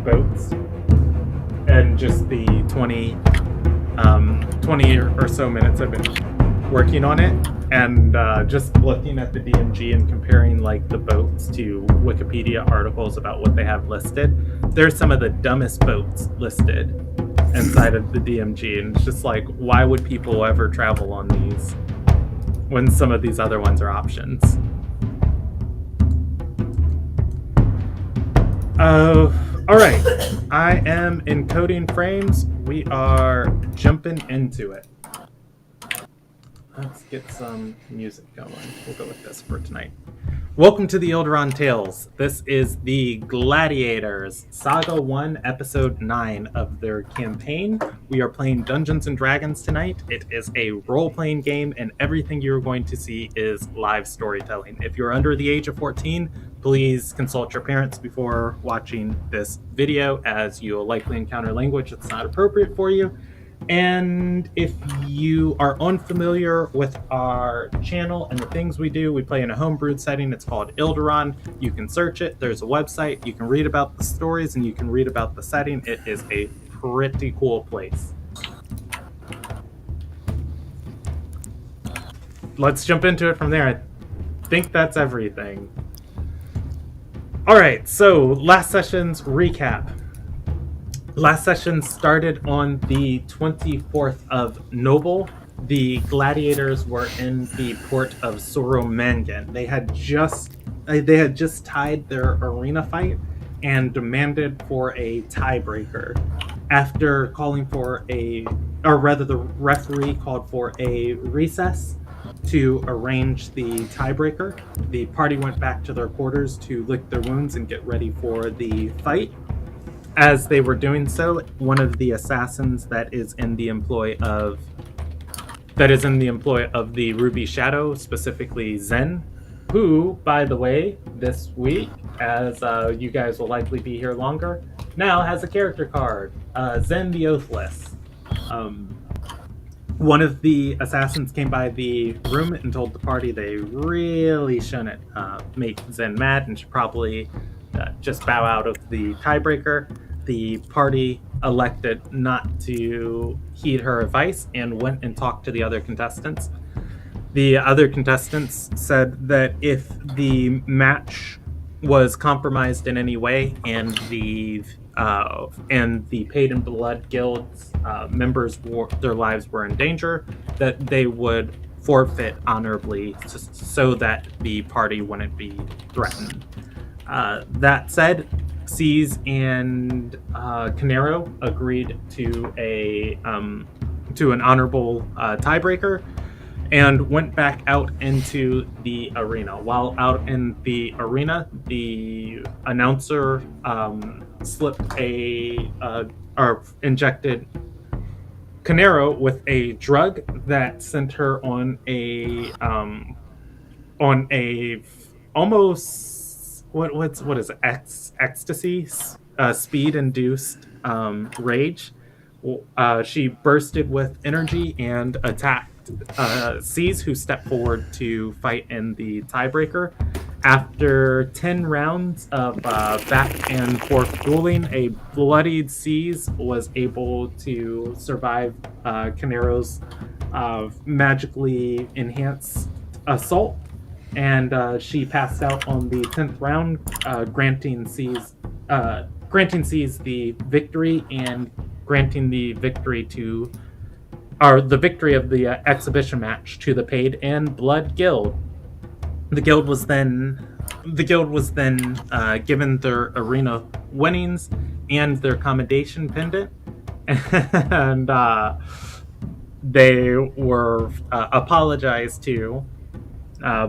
boats, and just the 20 or so minutes I've been working on it, and just looking at the DMG and comparing like the boats to Wikipedia articles about what they have listed, there's some of the dumbest boats listed inside of the DMG, and it's just like, why would people ever travel on these when some of these other ones are options? All right, I am encoding frames. We are jumping into it. Let's get some music going. We'll go with this for tonight. Welcome to the Ilderon Tales. This is the Gladiators, Saga 1, Episode 9 of their campaign. We are playing Dungeons & Dragons tonight. It is a role-playing game, and everything you're going to see is live storytelling. If you're under the age of 14, please consult your parents before watching this video, as you'll likely encounter language that's not appropriate for you. And if you are unfamiliar with our channel and the things we do, we play in a homebrewed setting. It's called Ilderon. You can search it. There's a website. You can read about the stories and you can read about the setting. It is a pretty cool place. Let's jump into it from there. I think that's everything. All right, so last session's recap. Last session started on the 24th of Noble. The Gladiators were in the port of Soromangan. They had just tied their arena fight and demanded for a tiebreaker. After calling for the referee called for a recess to arrange the tiebreaker. The party went back to their quarters to lick their wounds and get ready for the fight. As they were doing so, one of the assassins that is in the employ of the Ruby Shadow, specifically Zen, who, by the way, this week, as you guys will likely be here longer, now has a character card, Zen the Oathless. One of the assassins came by the room and told the party they really shouldn't make Zen mad and should probably just bow out of the tiebreaker. The party elected not to heed her advice and went and talked to the other contestants. The other contestants said that if the match was compromised in any way and the Paid in Blood Guild's members, their lives were in danger, that they would forfeit honorably so that the party wouldn't be threatened. That said, C's and Canero agreed to an honorable tiebreaker and went back out into the arena. While out in the arena, the announcer injected Canero with a drug that sent her on a almost what is it? Ecstasy, speed-induced rage. She bursted with energy and attacked C's, who stepped forward to fight in the tiebreaker. After 10 rounds of back and forth dueling, a bloodied C's was able to survive Canero's magically enhanced assault, and she passed out on the 10th round, granting C's the victory and granting the victory of the exhibition match to the Paid in Blood Guild. The guild was then given their arena winnings and their commendation pendant, and they were apologized to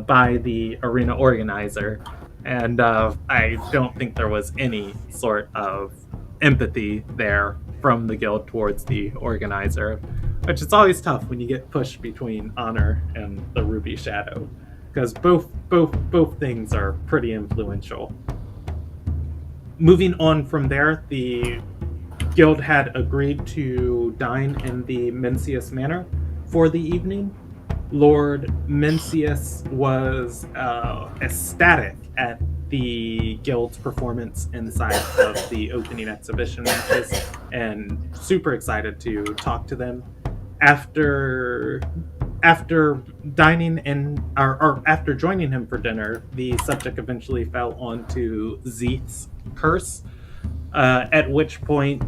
by the arena organizer, and I don't think there was any sort of empathy there from the guild towards the organizer, which is always tough when you get pushed between honor and the Ruby Shadow, because both things are pretty influential. Moving on from there, the guild had agreed to dine in the Mencius Manor for the evening. Lord Mencius was ecstatic at the guild's performance inside of the opening exhibition matches, and super excited to talk to them. After dining or after joining him for dinner, the subject eventually fell onto Zeeth's curse, at which point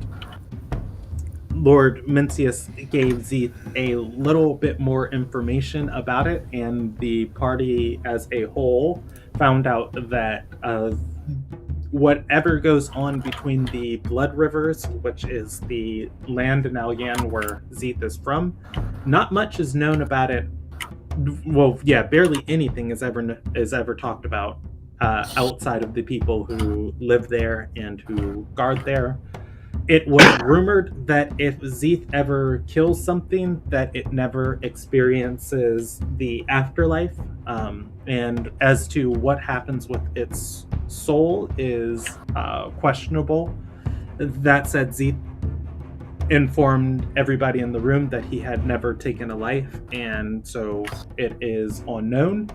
Lord Mencius gave Zeeth a little bit more information about it, and the party as a whole found out that whatever goes on between the Blood Rivers, which is the land in Alyan where Zeeth is from, not much is known about it. Well, yeah, barely anything is ever talked about outside of the people who live there and who guard there. It was rumored that if Zeeth ever kills something, that it never experiences the afterlife. And as to what happens with its soul is questionable. That said, Zeeth informed everybody in the room that he had never taken a life, and so it is unknown.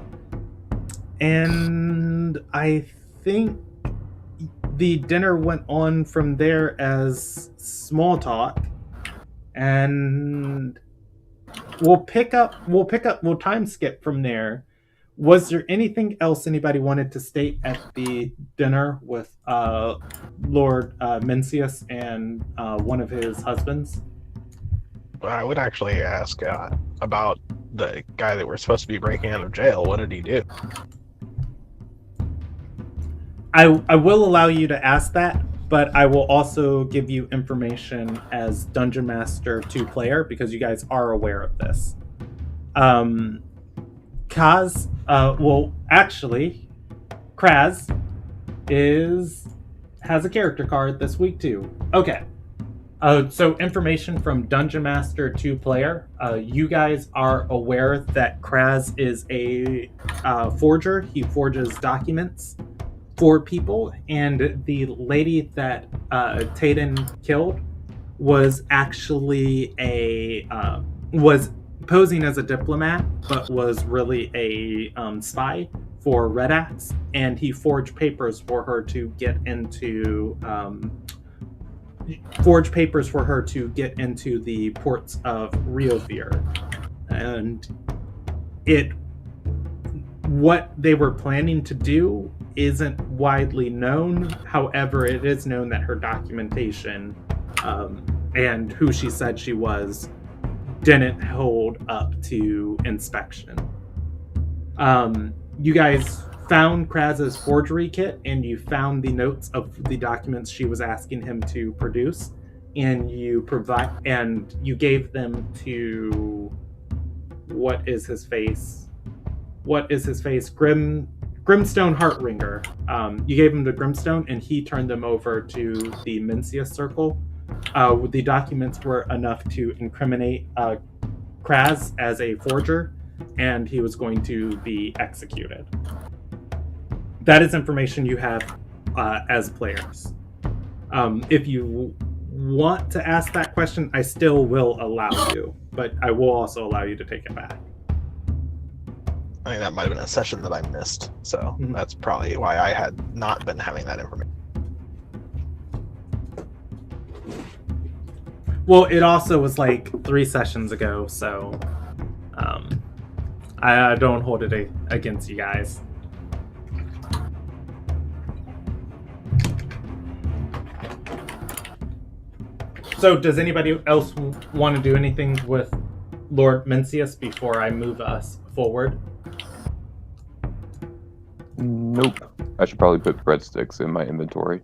And I think the dinner went on from there as small talk, and we'll time skip from there. Was there anything else anybody wanted to state at the dinner with Lord Mencius and one of his husbands? Well, I would actually ask about the guy that we're supposed to be breaking out of jail. What did he do? I will allow you to ask that, but I will also give you information as Dungeon Master 2 player, because you guys are aware of this. Kaz, Kraz has a character card this week too. Okay. So information from Dungeon Master 2 player. You guys are aware that Kraz is a forger. He forges documents for people, and the lady that Tayden killed was actually was posing as a diplomat, but was really a spy for Red Axe, and he forged papers for her to get into the ports of Riofir. And what they were planning to do isn't widely known. However, it is known that her documentation and who she said she was didn't hold up to inspection. You guys found Kraz's forgery kit, and you found the notes of the documents she was asking him to produce, and you gave them to what is his face? Grimstone Heartringer. You gave him to Grimstone, and he turned them over to the Mencius Circle. The documents were enough to incriminate Kraz as a forger, and he was going to be executed. That is information you have as players. If you want to ask that question, I still will allow you, but I will also allow you to take it back. I think that might have been a session that I missed, so that's probably why I had not been having that information. Well, it also was like 3 sessions ago, so I don't hold it against you guys. So does anybody else want to do anything with Lord Mencius before I move us forward? Nope. I should probably put breadsticks in my inventory.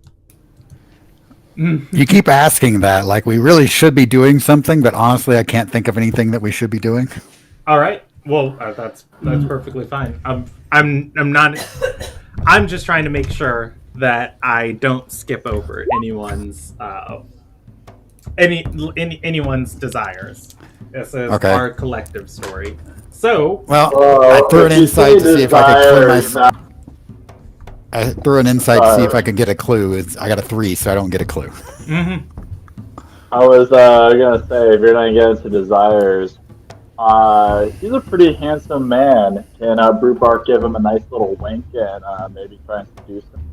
You keep asking that, like we really should be doing something, but honestly, I can't think of anything that we should be doing. All right. Well, that's perfectly fine. I'm not. I'm just trying to make sure that I don't skip over anyone's anyone's desires. This is our collective story. So, I threw an insight to see if I could clue myself. I threw an insight to see if I could get a clue. I got a 3, so I don't get a clue. I was gonna say, if you're not getting to desires, He's a pretty handsome man. Can Brewbark give him a nice little wink and maybe try and seduce him?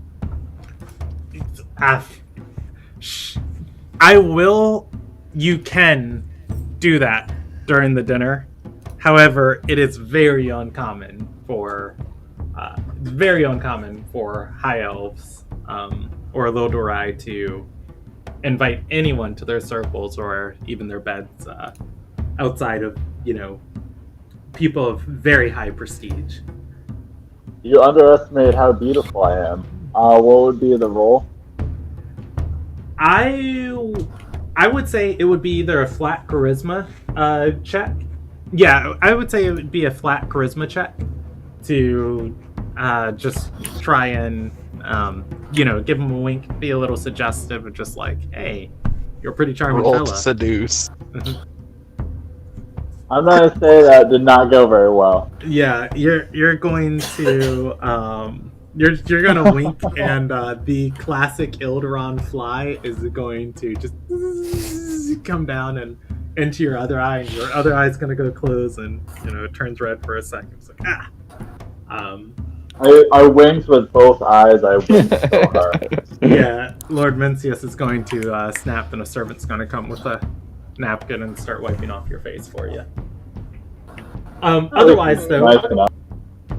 I will. You can do that during the dinner. However, it is very uncommon for high elves or Lildorai to invite anyone to their circles or even their beds outside of, people of very high prestige. You underestimate how beautiful I am. What would be the role? I would say it would be either a flat charisma check. Yeah, I would say it would be a flat charisma check to just try and give him a wink, be a little suggestive, and just like, hey, you're a pretty charming Roll fella. to seduce. I'm gonna say that did not go very well. Yeah, you're going to you're gonna wink, and the classic Ilderon fly is going to just come down and into your other eye, and your other eye is gonna go close, and it turns red for a second. It's like I winked with both eyes. I winked so hard. Yeah, Lord Mencius is going to snap, and a servant's going to come with a napkin and start wiping off your face for you. Otherwise, though, Nice enough.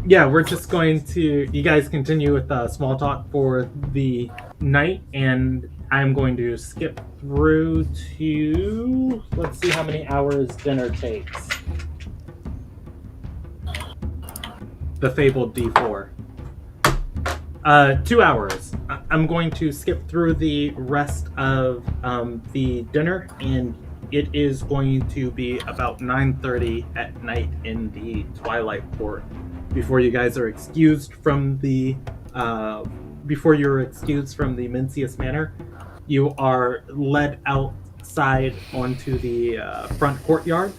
yeah, we're just going to... You guys continue with small talk for the night, and I'm going to skip through to... Let's see how many hours dinner takes. The fabled D4. 2 hours. I'm going to skip through the rest of the dinner, and it is going to be about 9:30 at night in the Twilight Port before you guys are excused from the Mencius Manor. You are led outside onto the front courtyard.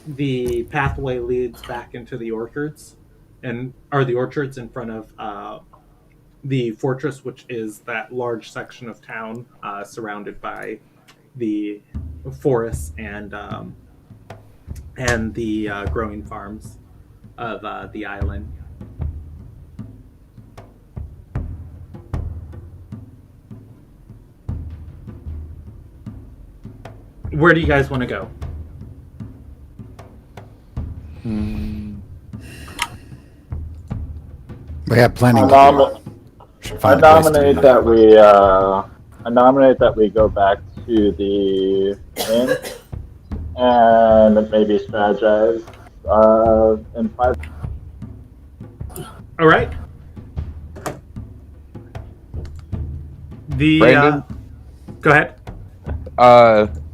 The pathway leads back into the orchards. The orchards in front of the fortress, which is that large section of town surrounded by the forests and the growing farms of the island. Where do you guys want to go? We have plenty to do. I nominate that we go back to the inn and maybe strategize in 5. All right. Brandon? Go ahead.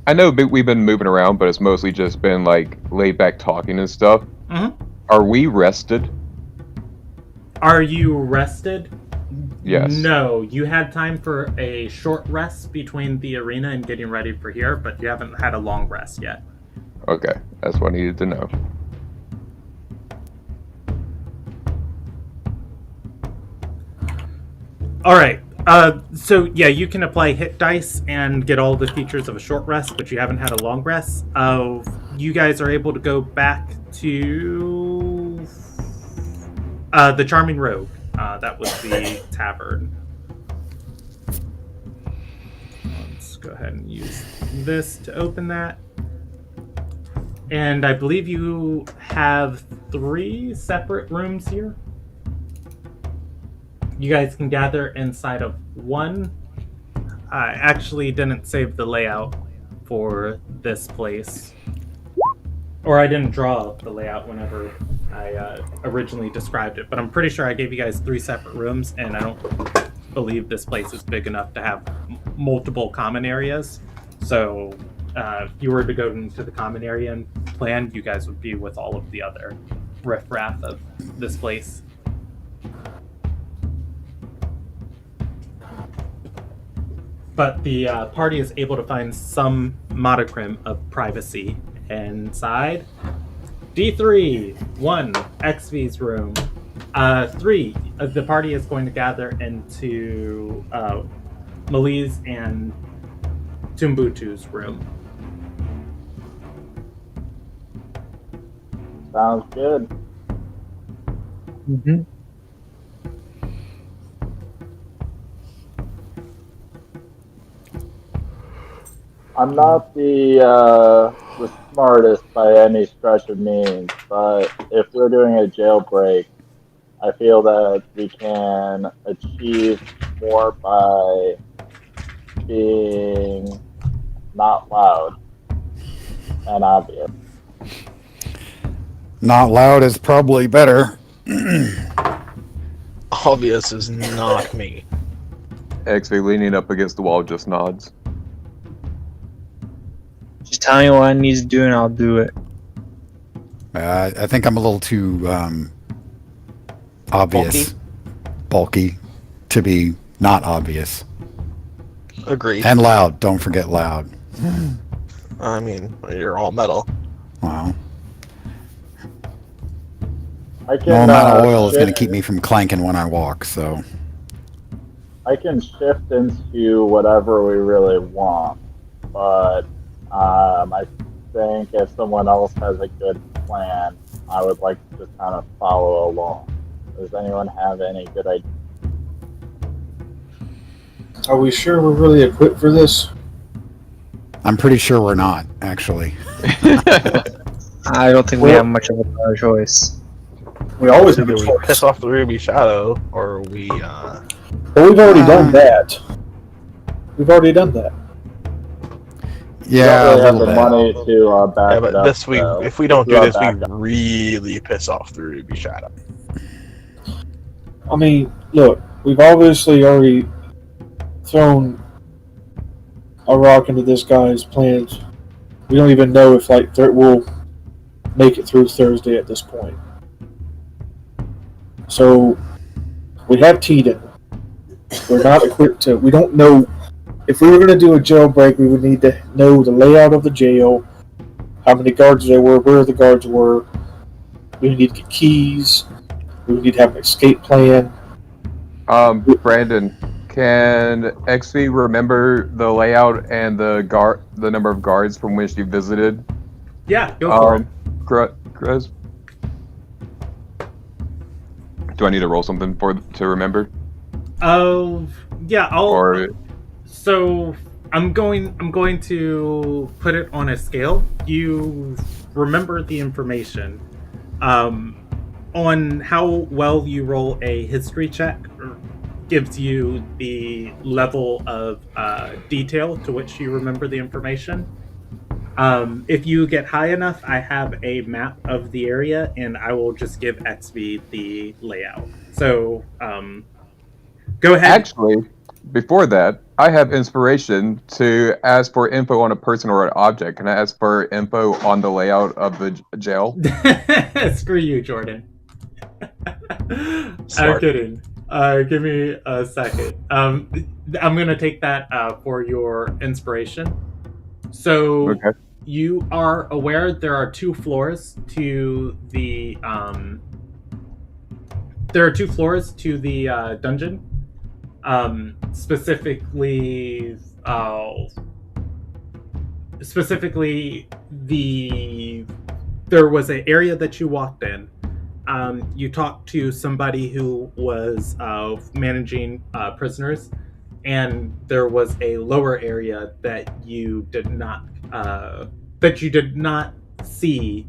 I know we've been moving around, but it's mostly just been like laid back talking and stuff. Mm-hmm. Are we rested? Are you rested? Yes. No, you had time for a short rest between the arena and getting ready for here, but you haven't had a long rest yet. Okay, that's what I needed to know. All right. So yeah, you can apply hit dice and get all the features of a short rest, but you haven't had a long rest. You guys are able to go back to the Charming Rogue. That was the tavern. Let's go ahead and use this to open that. And I believe you have 3 separate rooms here. You guys can gather inside of one. I actually didn't save the layout for this place. Or I didn't draw up the layout whenever I originally described it. But I'm pretty sure I gave you guys 3 separate rooms, and I don't believe this place is big enough to have multiple common areas. So if you were to go into the common area and plan, you guys would be with all of the other riffraff of this place. But the party is able to find some modicum of privacy inside. D3, 1, XV's room. 3, the party is going to gather into Mali's and Timbutu's room. Sounds good. Mm-hmm. I'm not the smartest by any stretch of means, but if we're doing a jailbreak, I feel that we can achieve more by being not loud and obvious. Not loud is probably better. Obvious is not me. Actually, leaning up against the wall just nods. Just tell me what I need to do and I'll do it. I think I'm a little too obvious, bulky, to be not obvious. Agreed. And loud. Don't forget loud. I mean, you're all metal. Wow. I can, No amount of oil is going to shift- keep me from clanking when I walk, so. I can shift into whatever we really want, but I think if someone else has a good plan, I would like to just kind of follow along. Does anyone have any good ideas? Are we sure we're really equipped for this? I'm pretty sure we're not, actually. I don't think we have much of a choice. We always have Either a we choice. piss off the Ruby Shadow, or we, But we've already done that. We've already done that. Yeah, we a don't really have little the bit. money to back yeah, it but up. this we, so if we don't do we'll this, we back up. really piss off the Ruby Shadow. I mean, look, we've obviously already thrown a rock into this guy's plans. We don't even know if we'll make it through Thursday at this point. So we have Teeden. We're not equipped to. We don't know if we were going to do a jailbreak. We would need to know the layout of the jail, how many guards there were, where the guards were. We would need to get keys. We would need to have an escape plan. Brandon, can XP remember the layout and the number of guards from which you visited? Yeah, go for it. Grez? Do I need to roll something to remember? Yeah, Or So I'm going to put it on a scale. You remember the information. On how well you roll a history check gives you the level of detail to which you remember the information. If you get high enough, I have a map of the area, and I will just give XV the layout. So, go ahead. actually, before that, I have inspiration to ask for info on a person or an object. Can I ask for info on the layout of the jail? Screw you, Jordan. I'm Smart. kidding. Give me a second. I'm gonna take that for your inspiration. So Okay. you are aware there are two floors to the dungeon. Specifically, there was an area that you walked in. You talked to somebody who was managing prisoners, and there was a lower area that you did not see.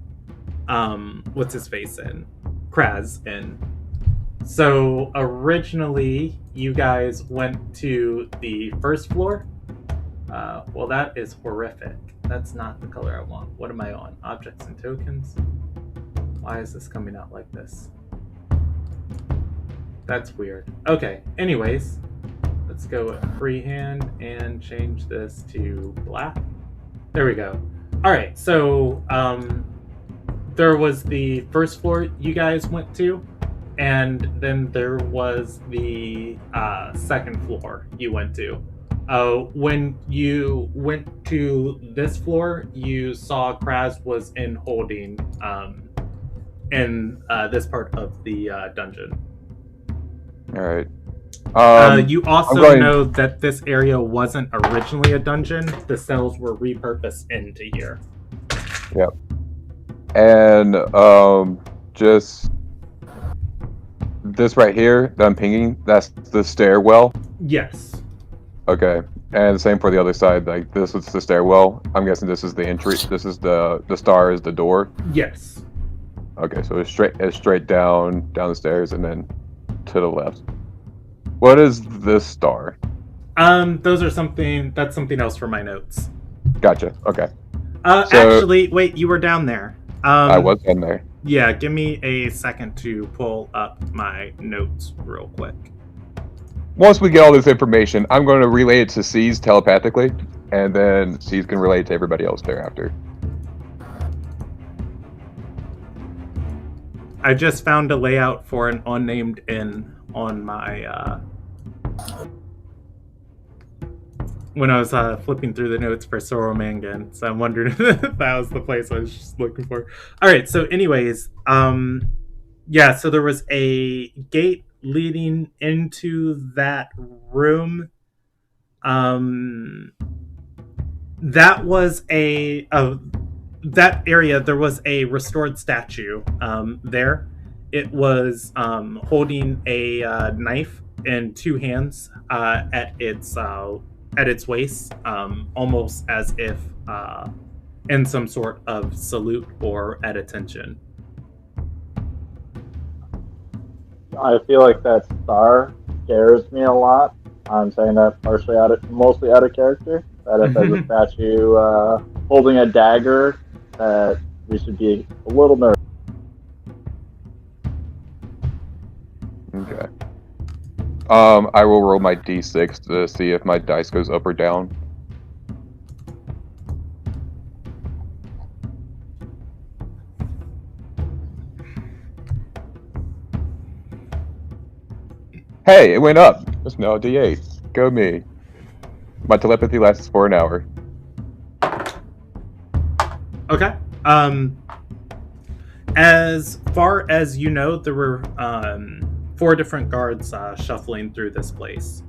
What's his face in? Kraz in. So originally, you guys went to the first floor. Well, that is horrific. That's not the color I want. What am I on? Objects and tokens? Why is this coming out like this? That's weird. Okay, anyways, let's go freehand and change this to black. There we go. Alright, so there was the first floor you guys went to, and then there was the second floor you went to. When you went to this floor, you saw Kraz was in holding in this part of the dungeon. All right. You also know that this area wasn't originally a dungeon. The cells were repurposed into here. Yep. And just this right here that I'm pinging, that's the stairwell. Yes. Okay. And same for the other side. Like this is the stairwell. I'm guessing this is the entry. This is the star is the door. Yes. Okay, so it's straight down the stairs and then to the left. What is this star? That's something else for my notes. Gotcha. Okay. Actually, wait, you were down there. I was down there. Yeah, give me a second to pull up my notes real quick. Once we get all this information, I'm going to relay it to C's telepathically, and then C's can relay it to everybody else thereafter. I just found a layout for an unnamed inn on my when I was flipping through the notes for Soromangan, so I'm wondering if that was the place I was just looking for. All right, so anyways, yeah, so there was a gate leading into that room. That was that area. There was a restored statue there. It was holding a knife in two hands at its waist, almost as if in some sort of salute or at attention. I feel like that star scares me a lot. I'm saying that mostly out of character. That if there's a statue holding a dagger, that we should be a little nervous. Okay. I will roll my d6 to see if my dice goes up or down. Hey, it went up. It's now a d8. Go me. My telepathy lasts for an hour. Okay. As far as you know, there were 4 different guards shuffling through this place.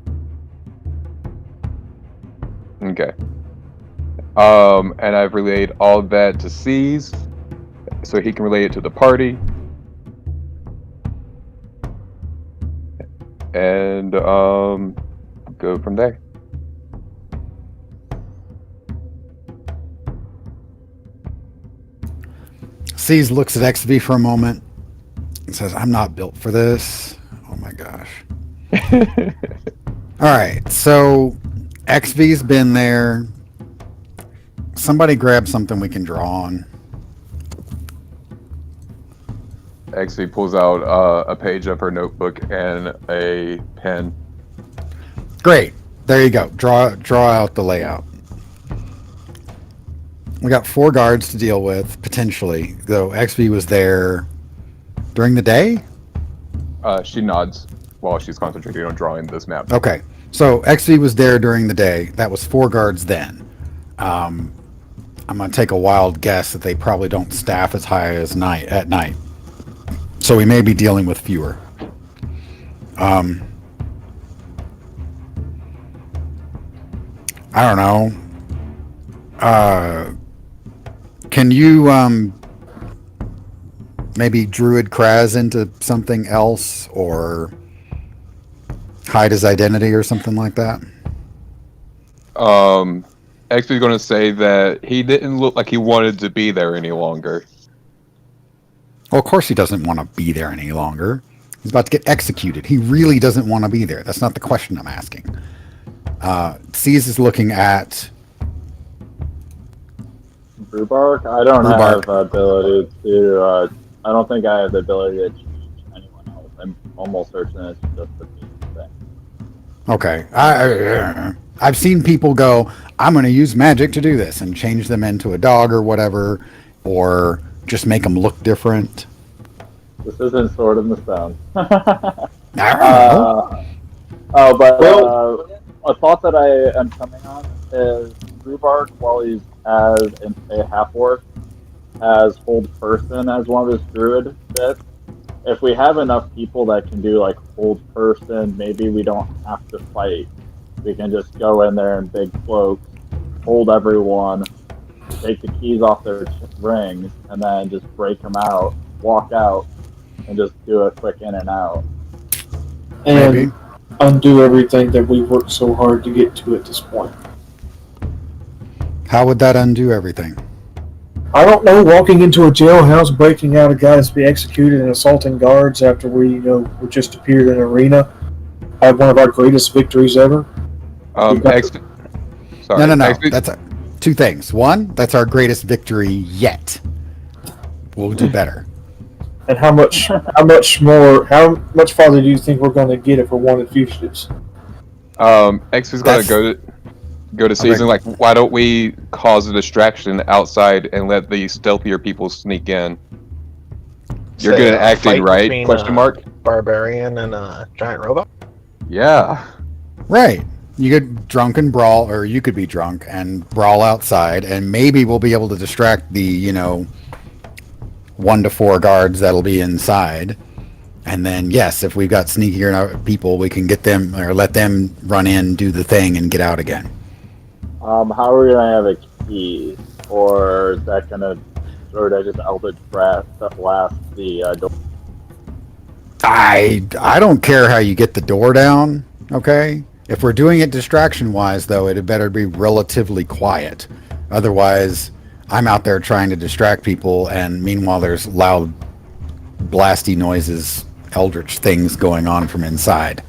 Okay. And I've relayed all of that to C's, so he can relay it to the party. And go from there. C's looks at XV for a moment and says, I'm not built for this. Oh my gosh. Alright, so XV's been there. Somebody grab something we can draw on. XV pulls out a page of her notebook and a pen. Great. There you go. Draw out the layout. We got 4 guards to deal with, potentially, though XV was there during the day? She nods while she's concentrating on drawing this map. Okay. So XV was there during the day. That was 4 guards then. I'm going to take a wild guess that they probably don't staff as high as at night. So we may be dealing with fewer. I don't know. Can you maybe druid Kraz into something else, or hide his identity or something like that? XP is going to say that he didn't look like he wanted to be there any longer. Well, of course he doesn't want to be there any longer. He's about to get executed. He really doesn't want to be there. That's not the question I'm asking. C's is looking at Brewbark? I don't have the ability to. I don't think I have the ability to change anyone else. I'm almost certain it's just the thing. Okay. I've seen people go, I'm going to use magic to do this, and change them into a dog or whatever, or just make them look different. This isn't Sword in the Stone. I don't know. A thought that I am coming on is Brewbark, while he's as a half-orc, has Hold Person as one of his druid bits. If we have enough people that can do like Hold Person, maybe we don't have to fight. We can just go in there in big cloaks, hold everyone, take the keys off their rings, and then just break them out, walk out, and just do a quick in and out. And Maybe. undo everything that we worked so hard to get to at this point. How would that undo everything? I don't know, walking into a jailhouse, breaking out a guy to be executed and assaulting guards after we just appeared in an arena. Had one of our greatest victories ever. Sorry. No. That's two things. One, that's our greatest victory yet. We'll do better. And how much farther do you think we're going to get if we're wanted fugitives? X is going to go to season. Like, why don't we cause a distraction outside and let the stealthier people sneak in? You're good at acting, right? Between, Question mark. Barbarian and a giant robot. Yeah. Right. You could drunk and brawl, or you could be drunk and brawl outside, and maybe we'll be able to distract the 1 to 4 guards that'll be inside. And then, yes, if we've got sneakier people, we can get them or let them run in, do the thing, and get out again. How are we gonna have a key, or is that gonna, or did I just Eldritch Blast the door? I don't care how you get the door down. Okay, if we're doing it distraction-wise, though, it had better be relatively quiet. Otherwise, I'm out there trying to distract people, and meanwhile, there's loud, blasty noises, eldritch things going on from inside,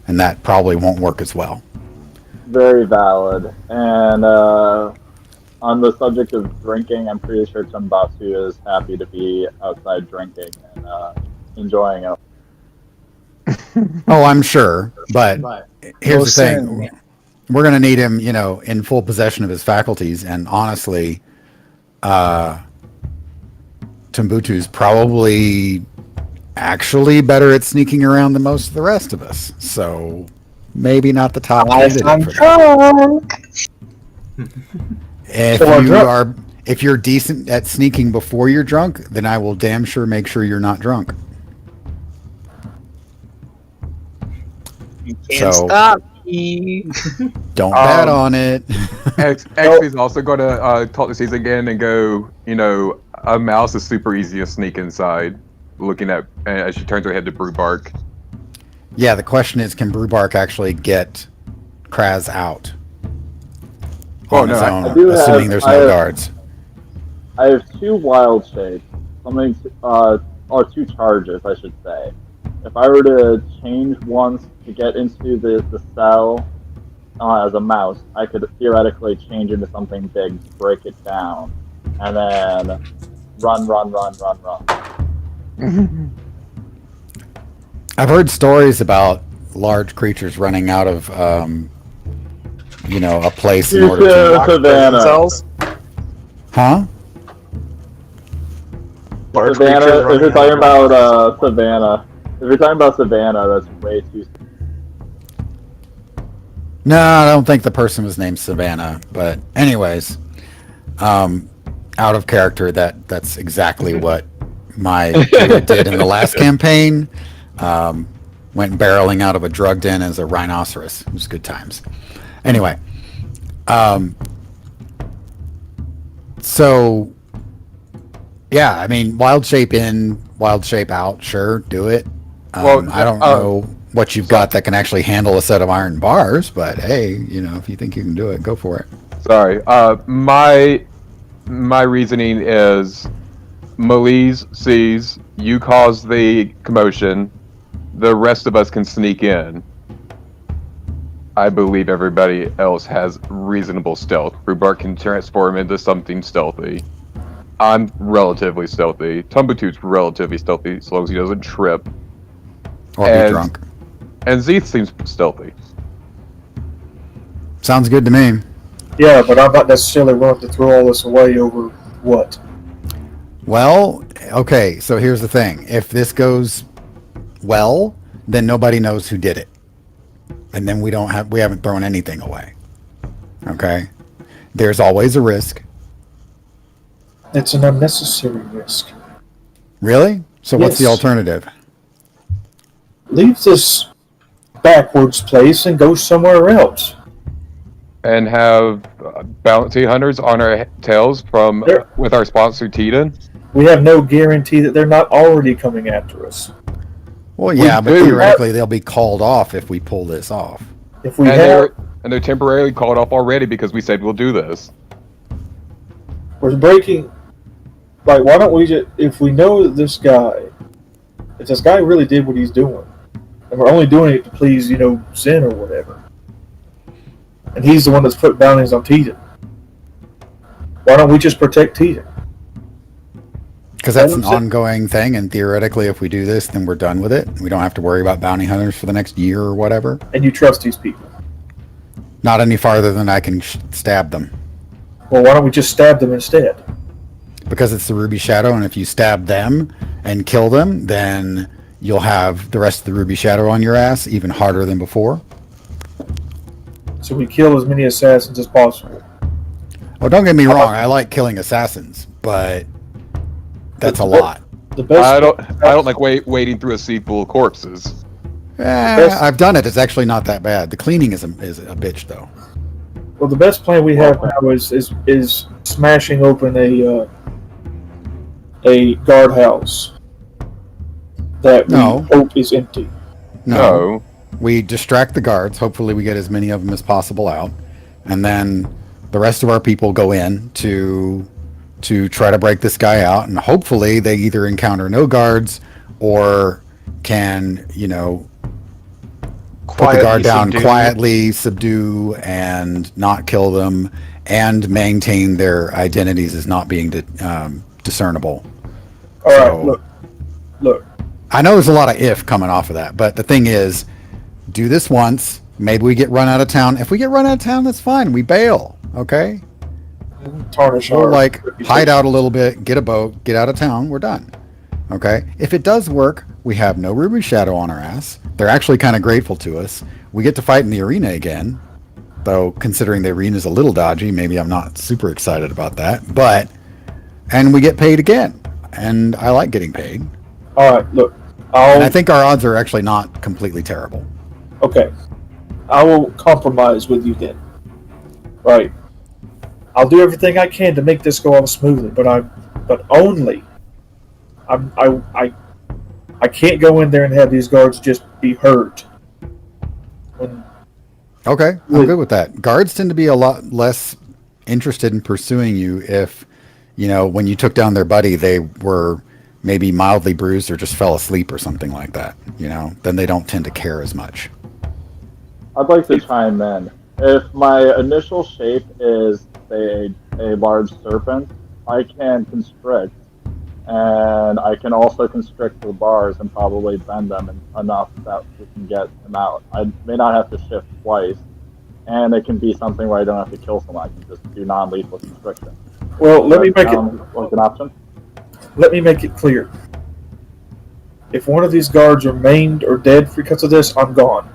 and that probably won't work as well. Very valid. And on the subject of drinking, I'm pretty sure Mbutu is happy to be outside drinking and enjoying it. Oh, I'm sure, but here's the thing. We're going to need him, in full possession of his faculties, and honestly, Timbutu's probably actually better at sneaking around than most of the rest of us, so maybe not the top candidate for that. If you're decent at sneaking before you're drunk, then I will damn sure make sure you're not drunk. You can't stop me. Don't bet on it. X is also going to talk to Caesar again and go, a mouse is super easy to sneak inside, looking at, as she turns her head to Brewbark. Yeah, the question is, can Brewbark actually get Kraz out? On his own, assuming there's no guards. I have 2 wild shapes, or 2 charges, I should say. If I were to change once to get into the cell as a mouse, I could theoretically change into something big, break it down, and then run. I've heard stories about large creatures running out of, a place in order to Savannah. Cells. Huh? Large Savannah. creatures If running you're talking out. about Savannah, that's way too. No, I don't think the person was named Savannah. But anyways, out of character, that's exactly what my druid did in the last campaign. Went barreling out of a drug den as a rhinoceros. It was good times. Anyway, so yeah, I mean, wild shape in, wild shape out. Sure, do it. I don't know what you've got that can actually handle a set of iron bars, but hey, if you think you can do it, go for it. Sorry. My reasoning is Malise sees you cause the commotion. The rest of us can sneak in. I believe everybody else has reasonable stealth. Brewbark can transform into something stealthy. I'm relatively stealthy. Tumbutu's relatively stealthy as long as he doesn't trip. Or be drunk. And Zeeth seems stealthy. Sounds good to me. Yeah, but I'm not necessarily willing to throw all this away over what? Well, okay, so here's the thing. If this goes well, then nobody knows who did it. And then we haven't thrown anything away. Okay? There's always a risk. It's an unnecessary risk. Really? So what's the Yes. alternative? Leave this backwards place and go somewhere else. And have bounty hunters on our tails from with our sponsor Tiden. We have no guarantee that they're not already coming after us. Well, yeah, but theoretically they'll be called off if we pull this off. If we they're temporarily called off already because we said we'll do this. We're breaking. Like, why don't we just? If we know that this guy really did what he's doing, and we're only doing it to please, Zen or whatever, and he's the one that's put bounties on Tiden. Why don't we just protect Tiden? Because that's an ongoing thing, and theoretically, if we do this, then we're done with it. We don't have to worry about bounty hunters for the next year or whatever. And you trust these people? Not any farther than I can stab them. Well, why don't we just stab them instead? Because it's the Ruby Shadow, and if you stab them and kill them, then you'll have the rest of the Ruby Shadow on your ass, even harder than before. So we kill as many assassins as possible. Well, don't get me wrong. I like killing assassins, but that's a lot. The best. I don't like wading through a sea full of corpses. I've done it. It's actually not that bad. The cleaning is a bitch, though. Well, the best plan we have now is smashing open a guardhouse that we hope is empty. No. We distract the guards. Hopefully we get as many of them as possible out. And then the rest of our people go in to try to break this guy out. And hopefully they either encounter no guards or can, put the guard down quietly, subdue, and not kill them, and maintain their identities as not being discernible. All right, look. I know there's a lot of if coming off of that, but the thing is, do this once. Maybe we get run out of town. If we get run out of town, that's fine. We bail, okay? Tarnish we'll hide out a little bit, get a boat, get out of town. We're done, okay? If it does work, we have no Ruby Shadow on our ass. They're actually kind of grateful to us. We get to fight in the arena again, though considering the arena is a little dodgy, maybe I'm not super excited about that. And we get paid again, and I like getting paid. All right, look. And I think our odds are actually not completely terrible. Okay, I will compromise with you then. Right. I'll do everything I can to make this go off smoothly, but I can't go in there and have these guards just be hurt. Okay, I'm good with that. Guards tend to be a lot less interested in pursuing you if, when you took down their buddy, they were maybe mildly bruised or just fell asleep or something like that. Then they don't tend to care as much. I'd like to chime in. If my initial shape is, say, a large serpent, I can constrict. And I can also constrict the bars and probably bend them enough that we can get them out. I may not have to shift twice, and it can be something where I don't have to kill someone. I can just do non-lethal constriction. Well, let me make it like an option. Let me make it clear. If one of these guards are maimed or dead because of this, I'm gone.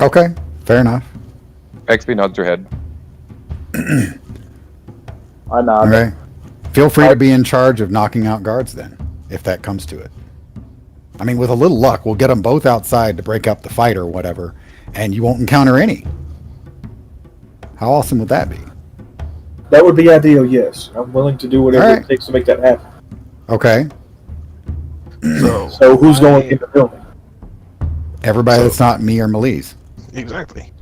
Okay, fair enough. XP nods her head. I nod. Okay. Feel free to be in charge of knocking out guards then, if that comes to it. I mean, with a little luck, we'll get them both outside to break up the fight or whatever, and you won't encounter any. How awesome would that be? That would be ideal, yes. I'm willing to do whatever it takes to make that happen. Okay. So who's going in the building? Everybody that's not me or Melise. Exactly.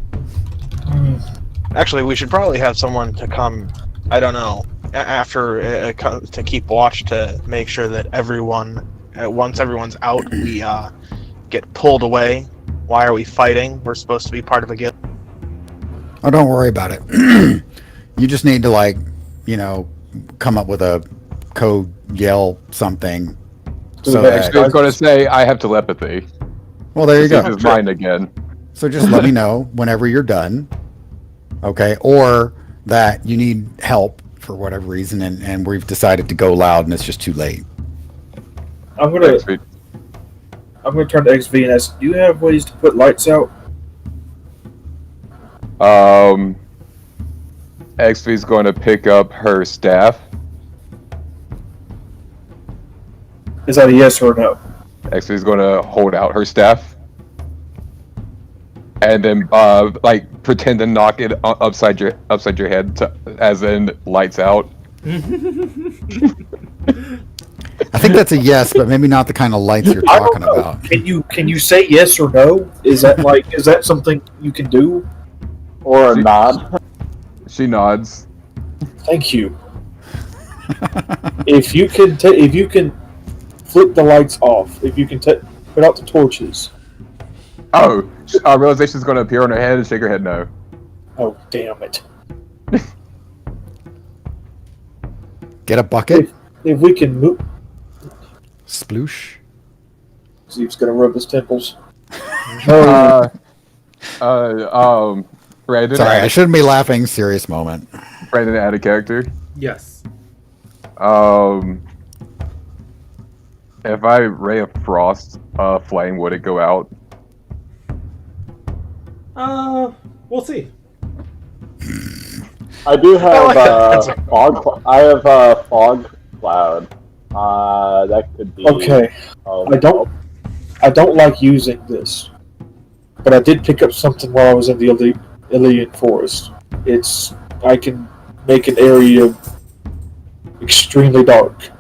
Actually, we should probably have someone to come, I don't know, after to keep watch to make sure that everyone, once everyone's out, we get pulled away. Why are we fighting? We're supposed to be part of a guild. Oh, don't worry about it. You just need to, come up with a code, yell something. So I was going to say, I have telepathy. Well, there you go. This is mine again. So just let me know whenever you're done. Okay? Or that you need help for whatever reason, and we've decided to go loud and it's just too late. I'm gonna turn to XV and ask, do you have ways to put lights out? XV's going to pick up her staff. Is that a yes or a no? XV's going to hold out her staff. And then, pretend to knock it upside your head, as in lights out. I think that's a yes, but maybe not the kind of lights you're I don't talking know. about. Can you say yes or no? Is that something you can do? Or a nod. She nods. Thank you. If you can flip the lights off, if you can put out the torches. Oh, realization's going to appear on her head and shake her head no. Oh, damn it! Get a bucket. If we can move, Sploosh. Zeke's gonna rub his temples. Brandon. Sorry, I shouldn't be laughing. Serious moment. Brandon, add a character. Yes. If I ray of frost, flame, would it go out? We'll see. I do have that. fog. I have fog cloud. That could be. Okay. I don't like using this, but I did pick up something while I was in the Ilderon forest. I can make an area extremely dark,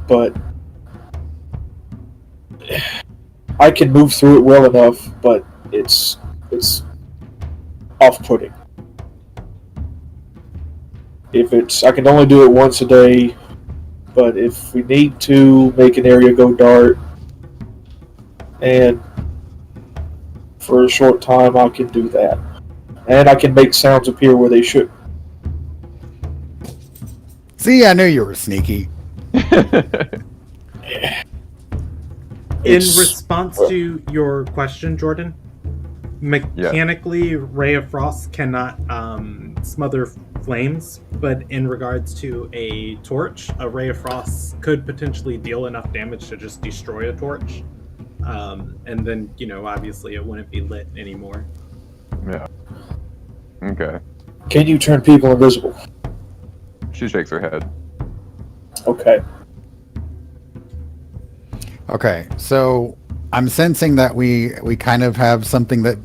but I can move through it well enough. But it's off-putting. I can only do it once a day, but if we need to make an area go dark, and for a short time, I can do that. And I can make sounds appear where they should. See, I knew you were sneaky. In response to your question, Jordan, mechanically, Ray of Frost cannot smother flames, but in regards to a torch, a Ray of Frost could potentially deal enough damage to just destroy a torch. And then, obviously it wouldn't be lit anymore. Yeah. Okay. Can you turn people invisible? She shakes her head. Okay. Okay, so I'm sensing that we kind of have something that,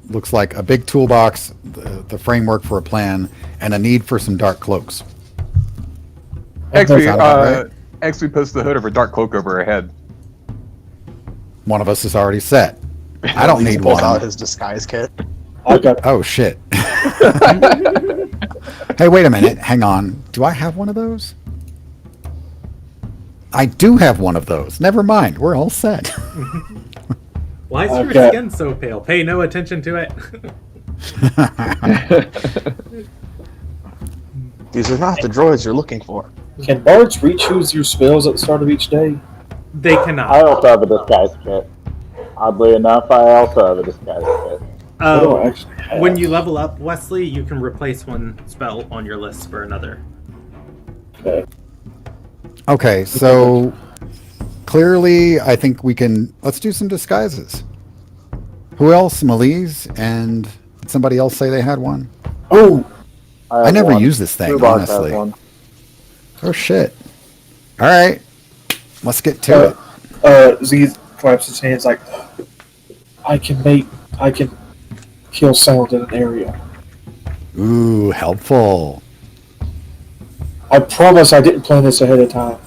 looks like a big toolbox, the framework for a plan, and a need for some dark cloaks. Exby puts the hood of her dark cloak over her head. One of us is already set. I don't need pulls one. out his disguise kit. I got. Oh, shit. Hey, wait a minute. Hang on. Do I have one of those? I do have one of those. Never mind. We're all set. Why is your Okay. skin so pale? Pay no attention to it. These are not the droids you're looking for. Can bards re-choose your spells at the start of each day? They cannot. I also have a disguise kit. Oddly enough, I also have a disguise kit. What do I actually have? When you level up, Wesley, you can replace one spell on your list for another. Okay. Okay, so clearly I think we can... Let's do some disguises. Who else? Malise and did somebody else say they had one? Oh, I never use this thing, Rhubarb has honestly. one. Oh, shit. All right. Let's get to it. Z claps his hands like, I can kill sound in an area. Ooh, helpful. I promise I didn't plan this ahead of time.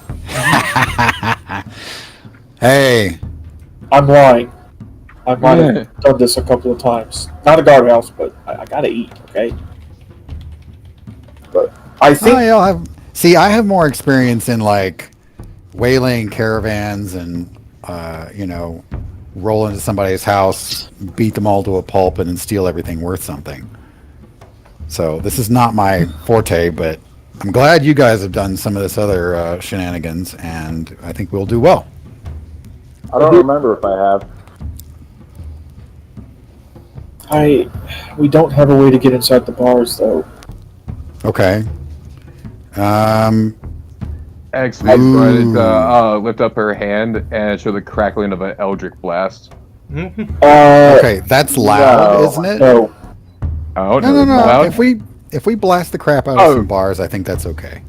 Hey, I'm lying. I might have done this a couple of times. Not a guardhouse, but I gotta eat, okay? But I think I have more experience in like waylaying caravans and roll into somebody's house, beat them all to a pulp, and then steal everything worth something. So this is not my forte, but I'm glad you guys have done some of this other shenanigans, and I think we'll do well. I don't remember if I have. we don't have a way to get inside the bars though. Okay. X is going to lift up her hand and show the crackling of an eldritch blast. Okay, that's loud, No. isn't it? No. Oh, No. Loud? If we blast the crap out of some bars, I think that's okay.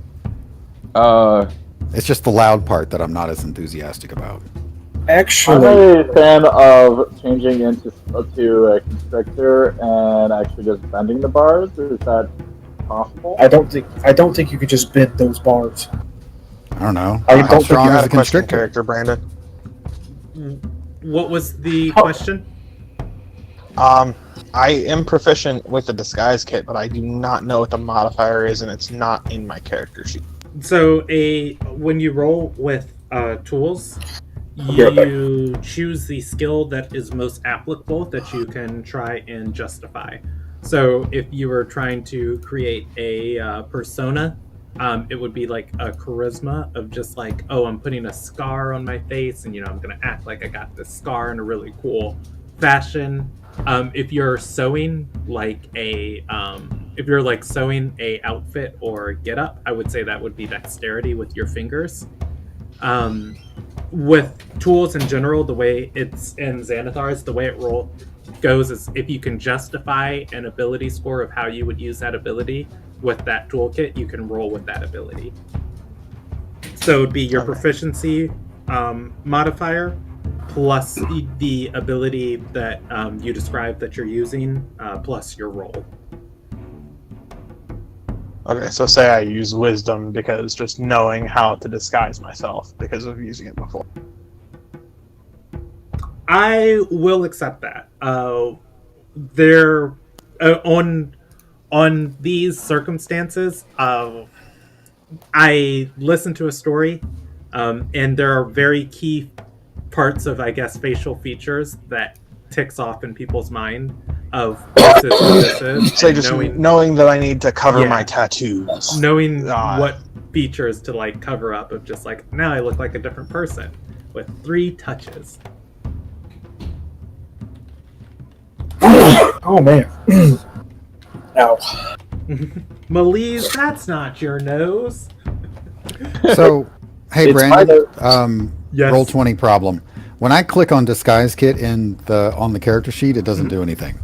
It's just the loud part that I'm not as enthusiastic about. Actually, I'm a fan of changing into to a constrictor and actually just bending the bars. Is that possible? I don't think you could just bend those bars. I don't know. I How don't think strong You is had the a question, constrictor? character, Brandon. What was the question? I am proficient with the disguise kit, but I do not know what the modifier is, and it's not in my character sheet. So when you roll with tools, be right back. you choose the skill that is most applicable that you can try and justify. So if you were trying to create a persona, it would be like a charisma of just like, oh, I'm putting a scar on my face, and I'm gonna act like I got this scar in a really cool fashion. If you're sewing if you're like sewing a outfit or get up, I would say that would be dexterity with your fingers. With tools in general, the way it's in Xanathar's, the way it goes is if you can justify an ability score of how you would use that ability with that toolkit, you can roll with that ability. So it would be your proficiency modifier plus the ability that you described that you're using plus your roll. Okay, so say I use wisdom because just knowing how to disguise myself because of using it before. I will accept that. There, on these circumstances, I listened to a story, and there are very key parts of, I guess, facial features that ticks off in people's mind of this is what this is. So just knowing that I need to cover Yeah. my tattoos. Knowing what features to like cover up of just like, now I look like a different person with 3 touches. Oh man. Ow. Malise, that's not your nose. So, hey, It's Brandon, Yes. roll 20 problem. When I click on disguise kit on the character sheet, it doesn't do anything.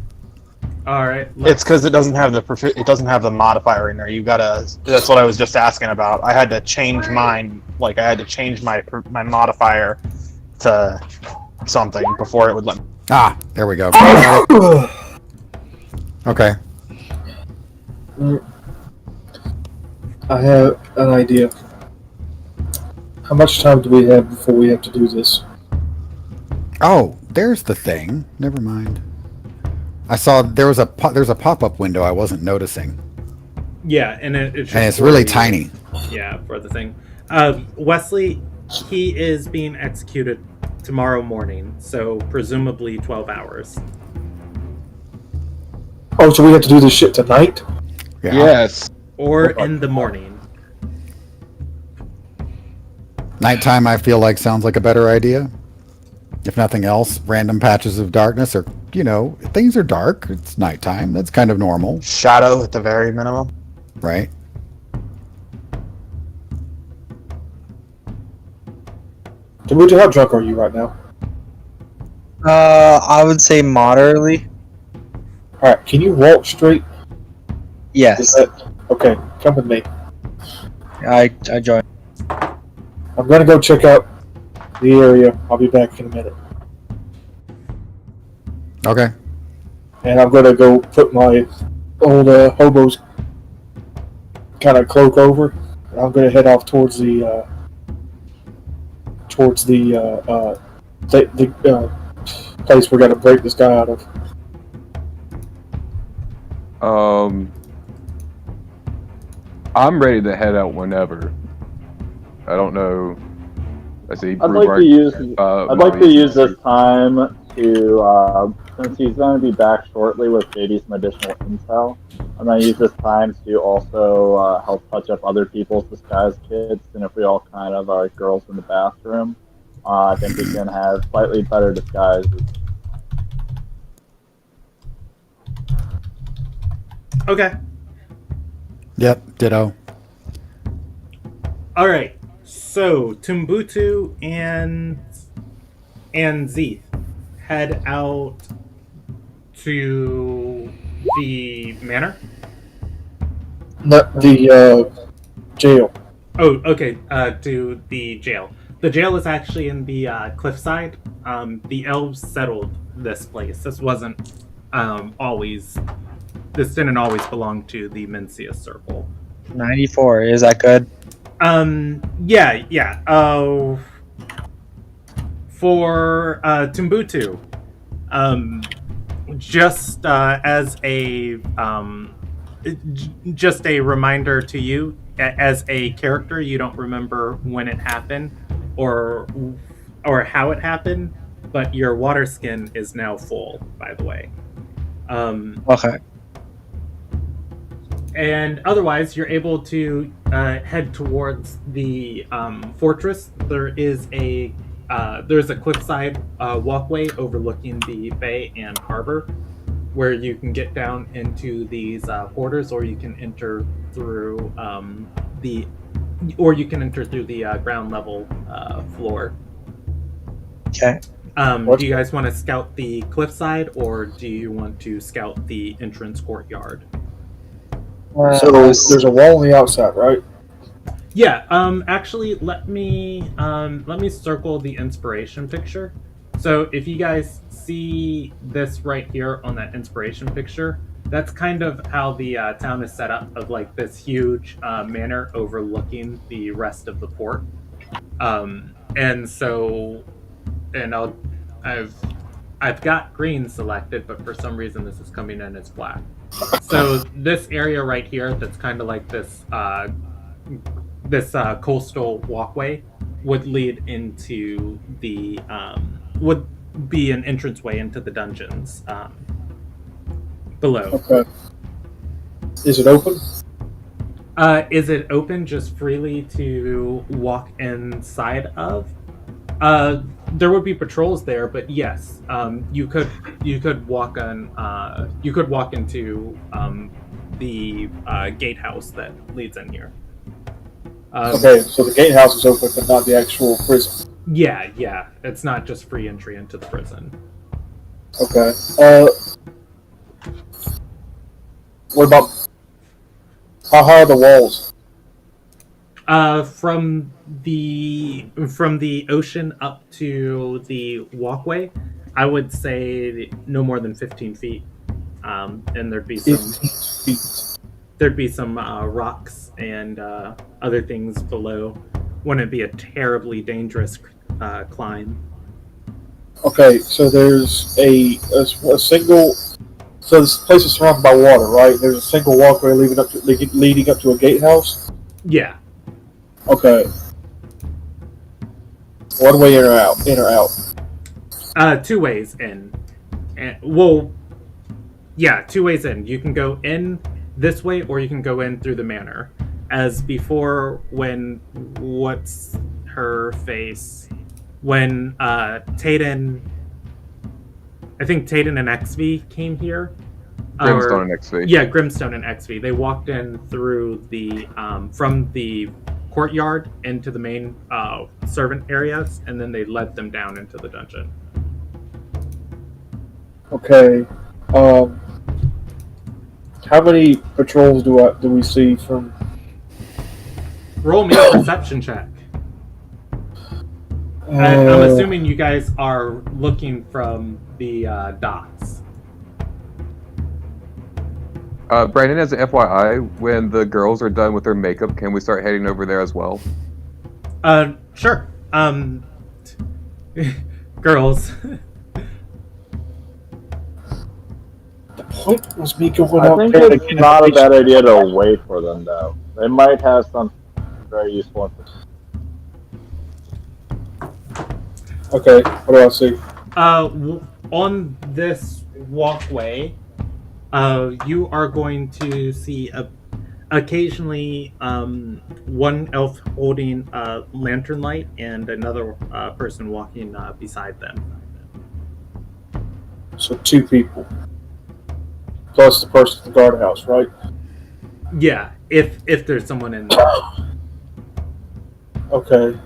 All right. It's because it doesn't have the modifier in there. You gotta. That's what I was just asking about. I had to change mine. Like I had to change my modifier to something before it would let me. Ah, there we go. Okay. I have an idea. How much time do we have before we have to do this? Oh, there's the thing. Never mind. I saw there's a pop-up window I wasn't noticing. Yeah, and it's really tiny. Yeah, for the thing. Wesley, he is being executed tomorrow morning, so presumably 12 hours. Oh, so we have to do this shit tonight? Yeah. Yes. Or in the morning. Nighttime, I feel like sounds like a better idea. If nothing else, random patches of darkness are, things are dark. It's nighttime. That's kind of normal, Shadow at the very minimum. right? Timbu, how drunk are you right now? I would say moderately. Alright, can you walk straight? Yes, Okay, come with me. I join. I'm gonna go check out the area. I'll be back in a minute. Okay. And I'm gonna go put my old hobo's kind of cloak over. And I'm gonna head off towards the place we're gonna break this guy out of. I'm ready to head out whenever. I don't know. I see. I'd like to use this time to, since he's going to be back shortly with maybe some additional intel, I'm going to use this time to also help touch up other people's disguise kits, and if we all kind of are girls in the bathroom, I think we can have slightly better disguises. Okay. Yep. Ditto. All right. So Mbutu and Zeeth head out to the manor. Not the jail. Oh, okay. To the jail. The jail is actually in the cliffside. The elves settled this place. This wasn't always. This didn't always belong to the Mencius Circle. 94. Is that good? Yeah. For Timbutu, just as just a reminder to you, as a character, you don't remember when it happened or how it happened, but your water skin is now full, by the way. Okay. And otherwise, you're able to head towards the fortress. There's a cliffside walkway overlooking the bay and harbor, where you can get down into these porters, or you can enter through the ground level floor. Okay. Do you guys want to scout the cliffside, or do you want to scout the entrance courtyard? So there's a wall on the outside, right? Yeah. Actually, let me circle the inspiration picture. So if you guys see this right here on that inspiration picture, that's kind of how the town is set up, of like this huge manor overlooking the rest of the port. I've got green selected, but for some reason this is coming in as black. So this area right here, that's kind of like this coastal walkway, would lead into the would be an entranceway into the dungeons below. Okay. Is it open? Is it open just freely to walk inside of? There would be patrols there, but yes, you could walk into the gatehouse that leads in here. Okay, so the gatehouse is open, but not the actual prison. Yeah, it's not just free entry into the prison. Okay. What about how high are the walls? From the ocean up to the walkway, I would say no more than 15 feet. And there'd be some rocks and other things below. Wouldn't be a terribly dangerous climb. Okay, so there's a single. So this place is surrounded by water, right? There's a single walkway leading up to a gatehouse. Yeah. Okay. One way in or out? In or out? 2 ways in. Two ways in. You can go in this way, or you can go in through the manor. As before, when Tayden, I think Tayden and XV came here. Grimstone and XV. Yeah, Grimstone and XV. They walked in through the from the courtyard into the main servant areas, and then they led them down into the dungeon. Okay. How many patrols do we see from? Roll me a perception check. I'm assuming you guys are looking from the docks. Brandon, as an FYI, when the girls are done with their makeup, can we start heading over there as well? Sure. Girls. The point was me going I out think there. it's not a bad idea to wait for them, though. They might have something very useful. Okay, what do I see? On this walkway, you are going to see occasionally one elf holding a lantern light and another person walking beside them. So 2 people. Plus the person at the guardhouse, right? Yeah, if there's someone in there. Okay.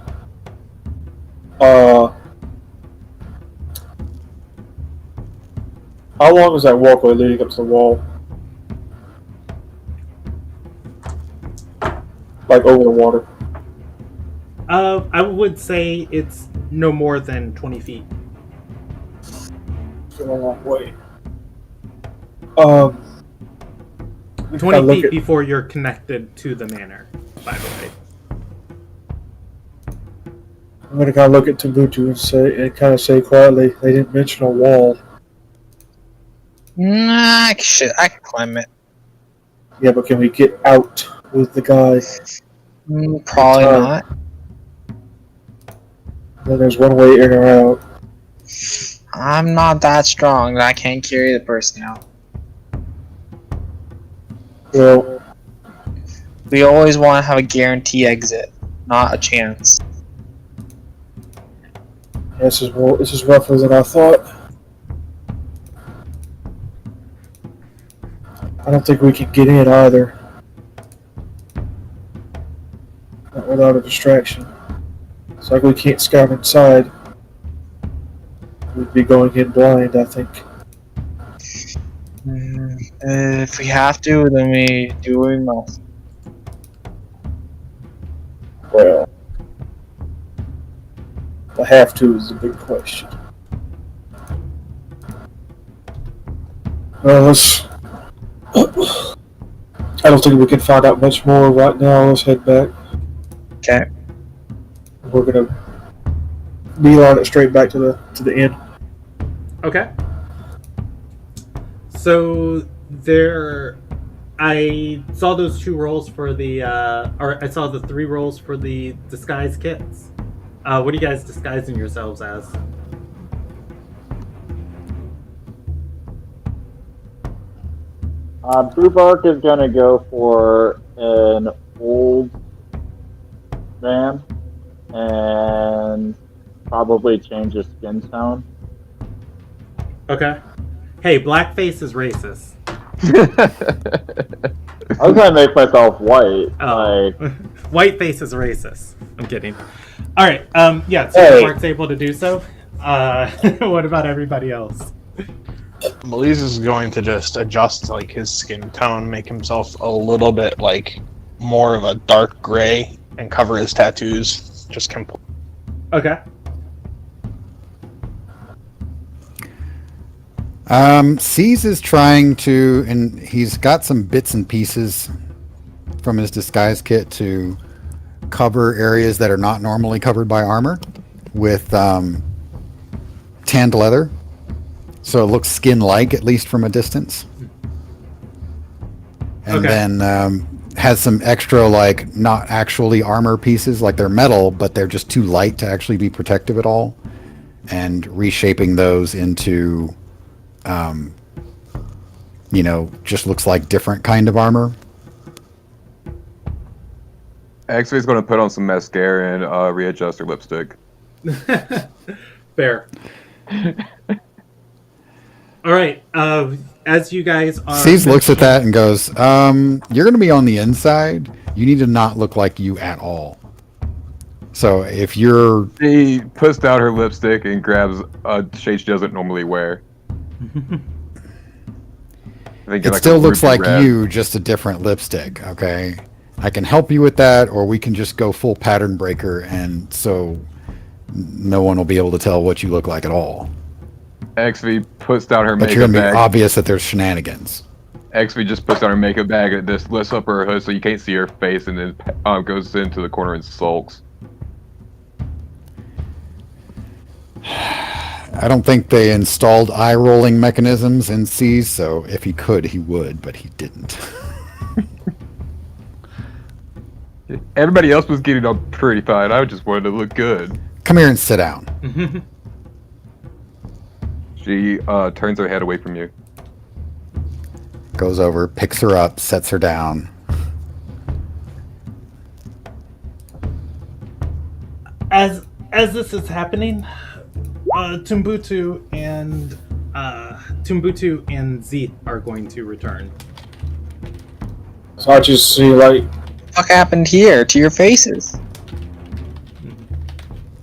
How long is that walkway leading up to the wall? Like over the water? I would say it's no more than 20 feet. It's a long way. 20 feet before you're connected to the manor, by the way. I'm gonna kind of look at Mbutu and say quietly, they didn't mention a wall. Nah, I can climb it. Yeah, but can we get out with the guy? Probably not. Then there's one way in or out. I'm not that strong that I can't carry the person out. Well, We always want to have a guarantee exit, not a chance. this is rougher than I thought. I don't think we can get in either. Not without a distraction. It's like we can't scout inside. We'd be going in blind, I think. If we have to, then we do what we must. Well, the have to is a big question. Well, let's. I don't think we can find out much more right now. Let's head back. Okay. We're gonna beeline it straight back to the inn. Okay. So I saw those 2 rolls for the, or I saw the 3 rolls for the disguise kits. What are you guys disguising yourselves as? Brubark is gonna go for an old man and probably change his skin tone. Okay. Hey, blackface is racist. I was gonna make myself white. Oh. Like, Whiteface is racist. I'm kidding. All right. Yeah. So Hey. Mark's able to do so. What about everybody else? Melise is going to just adjust like his skin tone, make himself a little bit like more of a dark gray, and cover his tattoos. Just completely. Okay. C's is trying to, and he's got some bits and pieces from his disguise kit to cover areas that are not normally covered by armor with tanned leather, so it looks skin-like, at least from a distance. And Okay. then has some extra, like, not actually armor pieces, like they're metal, but they're just too light to actually be protective at all, and reshaping those into just looks like different kind of armor. Actually, he's going to put on some mascara and readjust her lipstick. Fair. All right. As you guys are. C's looks at that and goes, you're going to be on the inside. You need to not look like you at all. So if you're... She puts down her lipstick and grabs a shade she doesn't normally wear. It still looks like you, just a different lipstick, okay? I can help you with that, or we can just go full pattern breaker, and so no one will be able to tell what you look like at all. XV puts down her But makeup you're going to be bag. obvious that there's shenanigans. XV just puts down her makeup bag and just lifts up her hood so you can't see her face, and then goes into the corner and sulks. I don't think they installed eye-rolling mechanisms in C's, so if he could, he would, but he didn't. Everybody else was getting up pretty fine. I just wanted to look good. Come here and sit down. She turns her head away from you. Goes over, picks her up, sets her down. As this is happening, Timbutu and Zeeth are going to return. So I just see, like, What happened here to your faces?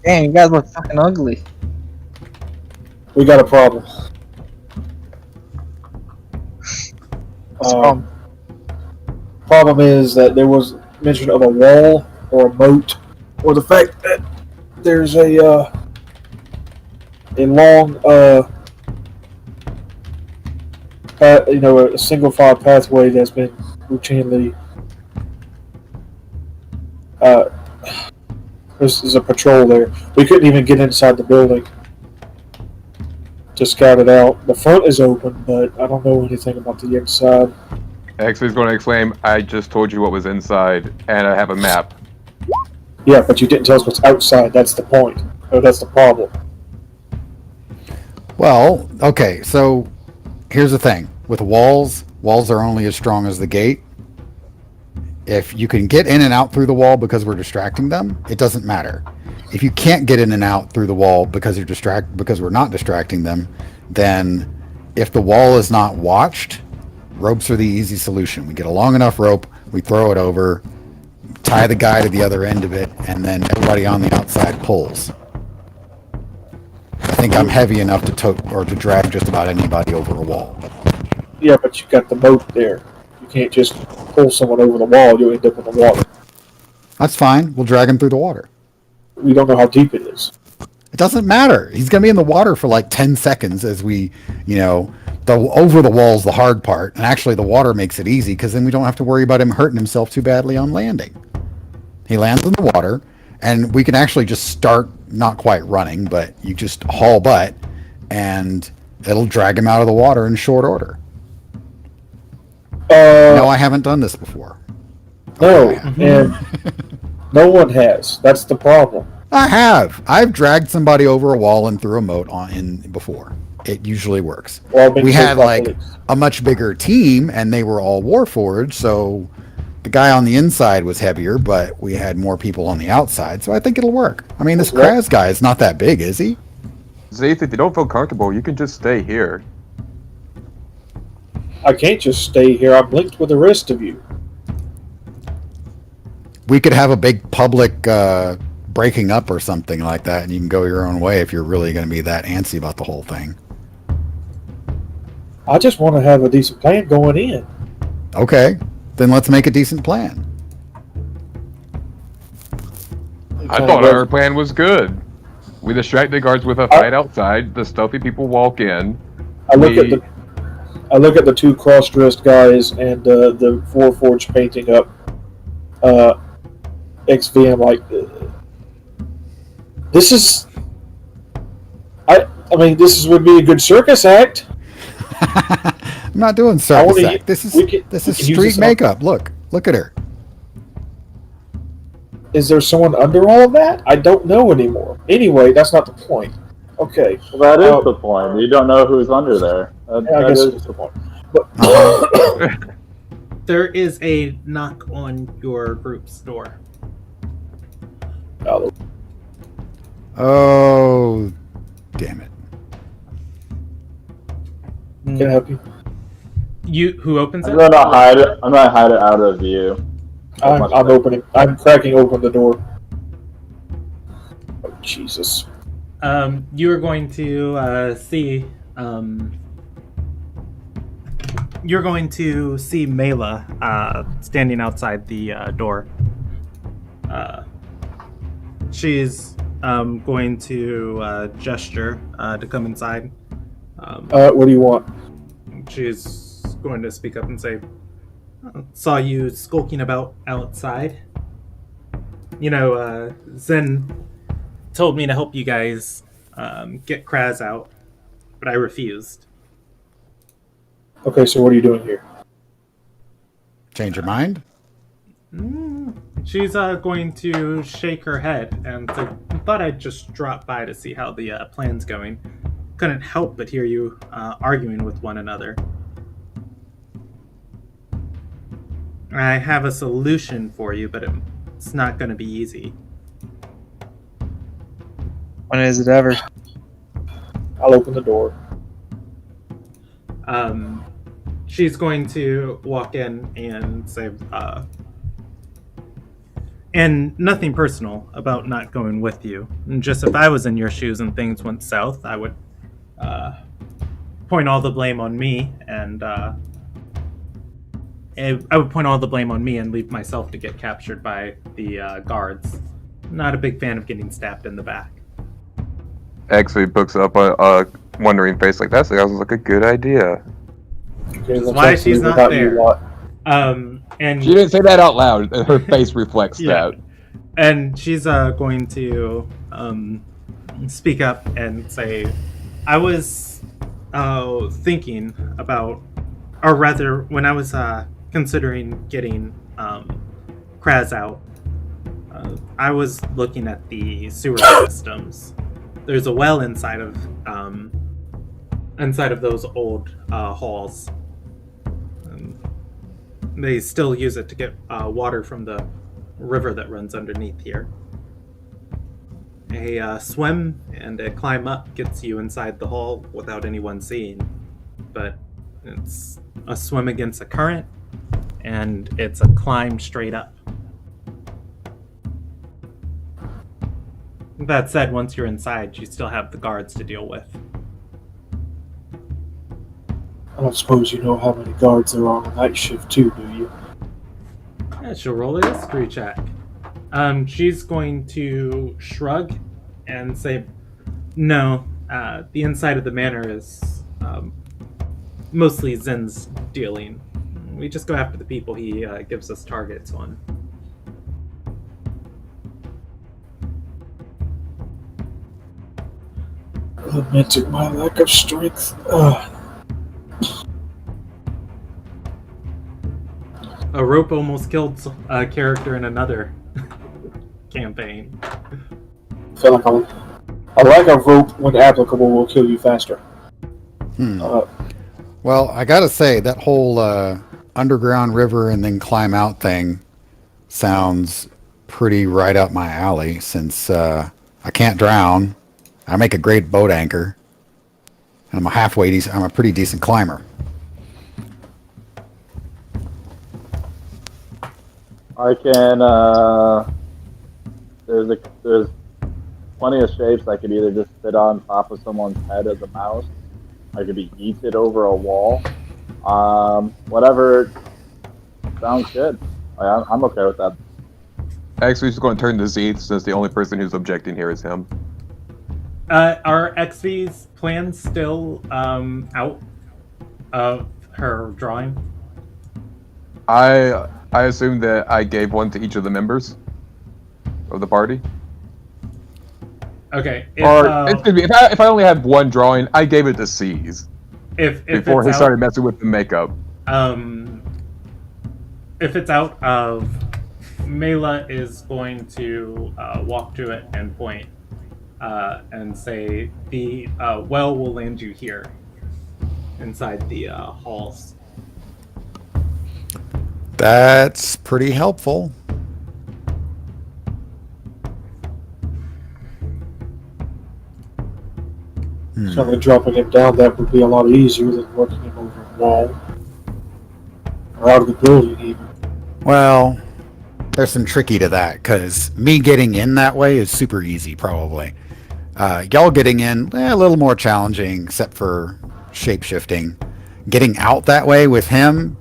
Damn, you guys look fucking ugly. we got a problem. What's the problem? Problem is that there was mention of a wall or a moat or the fact that there's a long, a single file pathway that's been routinely. There's a patrol there. We couldn't even get inside the building to scout it out. The front is open, but I don't know anything about the inside. X is going to exclaim, I just told you what was inside, and I have a map. Yeah, but you didn't tell us what's outside. That's the point. Oh, that's the problem. Well, okay, so here's the thing. With walls are only as strong as the gate. If you can get in and out through the wall because we're distracting them, it doesn't matter. If you can't get in and out through the wall because we're not distracting them, then if the wall is not watched, ropes are the easy solution. We get a long enough rope, we throw it over, tie the guy to the other end of it, and then everybody on the outside pulls. I think I'm heavy enough to drag just about anybody over a wall. Yeah, but you got the moat there. You can't just pull someone over the wall. You'll end up in the water. That's fine. We'll drag him through the water. We don't know how deep it is. It doesn't matter. He's going to be in the water for like 10 seconds as we, over the wall's the hard part. And actually the water makes it easy because then we don't have to worry about him hurting himself too badly on landing. He lands in the water and we can actually just start, not quite running, but you just haul butt and it'll drag him out of the water in short order. No, I haven't done this before. No, and no one has. That's the problem. I have. I've dragged somebody over a wall and through a moat in before. It usually works. Well, we had like a much bigger team and they were all Warforged, so the guy on the inside was heavier, but we had more people on the outside, so I think it'll work. I mean, this Kraz guy is not that big, is he? Zaith, if you don't feel comfortable, you can just stay here. I can't just stay here. I'm linked with the rest of you. We could have a big public breaking up or something like that, and you can go your own way if you're really going to be that antsy about the whole thing. I just want to have a decent plan going in. Okay, then let's make a decent plan. I thought our plan was good. We distract the guards with a fight outside. The stealthy people walk in. I look at the two cross-dressed guys and the Warforged painting up XV. I'm like, this is. I mean, would be a good circus act. I'm not doing circus act. This is street makeup. Look at her. Is there someone under all of that? I don't know anymore. Anyway, that's not the point. Okay. Well, that is the point. You don't know who's under there. I guess that's the point. But there is a knock on your group's door. Oh, damn it. Can I help you? Who opens it? I'm gonna hide it. I'm gonna hide it out of view. I'm cracking open the door. Oh, Jesus. You are going to see. You're going to see Mela standing outside the door. She's going to gesture to come inside. What do you want? She's going to speak up and say, "Saw you skulking about outside. Zen told me to help you guys get Kraz out, but I refused." Okay, so what are you doing here? Change your mind? She's going to shake her head and say, "Thought I'd just drop by to see how the plan's going. Couldn't help but hear you arguing with one another. I have a solution for you, but it's not going to be easy." When is it ever? I'll open the door. She's going to walk in and say, and nothing personal about not going with you. And just if I was in your shoes and things went south, I would point all the blame on me, and I would point all the blame on me and leave myself to get captured by the guards. not a big fan of getting stabbed in the back. Actually puts up a wondering face like that sounds like a good idea. Okay, Which is let's why actually she's not without you there. lot. And She didn't say that out loud. Her face reflects Yeah. that. And she's going to speak up and say, I was thinking about, or rather, when I was considering getting Kraz out, I was looking at the sewer systems. There's a well inside of those old halls. They still use it to get water from the river that runs underneath here. A swim and a climb up gets you inside the hall without anyone seeing, but it's a swim against a current, and it's a climb straight up. That said, once you're inside, you still have the guards to deal with. I don't suppose you know how many guards there are on night shift too, do you? Yeah, she'll roll a history check. She's going to shrug and say, no, the inside of the manor is mostly Zen's dealing. We just go after the people he gives us targets on. Lamenting my lack of strength. A rope almost killed a character in another campaign. I feel like a lack of rope, when applicable, will kill you faster. Well, I gotta say, that whole underground river and then climb out thing sounds pretty right up my alley, since I can't drown. I make a great boat anchor. And I'm a pretty decent climber. I can. There's plenty of shapes. I could either just sit on top of someone's head as a mouse. I could be yeeted over a wall. Whatever sounds good. I'm okay with that. Actually, she's going to turn to Z since the only person who's objecting here is him. Are XV's plans still out of her drawing? I assume that I gave one to each of the members of the party. Okay. It's gonna be if I only had one drawing, I gave it to C's if before he started messing with the makeup. If it's out of, Mela is going to walk to it and point and say, the well will land you here inside the halls. That's pretty helpful. So dropping him down, that would be a lot easier than working him over a wall. Or out of the building, even. Well, there's some tricky to that, because me getting in that way is super easy, probably. Y'all getting in, a little more challenging, except for shape-shifting. Getting out that way with him,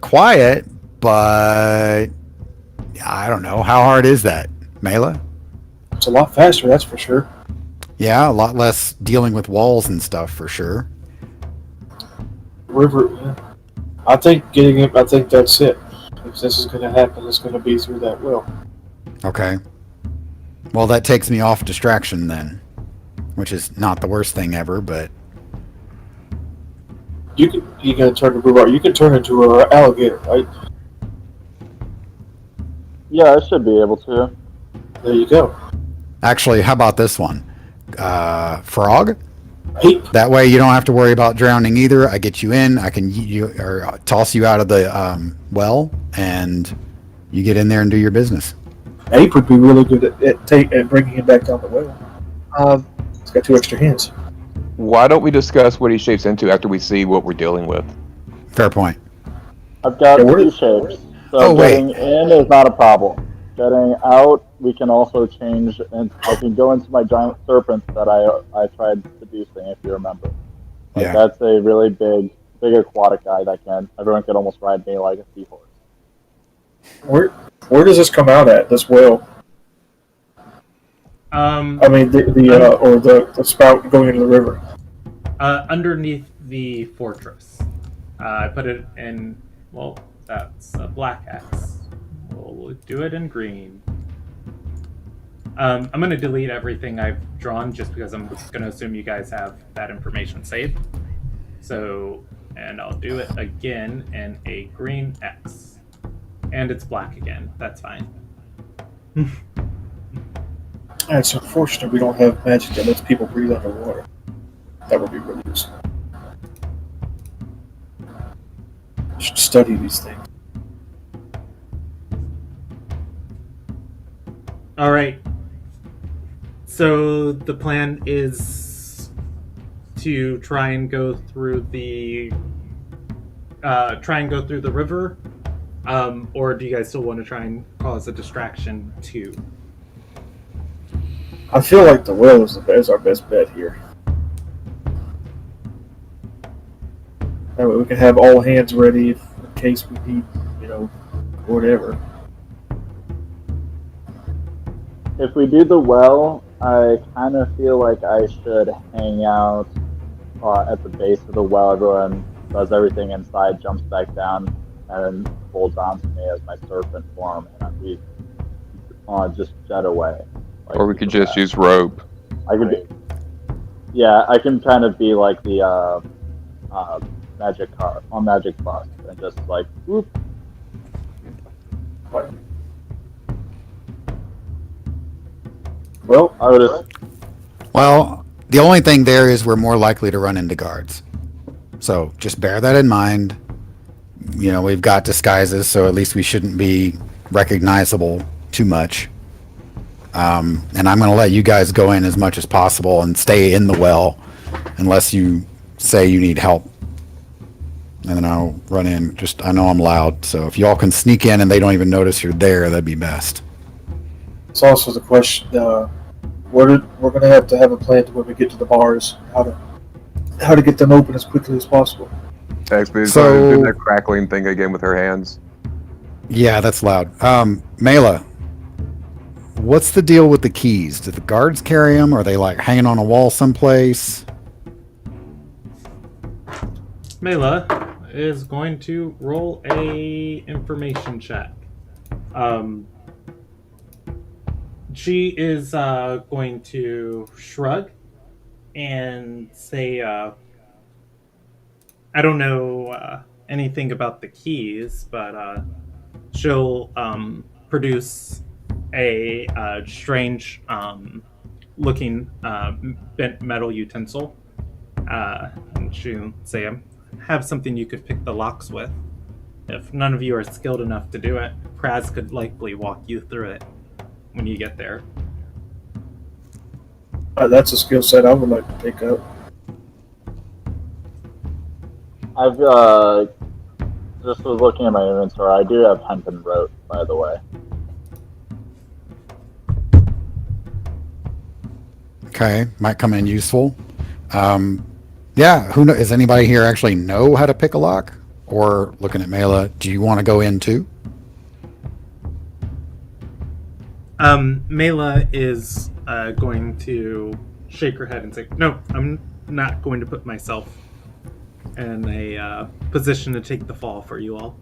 quiet, but I don't know. How hard is that, Mela? It's a lot faster, that's for sure. Yeah, a lot less dealing with walls and stuff, for sure. River, yeah. I think that's it. If this is going to happen, it's going to be through that well. Okay. Well, that takes me off distraction then, which is not the worst thing ever, but... You can turn to Brewbar. You can turn into an alligator, right? Yeah, I should be able to. There you go. Actually, how about this one? Frog? Hey, That way you don't have to worry about drowning either. I get you in, I can or toss you out of the well, and you get in there and do your business. Ape would be really good at bringing him back down the well. He's got 2 extra hands. Why don't we discuss what he shapes into after we see what we're dealing with? Fair point. I've got Yeah, 2 shapes, so Oh, wait. getting in is not a problem. Getting out, we can also change, and I can go into my giant serpent that I tried seducing, if you remember. Yeah. That's a really big aquatic guy that everyone can almost ride me like a seahorse. Where does this come out at, this well? I mean, the spout going into the river. Underneath the fortress. I put it in. Well, that's a black X. We'll do it in green. I'm going to delete everything I've drawn just because I'm going to assume you guys have that information saved. So, and I'll do it again in a green X. And it's black again. That's fine. It's unfortunate we don't have magic that lets people breathe underwater. That would be really useful. I should study these things. All right. So the plan is to try and go through the river, or do you guys still want to try and cause a distraction too? I feel like the well is our best bet here. That way we can have all hands ready in case we need, whatever. If we do the well, I kind of feel like I should hang out at the base of the well. Everyone does everything inside, jumps back down, and then holds on to me as my serpent form, and we just jet away. Or we could just use rope. I can kind of be like the magic car on Magic Bus, and just like whoop. Well, I would just. Well, the only thing there is we're more likely to run into guards. So just bear that in mind. We've got disguises, so at least we shouldn't be recognizable too much. And I'm going to let you guys go in as much as possible and stay in the well unless you say you need help. And then I'll run in. I know I'm loud, so if y'all can sneak in and they don't even notice you're there, that'd be best. It's also the question, we're going to have a plan to when we get to the bars, how to get them open as quickly as possible. Actually, So- do that crackling thing again with her hands. Yeah, that's loud. Mela, what's the deal with the keys? Do the guards carry them? Or are they like hanging on a wall someplace? Mela is going to roll a information check. She is going to shrug and say, I don't know anything about the keys, but she'll produce a strange looking bent metal utensil. And she'll say, I have something you could pick the locks with. If none of you are skilled enough to do it, Kraz could likely walk you through it when you get there. That's a skill set I would like to pick up. I've just was looking at my inventory. I do have hemp and rope, by the way. Okay, might come in useful. Yeah, who knows? Does anybody here actually know how to pick a lock? Or looking at Mela, do you want to go in too? Mela is going to shake her head and say, no, I'm not going to put myself in a position to take the fall for you all.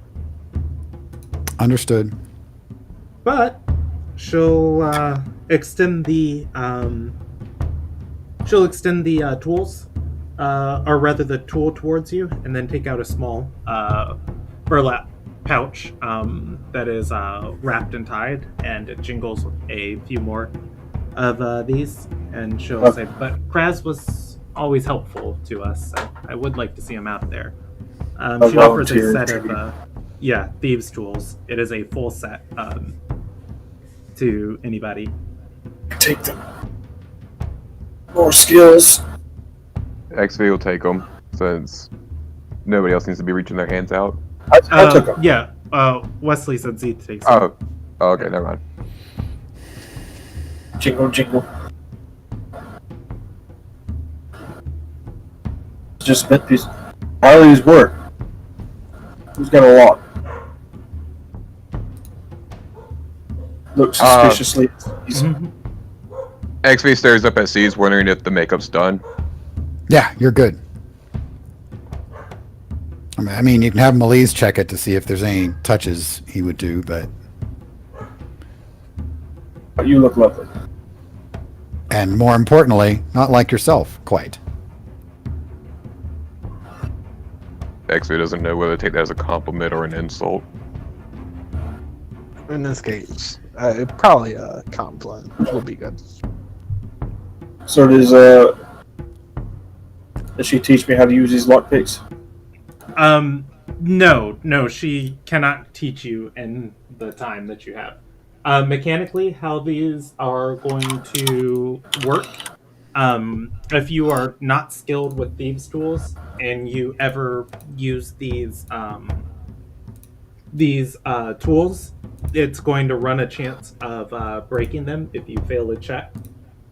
Understood. But she'll extend the tools, or rather the tool towards you, and then take out a small burlap pouch that is wrapped and tied, and it jingles a few more of these, and she'll say, but Kraz was always helpful to us, so I would like to see him out there. She offers a set of thieves tools. It is a full set to anybody. Take them. More skills. XV will take them since nobody else needs to be reaching their hands out. I took them. Yeah, Wesley said Z takes Oh, okay, never mind. Jingle, jingle. Just spent these. How do these work? Who's got a lock? Look suspiciously. XV stares up at C's, wondering if the makeup's done. Yeah, you're good. I mean, you can have Melise check it to see if there's any touches he would do, but... You look lovely. And more importantly, not like yourself, quite. XV doesn't know whether to take that as a compliment or an insult. In this case, probably a compliment will be good. So does she teach me how to use these lockpicks? No, she cannot teach you in the time that you have. Mechanically, how these are going to work, if you are not skilled with thieves' tools and you ever use these tools, it's going to run a chance of breaking them if you fail a check.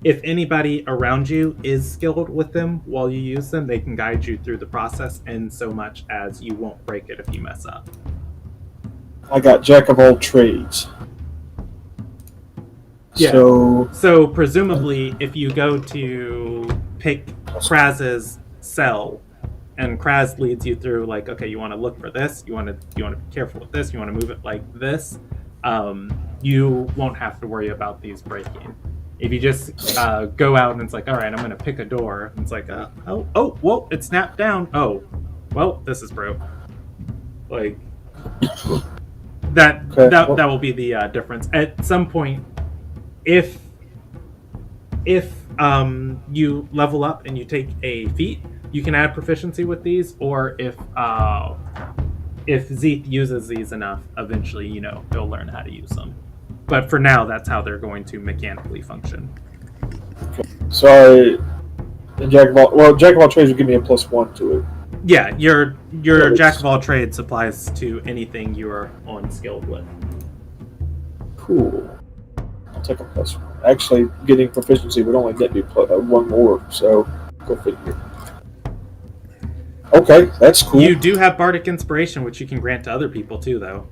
If anybody around you is skilled with them while you use them, they can guide you through the process, and so much as you won't break it if you mess up. I got Jack of all trades. Yeah. So presumably, if you go to pick Kraz's cell, and Kraz leads you through, like, okay, you want to look for this, you want to be careful with this, you want to move it like this, you won't have to worry about these breaking. If you just go out and it's like, all right, I'm going to pick a door, and it's like, whoa, it snapped down. Oh, well, this is broke. Like that will be the difference. At some point, if you level up and you take a feat, you can add proficiency with these, or if Zeeth uses these enough, eventually, he'll learn how to use them. But for now, that's how they're going to mechanically function. So, Jack of all trades will give me a +1 to it. Yeah, your Jack of all trades applies to anything you are unskilled with. Cool. I'll take a +1. Actually, getting proficiency would only get me one more, so go figure. Okay, that's cool. You do have Bardic Inspiration, which you can grant to other people too, though.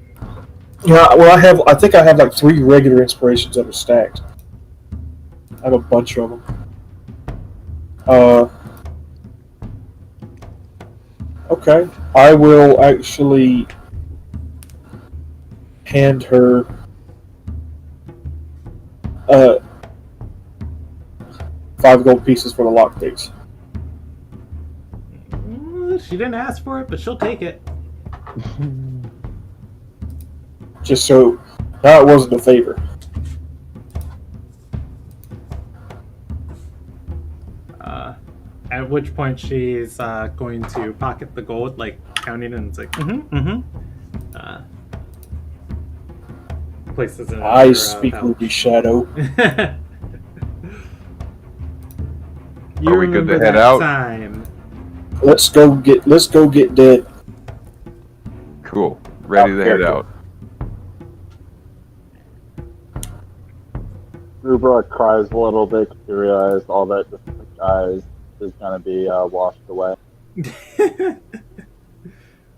Yeah, well, I think I have like 3 regular inspirations that are stacked. I have a bunch of them. Okay, I will actually hand her 5 gold pieces for the lockpicks. She didn't ask for it, but she'll take it. Just so that wasn't a favor. At which point she's going to pocket the gold, like counting it, and it's like, places it. I speak Ruby Shadow. Are we good to head out? Time. Let's go get dead. Cool. Ready to head out. Rubra cries a little bit because he realized all that disguise is going to be washed away.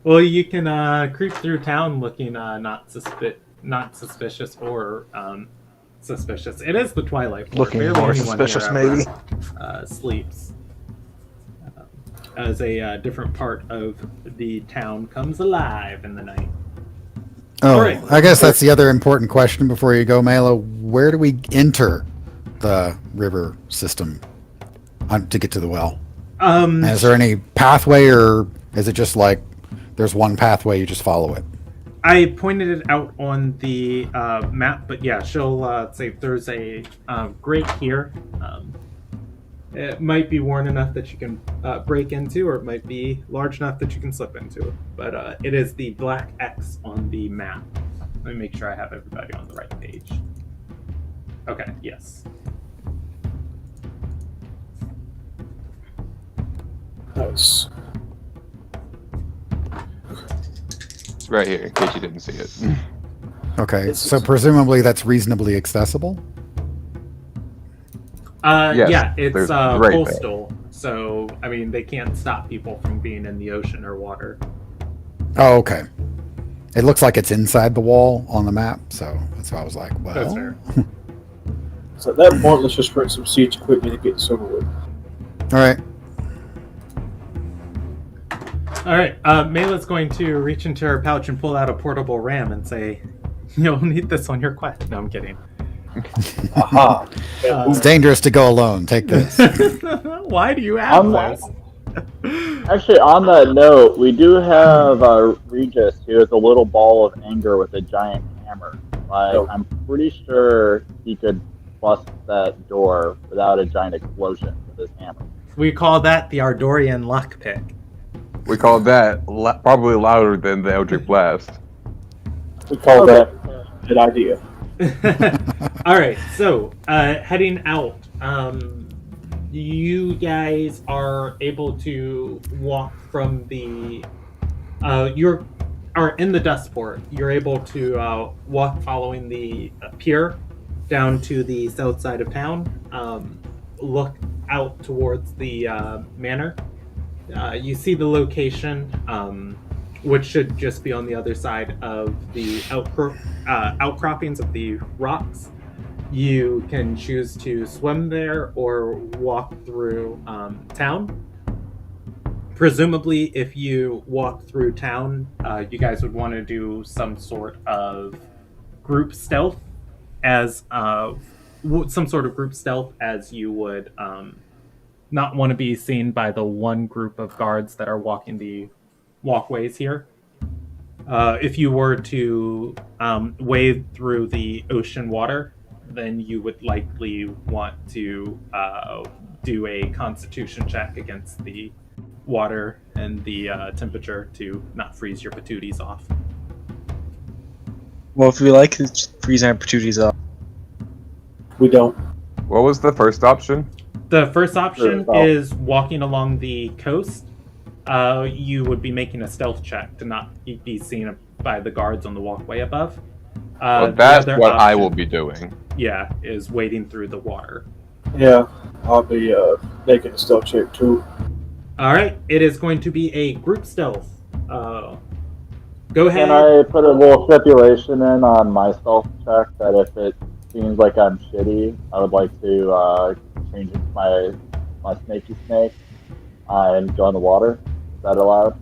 Well, you can creep through town looking not suspicious or suspicious. It is the Twilight Force. Looking more suspicious, maybe. Sleeps. As a different part of the town comes alive in the night. Oh, right. I guess that's the other important question before you go, Mela. Where do we enter the river system to get to the well? Is there any pathway, or is it just like there's one pathway, you just follow it? I pointed it out on the map, but yeah, she'll say there's a grate here. It might be worn enough that you can break into, or it might be large enough that you can slip into. But it is the black X on the map. Let me make sure I have everybody on the right page. Okay, yes. Nice. It's right here, in case you didn't see it. Okay, so presumably that's reasonably accessible? Yes, yeah, it's right coastal, so I mean they can't stop people from being in the ocean or water. Oh, okay. It looks like it's inside the wall on the map, so that's why I was like, well. That's fair. So at that point, let's just rent some siege equipment and get this over with. All right. All right. Mela's going to reach into her pouch and pull out a portable ram and say, "You'll need this on your quest." No, I'm kidding. Aha. It's dangerous to go alone. Take this. Why do you have this? Actually, on that note, we do have Regis, who is a little ball of anger with a giant hammer. I'm pretty sure he could bust that door without a giant explosion with his hammer. We call that the Ardorian lockpick. We call that probably louder than the Eldritch Blast. We call that a good idea. All right, so heading out, you guys are able to walk from the. You are in the Dustport. You're able to walk following the pier down to the south side of town. Look out towards the manor. You see the location, which should just be on the other side of the outcroppings of the rocks. You can choose to swim there or walk through town. Presumably, if you walk through town, you guys would want to do some sort of group stealth as you would not want to be seen by the one group of guards that are walking the walkways here. If you were to wade through the ocean water, then you would likely want to do a constitution check against the water and the temperature to not freeze your patooties off. Well, if we like freezing our patooties off. We don't. What was the first option? The first option is walking along the coast. You would be making a stealth check to not be seen by the guards on the walkway above. Well, that's what I will be doing. Yeah, is wading through the water. Yeah, I'll be making a stealth check too. All right, it is going to be a group stealth. Go ahead. Can I put a little stipulation in on my stealth check that if it seems like I'm shitty, I would like to change it to my snaky snake and go in the water? Is that allowed?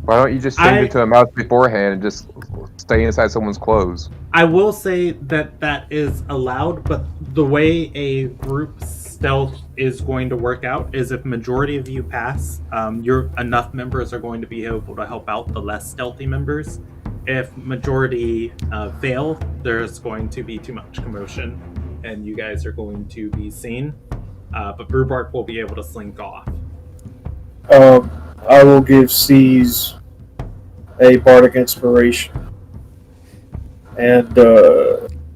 Why don't you just change it to a mouse beforehand and just stay inside someone's clothes? I will say that is allowed, but the way a group stealth is going to work out is if majority of you pass, enough members are going to be able to help out the less stealthy members. If majority fail, there's going to be too much commotion, and you guys are going to be seen. But Brewbark will be able to slink off. I will give C's a bardic inspiration, and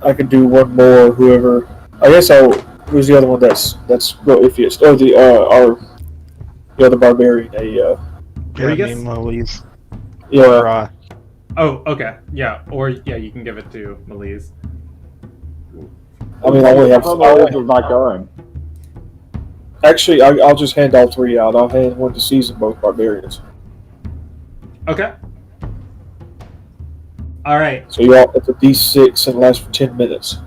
I can do one more. Whoever, I guess who's the other one that's real iffiest? Oh, the other barbarian. Melise. Yeah. Oh, okay. Yeah, or you can give it to Melise. I mean, I only have. Melise is not going. Actually, I'll just hand all three out. I'll hand one to C's and both barbarians. Okay. All right. So you all get the D6 and last for 10 minutes.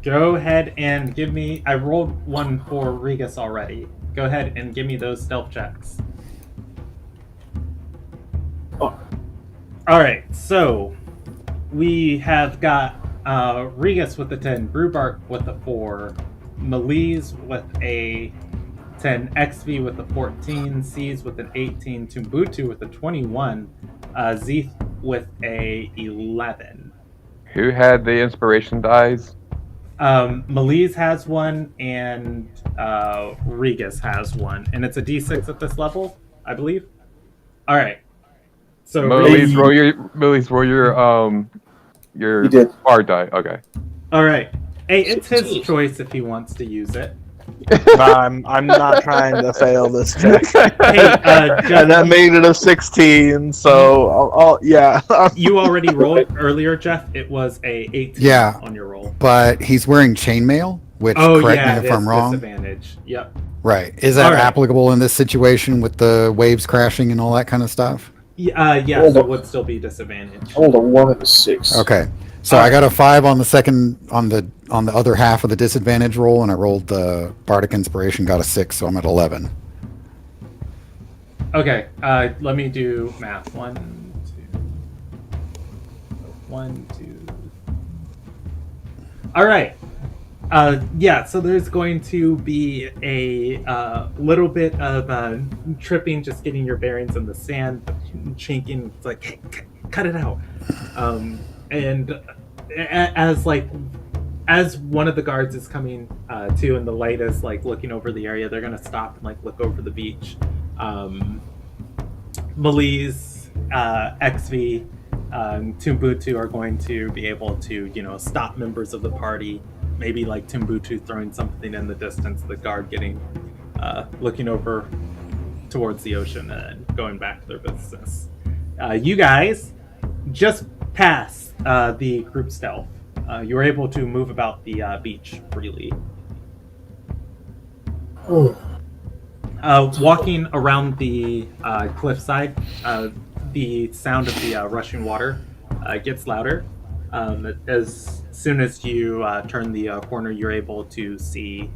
Go ahead and give me... I rolled one for Regis already. Go ahead and give me those stealth checks. Oh. Alright, so... We have got Regis with a 10, Brewbark with a 4, Melise with a 10, XV with a 14, C's with an 18, Mbutu with a 21, Zeeth with a 11. Who had the inspiration dies? Melise has one, and Regis has one, and it's a D6 at this level, I believe. All right. So Melise, roll your bard die. Okay. All right. Hey, it's his choice if he wants to use it. I'm not trying to fail this check. Hey, Jeff, and I made it a 16, so yeah. You already rolled earlier, Jeff. It was a 18 on your roll. But he's wearing chainmail, which, correct me if I'm wrong. Disadvantage. Yep. Right. Is that applicable in this situation with the waves crashing and all that kind of stuff? Yes, it would still be disadvantage. I rolled a 1 and a 6. Okay. So I got a 5 on the second on the other half of the disadvantage roll, and I rolled the Bardic Inspiration, got a 6, so I'm at 11. Okay, let me do math. 1, 2. All right. So there's going to be a little bit of tripping, just getting your bearings in the sand, chinking. It's like, hey, cut it out. And as one of the guards is coming to, and the light is like looking over the area, they're gonna stop and like look over the beach. Maliz, XV, Mbutu are going to be able to, stop members of the party. Maybe like Timbu throwing something in the distance, the guard getting looking over towards the ocean and going back to their business. You guys just pass the group stealth. You were able to move about the beach freely. Walking around the cliffside, the sound of the rushing water gets louder. As soon as you turn the corner, you're able to see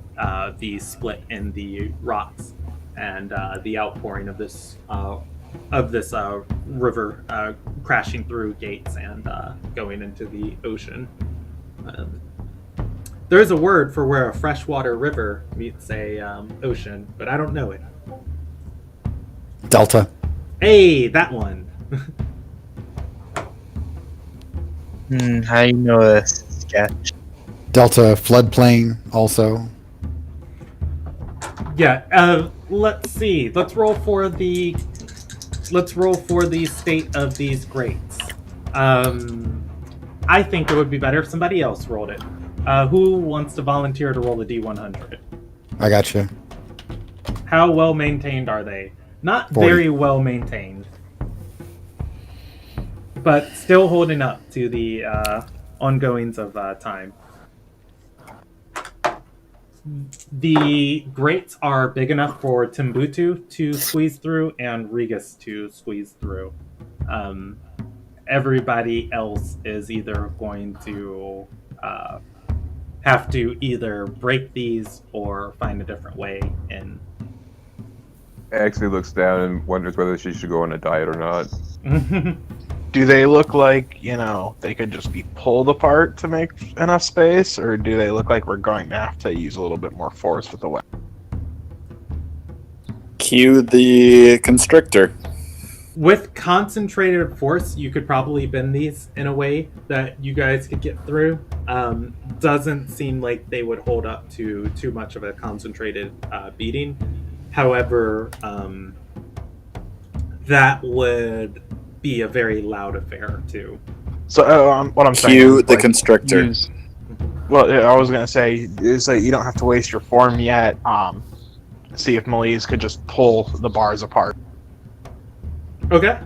the split in the rocks and the outpouring of this river crashing through gates and going into the ocean. There is a word for where a freshwater river meets a ocean, but I don't know it. Delta. Hey, that one. How do you know this? Sketch. Delta floodplain also. Yeah. Let's see. Let's roll for the state of these grates. I think it would be better if somebody else rolled it. Who wants to volunteer to roll the D100? I got you. How well maintained are they? Not 40. very well maintained, but still holding up to the ongoings of time. The grates are big enough for Timbutu to squeeze through and Regus to squeeze through. Everybody else is either going to have to either break these or find a different way in. Actually looks down and wonders whether she should go on a diet or not. Do they look like, they could just be pulled apart to make enough space, or do they look like we're going to have to use a little bit more force with the weapon? Cue the constrictor. With concentrated force, you could probably bend these in a way that you guys could get through. Doesn't seem like they would hold up to too much of a concentrated beating. However, that would be a very loud affair too. So what I'm saying Cue is, the constrictor. Well, I was gonna say is that you don't have to waste your form yet. See if Maliz could just pull the bars apart. Okay.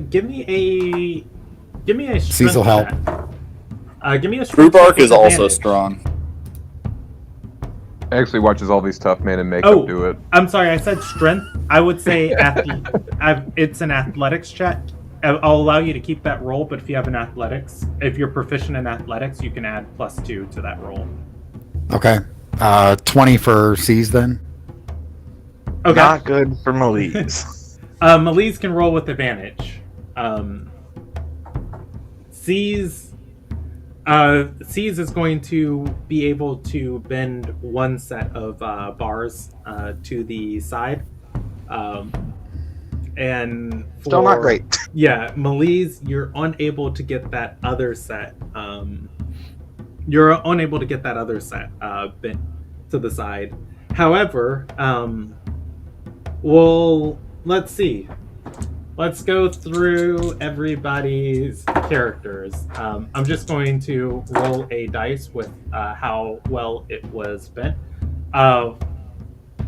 Give me a strength Cecil help. check. Give me a strength Rhubarb check is with also advantage. strong. Actually watches all these tough men and makes them do it. I'm sorry, I said strength. I would say it's an athletics check. I'll allow you to keep that roll, but if you have an athletics, if you're proficient in athletics, you can add +2 to that roll. Okay. 20 for C's then. Okay. Not good for Maliz. Maliz can roll with advantage. C's is going to be able to bend one set of bars to the side. And Still not great. Yeah, Maliz, you're unable to get that other set. You're unable to get that other set bent to the side. However, well, let's see. Let's go through everybody's characters. I'm just going to roll a dice with how well it was bent.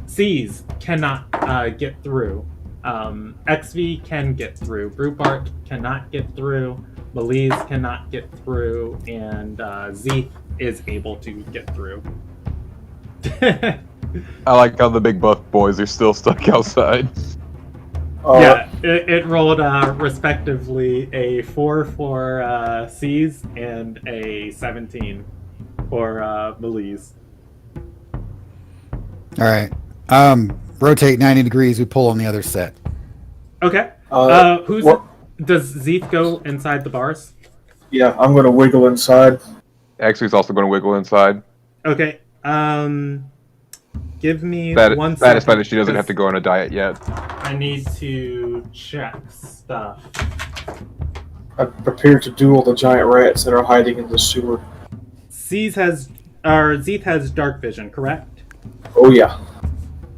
C's cannot get through. XV can get through. Brewbark cannot get through. Maliz cannot get through. And Z is able to get through. I like how the big buff boys are still stuck outside. Yeah, it rolled respectively a 4 for C's and a 17 for Belize. All right. Rotate 90 degrees. We pull on the other set. Okay. What? Does Zeeth go inside the bars? Yeah, I'm gonna wiggle inside. X-Way's also going to wiggle inside. Okay. Give me That 1 second. satisfied that she doesn't have to go on a diet yet. I need to check stuff. I'm prepared to duel the giant rats that are hiding in the sewer. Zeeth has dark vision, correct? Oh yeah,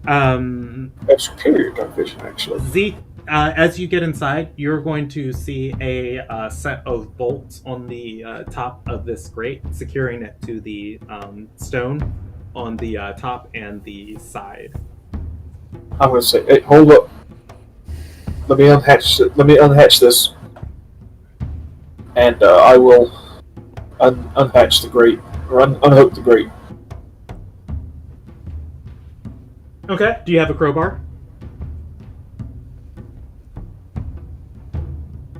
Zeeth, superior dark vision actually. as you get inside, you're going to see a set of bolts on the top of this grate, securing it to the stone on the top and the side. I'm gonna say, hey, hold up. Let me unhatch this, and I will unhatch the grate or unhook the grate. Okay. Do you have a crowbar?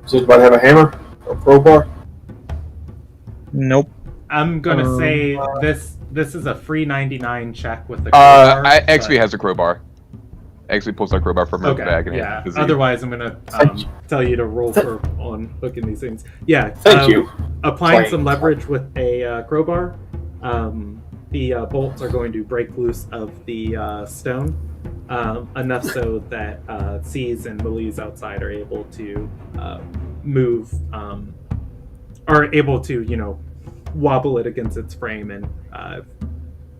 Does anybody have a hammer or crowbar? Nope. I'm gonna say this is a free 99 check with the crowbar. XV has a crowbar. XV pulls that crowbar from her bag and yeah. hands it to Zeke. Otherwise, I'm gonna tell you to roll on hooking these things. Yeah. Thank you. Applying Plain. some leverage with a crowbar, the bolts are going to break loose of the stone, enough so that C's and Belize outside are able to move, are able to, wobble it against its frame and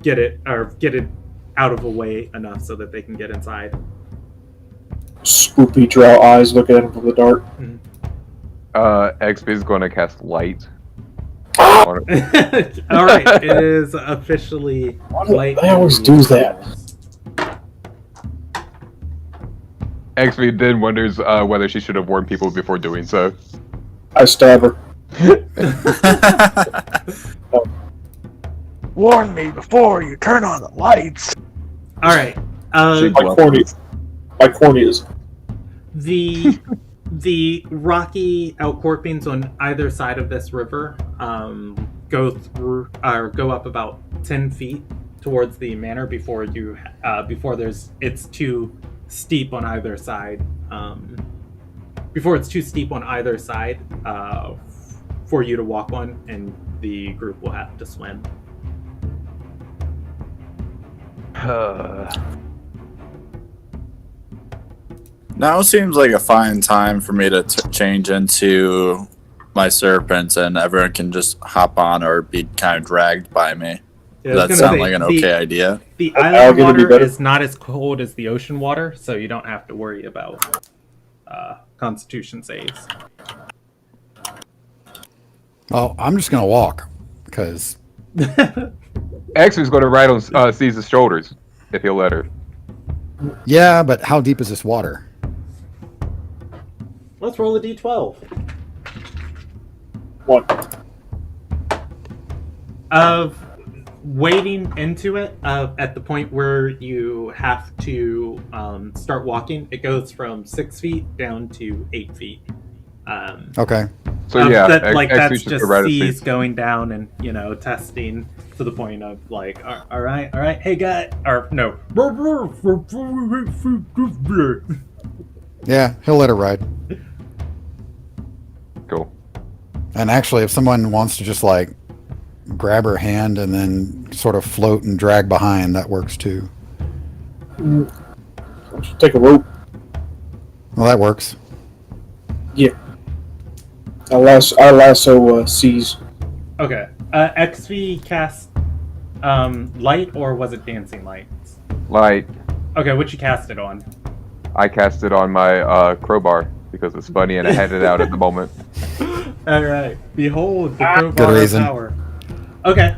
get it out of the way enough so that they can get inside. Swoopy drow eyes look at him from the dark. XP is going to cast light. All right, it is officially light. I always do that. XP then wonders whether she should have warned people before doing so. I stab her. Warn me before you turn on the lights. All right. My corneas. The rocky outcroppings on either side of this river go up about 10 feet towards the manor before it's too steep on either side. Before it's too steep on either side for you to walk on, and the group will have to swim. Now seems like a fine time for me to change into my serpents, and everyone can just hop on or be kind of dragged by me. Yeah, Does that sound like an okay idea? The island water is not as cold as the ocean water, so you don't have to worry about Constitution saves. Well, I'm just gonna walk because X is going to ride on C's shoulders if he'll let her. yeah, but how deep is this water? Let's roll a d12. What? Of wading into it, at the point where you have to start walking, it goes from 6 feet down to 8 feet. Okay. So yeah, that's just C's going down and testing to the point of like, all right, hey guy, or no, Yeah, he'll let her ride. Cool. And actually, if someone wants to just like grab her hand and then sort of float and drag behind, that works too. Take a rope. Well, that works. Yeah. I lasso C's. Okay. XV cast light, or was it dancing lights? Light. Okay, what you cast it on? I cast it on my crowbar because it's funny and I had it out at the moment. All right. Behold the crowbar of power. Okay.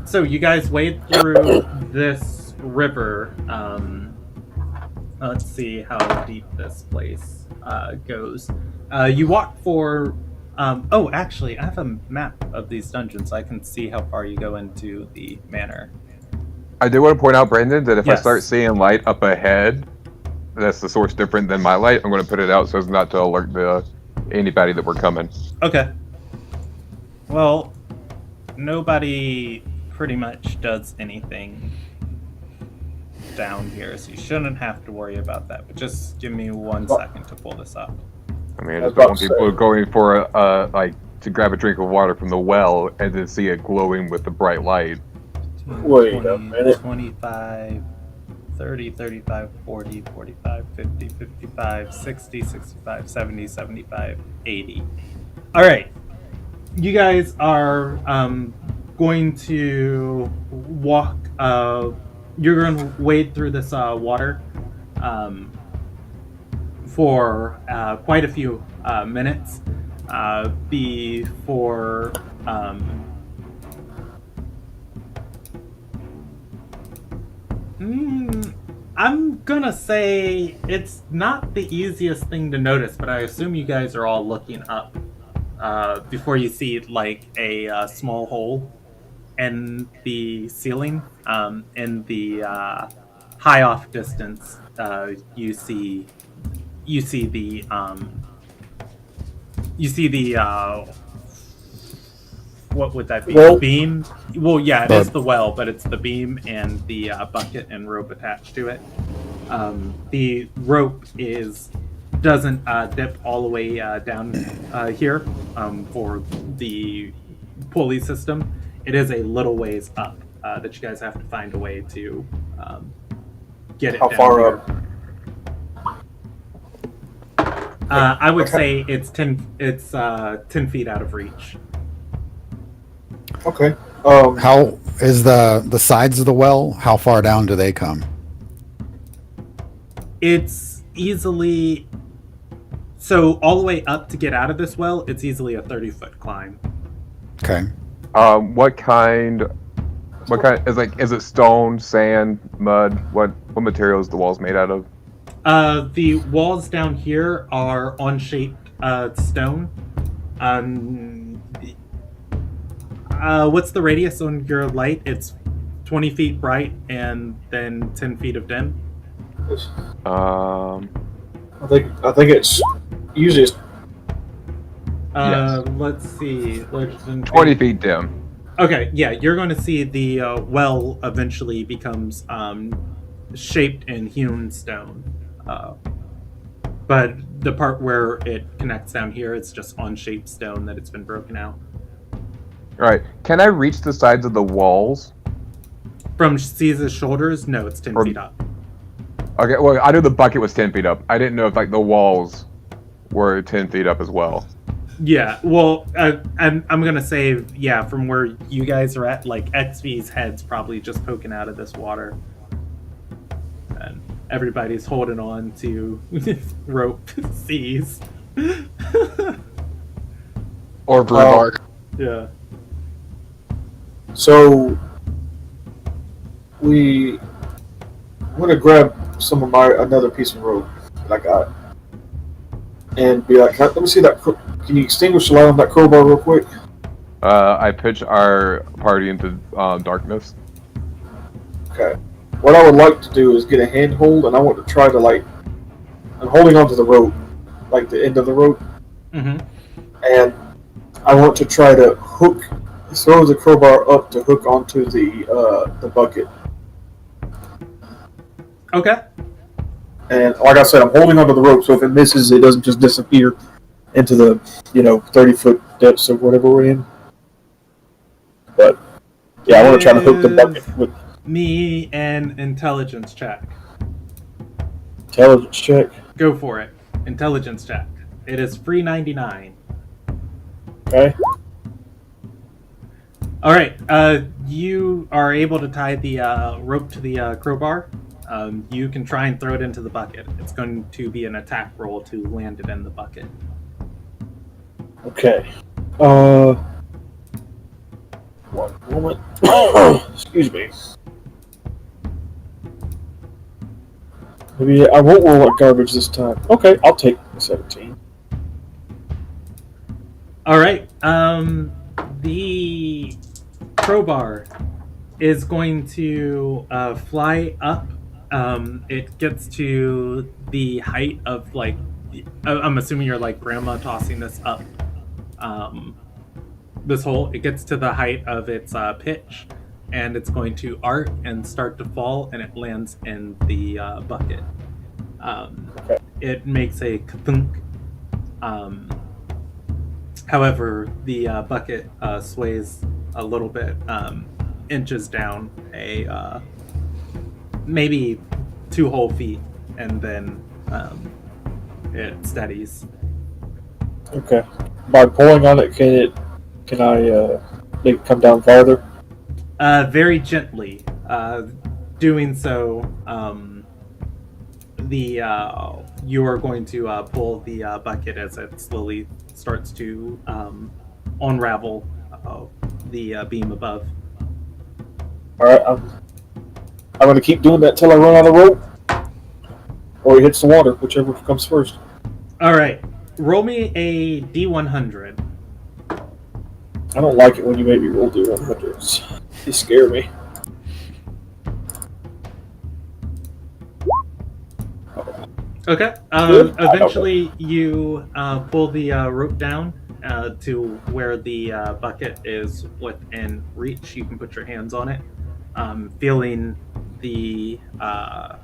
So you guys wade through this river. Let's see how deep this place goes. You walk for. Actually, I have a map of these dungeons, so I can see how far you go into the manor. I do want to point out, Brandon, that if Yes. I start seeing light up ahead, that's the source different than my light, I'm going to put it out so as not to alert anybody that we're coming. Okay. Well, nobody pretty much does anything down here, so you shouldn't have to worry about that. But just give me 1 second to pull this up. I mean, I just don't want people going for to grab a drink of water from the well and then see it glowing with the bright light. Wait a minute. 25, 30, 35, 40, 45, 50, 55, 60, 65, 70, 75, 80. All right. You guys are going to walk. You're going to wade through this water for quite a few minutes before. I'm gonna say it's not the easiest thing to notice, but I assume you guys are all looking up before you see like a small hole in the ceiling. In the high off distance, you see the what would that be? Well, beam? Well, yeah, it is the well, but it's the beam and the bucket and rope attached to it. The rope doesn't dip all the way down here for the pulley system. It is a little ways up that you guys have to find a way to get it. How down far here. up? I would say it's 10 feet out of reach. Okay. How is the sides of the well? How far down do they come? It's easily all the way up to get out of this well. It's easily a 30-foot climb. Okay. What kind is it stone, sand, mud? What material is the walls made out of? The walls down here are on-shaped stone. What's the radius on your light? It's 20 feet bright and then 10 feet of dim. I think it's usually. Yes. Let's see. 20 feet dim. Okay, yeah, you're going to see the well eventually becomes shaped in hewn stone. But the part where it connects down here, it's just on-shaped stone that it's been broken out. All right. Can I reach the sides of the walls? From Caesar's shoulders, no, it's 10 feet up. Okay, well, I knew the bucket was 10 feet up. I didn't know if the walls were 10 feet up as well. Yeah, well, I'm gonna say, yeah, from where you guys are at, XV's head's probably just poking out of this water. And everybody's holding on to rope C's. Or Brewbar. Yeah. So I'm gonna grab another piece of rope that I got, and be like, "Let me see that. Can you extinguish the light on that crowbar real quick?" I pitch our party into darkness. Okay. What I would like to do is get a handhold, and I want to try to I'm holding onto the rope, the end of the rope, Mm-hmm. and I want to try to throw the crowbar up to hook onto the bucket. Okay. And like I said, I'm holding onto the rope, so if it misses, it doesn't just disappear into the 30-foot depths of whatever we're in. But yeah, I want to try to hook the bucket with me an intelligence check. intelligence check. Go for it. Intelligence check. It is free 99. Okay. All right. You are able to tie the rope to the crowbar. You can try and throw it into the bucket. It's going to be an attack roll to land it in the bucket. Okay. One moment. Excuse me. Maybe I won't roll like garbage this time. Okay, I'll take the 17. All right. The crowbar is going to fly up. It gets to the height of like, I'm assuming you're like grandma tossing this up this hole. It gets to the height of its pitch, and it's going to arc and start to fall, and it lands in the bucket. It makes a ka-thunk. However, the bucket sways a little bit, inches down a maybe 2 whole feet, and then it steadies. Okay. By pulling on it, can I make it come down farther? Very gently. Doing so, you are going to pull the bucket as it slowly starts to unravel the beam above. All right, I'm going to keep doing that till I run out of rope, or he hits the water, whichever comes first. All right, roll me a D100. I don't like it when you make me roll D100s. They scare me. Okay. Eventually, you pull the rope down to where the bucket is within reach. You can put your hands on it, feeling the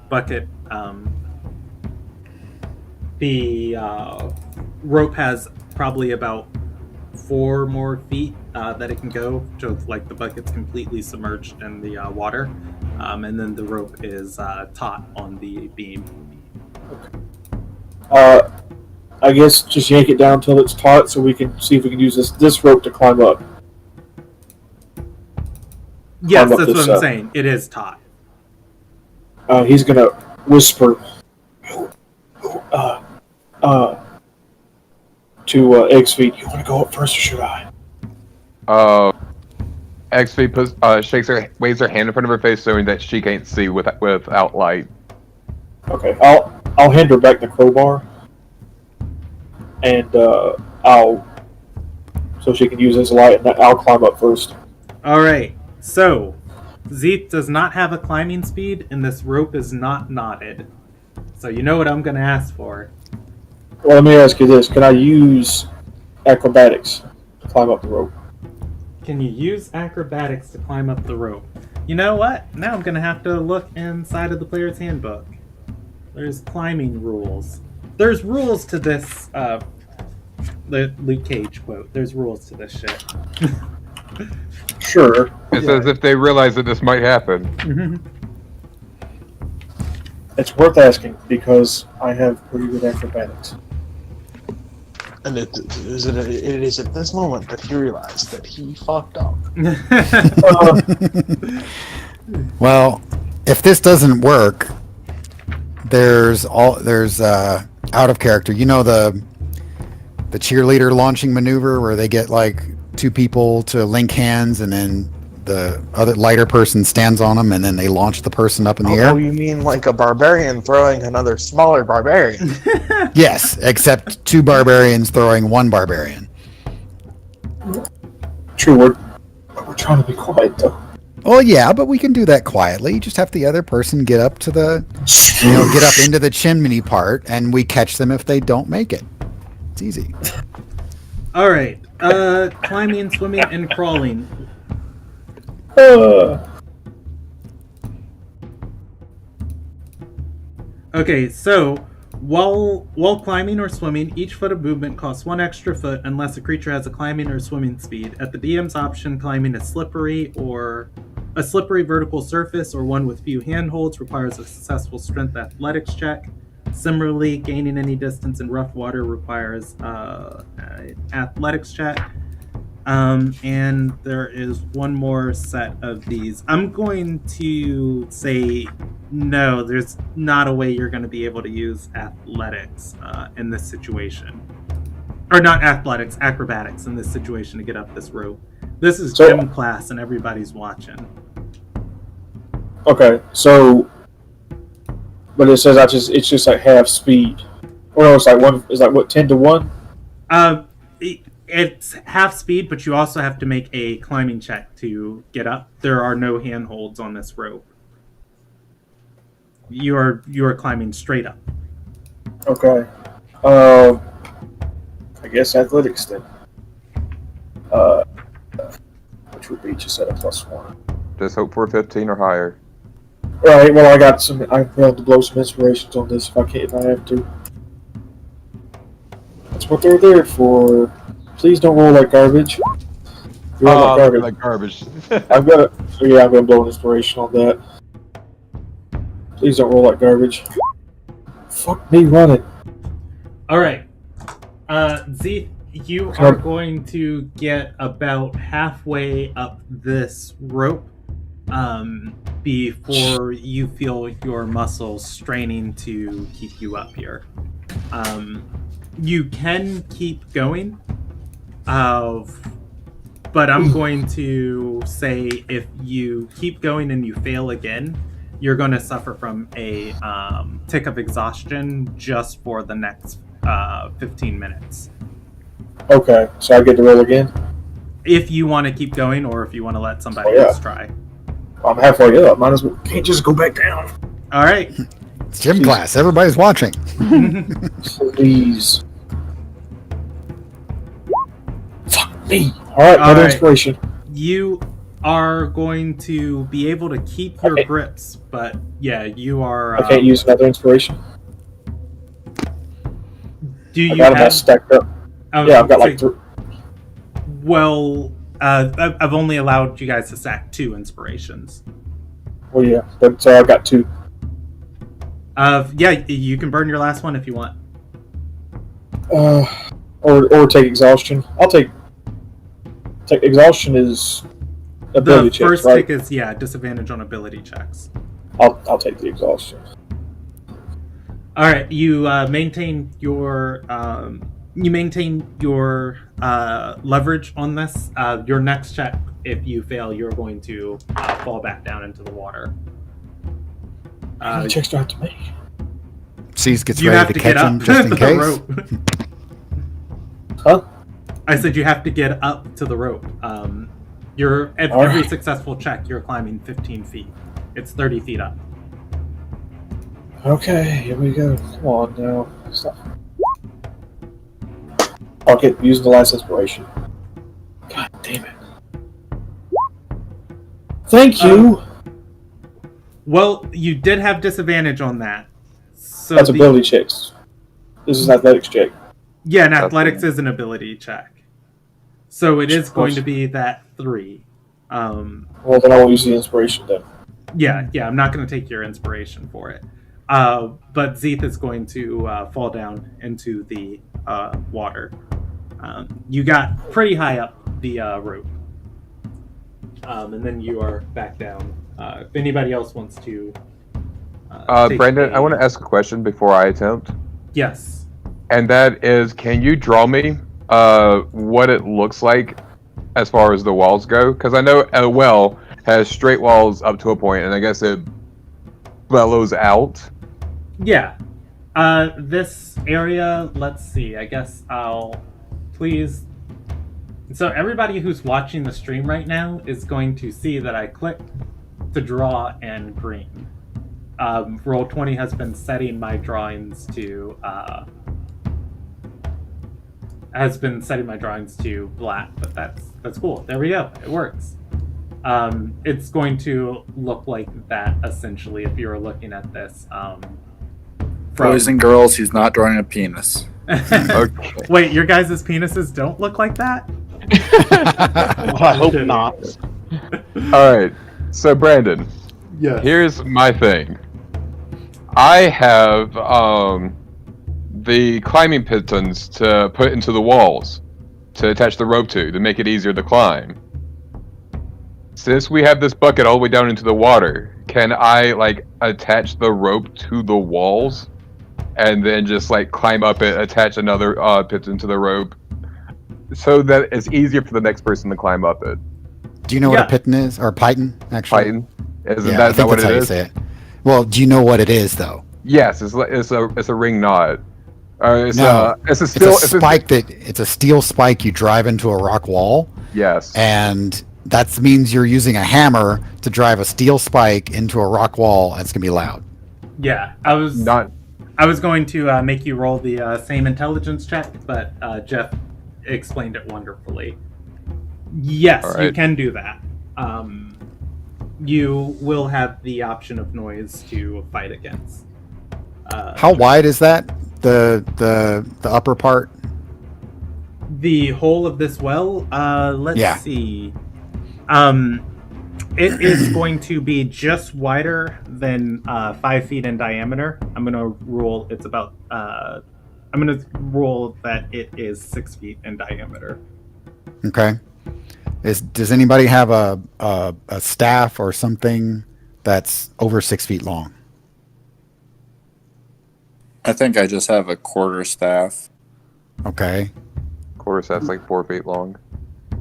bucket. The rope has probably about 4 more feet that it can go to, like, the bucket's completely submerged in the water, and then the rope is taut on the beam. I guess just yank it down till it's taut, so we can see if we can use this rope to climb up. Yes, that's what I'm saying. It is taut. He's gonna whisper to Egg's feet. You want to go up first, or should I? XV waves her hand in front of her face, showing that she can't see without light. Okay, I'll hand her back the crowbar, and so she can use this light, and I'll climb up first. All right. So, Zeeth does not have a climbing speed, and this rope is not knotted. So you know what I'm going to ask for. Well, let me ask you this: can I use acrobatics to climb up the rope? Can you use acrobatics to climb up the rope? You know what? Now I'm going to have to look inside of the player's handbook. There's climbing rules. There's rules to this, the Luke Cage quote. There's rules to this shit. Sure. It's as if they realize that this might happen. It's worth asking, because I have pretty good acrobatics. And it is at this moment that he realized that he fucked up. Well, if this doesn't work, there's out of character. You know the cheerleader launching maneuver where they get like 2 people to link hands, and then the other lighter person stands on them, and then they launch the person up in the air. Oh, you mean like a barbarian throwing another smaller barbarian? Yes, except 2 barbarians throwing 1 barbarian. True, we're trying to be quiet though. Oh yeah, but we can do that quietly. You just have the other person get up to get up into the chimney part, and we catch them if they don't make it. It's easy. All right. Climbing, swimming, and crawling. Okay, so while climbing or swimming, each foot of movement costs 1 extra foot unless a creature has a climbing or swimming speed. At the DM's option, climbing a slippery vertical surface or one with few handholds requires a successful strength athletics check. Similarly, gaining any distance in rough water requires an athletics check. And there is one more set of these. I'm going to say no, there's not a way you're going to be able to use athletics in this situation. Or not athletics, acrobatics in this situation to get up this rope. This is gym class and everybody's watching. Okay, so... But it says it's just like half speed. Or no, it's like what, 10 to 1? It's half speed, but you also have to make a climbing check to get up. There are no handholds on this rope. You are climbing straight up. Okay. I guess athletics then. Which would be just at a +1. Just hope for 15 or higher. Alright, well, I got some. I'm willing to blow some inspirations on this if I have to. That's what they're there for. Please don't roll like garbage. If you roll Like garbage. I'm gonna blow an inspiration on that. Please don't roll like garbage. Fuck me running. All right, Z, you are going to get about halfway up this rope before you feel your muscles straining to keep you up here. You can keep going, but I'm going to say if you keep going and you fail again, you're going to suffer from a tick of exhaustion just for the next 15 minutes. Okay, so I get to roll again? If you want to keep going or if you want to let somebody else try. I'm halfway up. Might as well. Can't just go back down. All right. It's gym class. Everybody's watching. Please. Fuck me. Alright, another inspiration. You are going to be able to keep your grips, but yeah, you are... I can't use another inspiration? Do you I got them all stacked up. Yeah, I've got like 3. Well, I've only allowed you guys to stack 2 inspirations. Well, yeah, but so I've got 2. Yeah, you can burn your last one if you want. Or take exhaustion. I'll take exhaustion is ability checks, The first right? tick is disadvantage on ability checks. I'll take the exhaustion. All right, you maintain your leverage on this. Your next check, if you fail, you're going to fall back down into the water. How many checks do I have to make? Cease gets ready to catch him just in case. Rope. Huh? I said you have to get up to the rope. Every successful check, you're climbing 15 feet. It's 30 feet up. Okay, here we go. Come on now. Stop. I'll get using the last inspiration. God damn it. Thank you! Well, you did have disadvantage on that. So that's ability checks. This is an athletics check. Yeah, and athletics is an ability check. So it is going to be that 3. Well, then I won't use the inspiration then. Yeah, I'm not going to take your inspiration for it. But Zeeth is going to fall down into the water. You got pretty high up the rope. And then you are back down. If anybody else wants to... Brandon, I want to ask a question before I attempt. Yes. And that is, can you draw me what it looks like as far as the walls go? Because I know a well has straight walls up to a point, and I guess it bellows out. Yeah. This area, let's see, I guess I'll please... So everybody who's watching the stream right now is going to see that I clicked to draw and green. Roll20 has been setting my drawings to black, but that's cool. There we go. It works. It's going to look like that essentially if you're looking at this. Boys and girls, he's not drawing a penis. Okay. Wait, your guys' penises don't look like that? Well, I hope not. All right. So, Brandon, here's my thing. I have the climbing pitons to put into the walls to attach the rope to make it easier to climb. Since we have this bucket all the way down into the water, can I attach the rope to the walls and then just climb up it, attach another piton to the rope so that it's easier for the next person to climb up it? Do you know what a piton is? Or python, actually? Python? Isn't that what it is? Say it. Well, do you know what it is, though? Yes, it's a ring knot. It's a steel spike you drive into a rock wall. Yes. And that means you're using a hammer to drive a steel spike into a rock wall, and it's gonna be loud. Yeah, I was not. I was going to make you roll the same intelligence check, but Jeff explained it wonderfully. Yes, All right. you can do that. You will have the option of noise to fight against. How wide is that? The upper part? The whole of this well? Let's Yeah. see. It is going to be just wider than 5 feet in diameter. I'm going to rule it's about. I'm going to rule that it is 6 feet in diameter. Okay. Does anybody have a staff or something that's over 6 feet long? I think I just have a quarterstaff. Okay. Quarterstaff's like 4 feet long.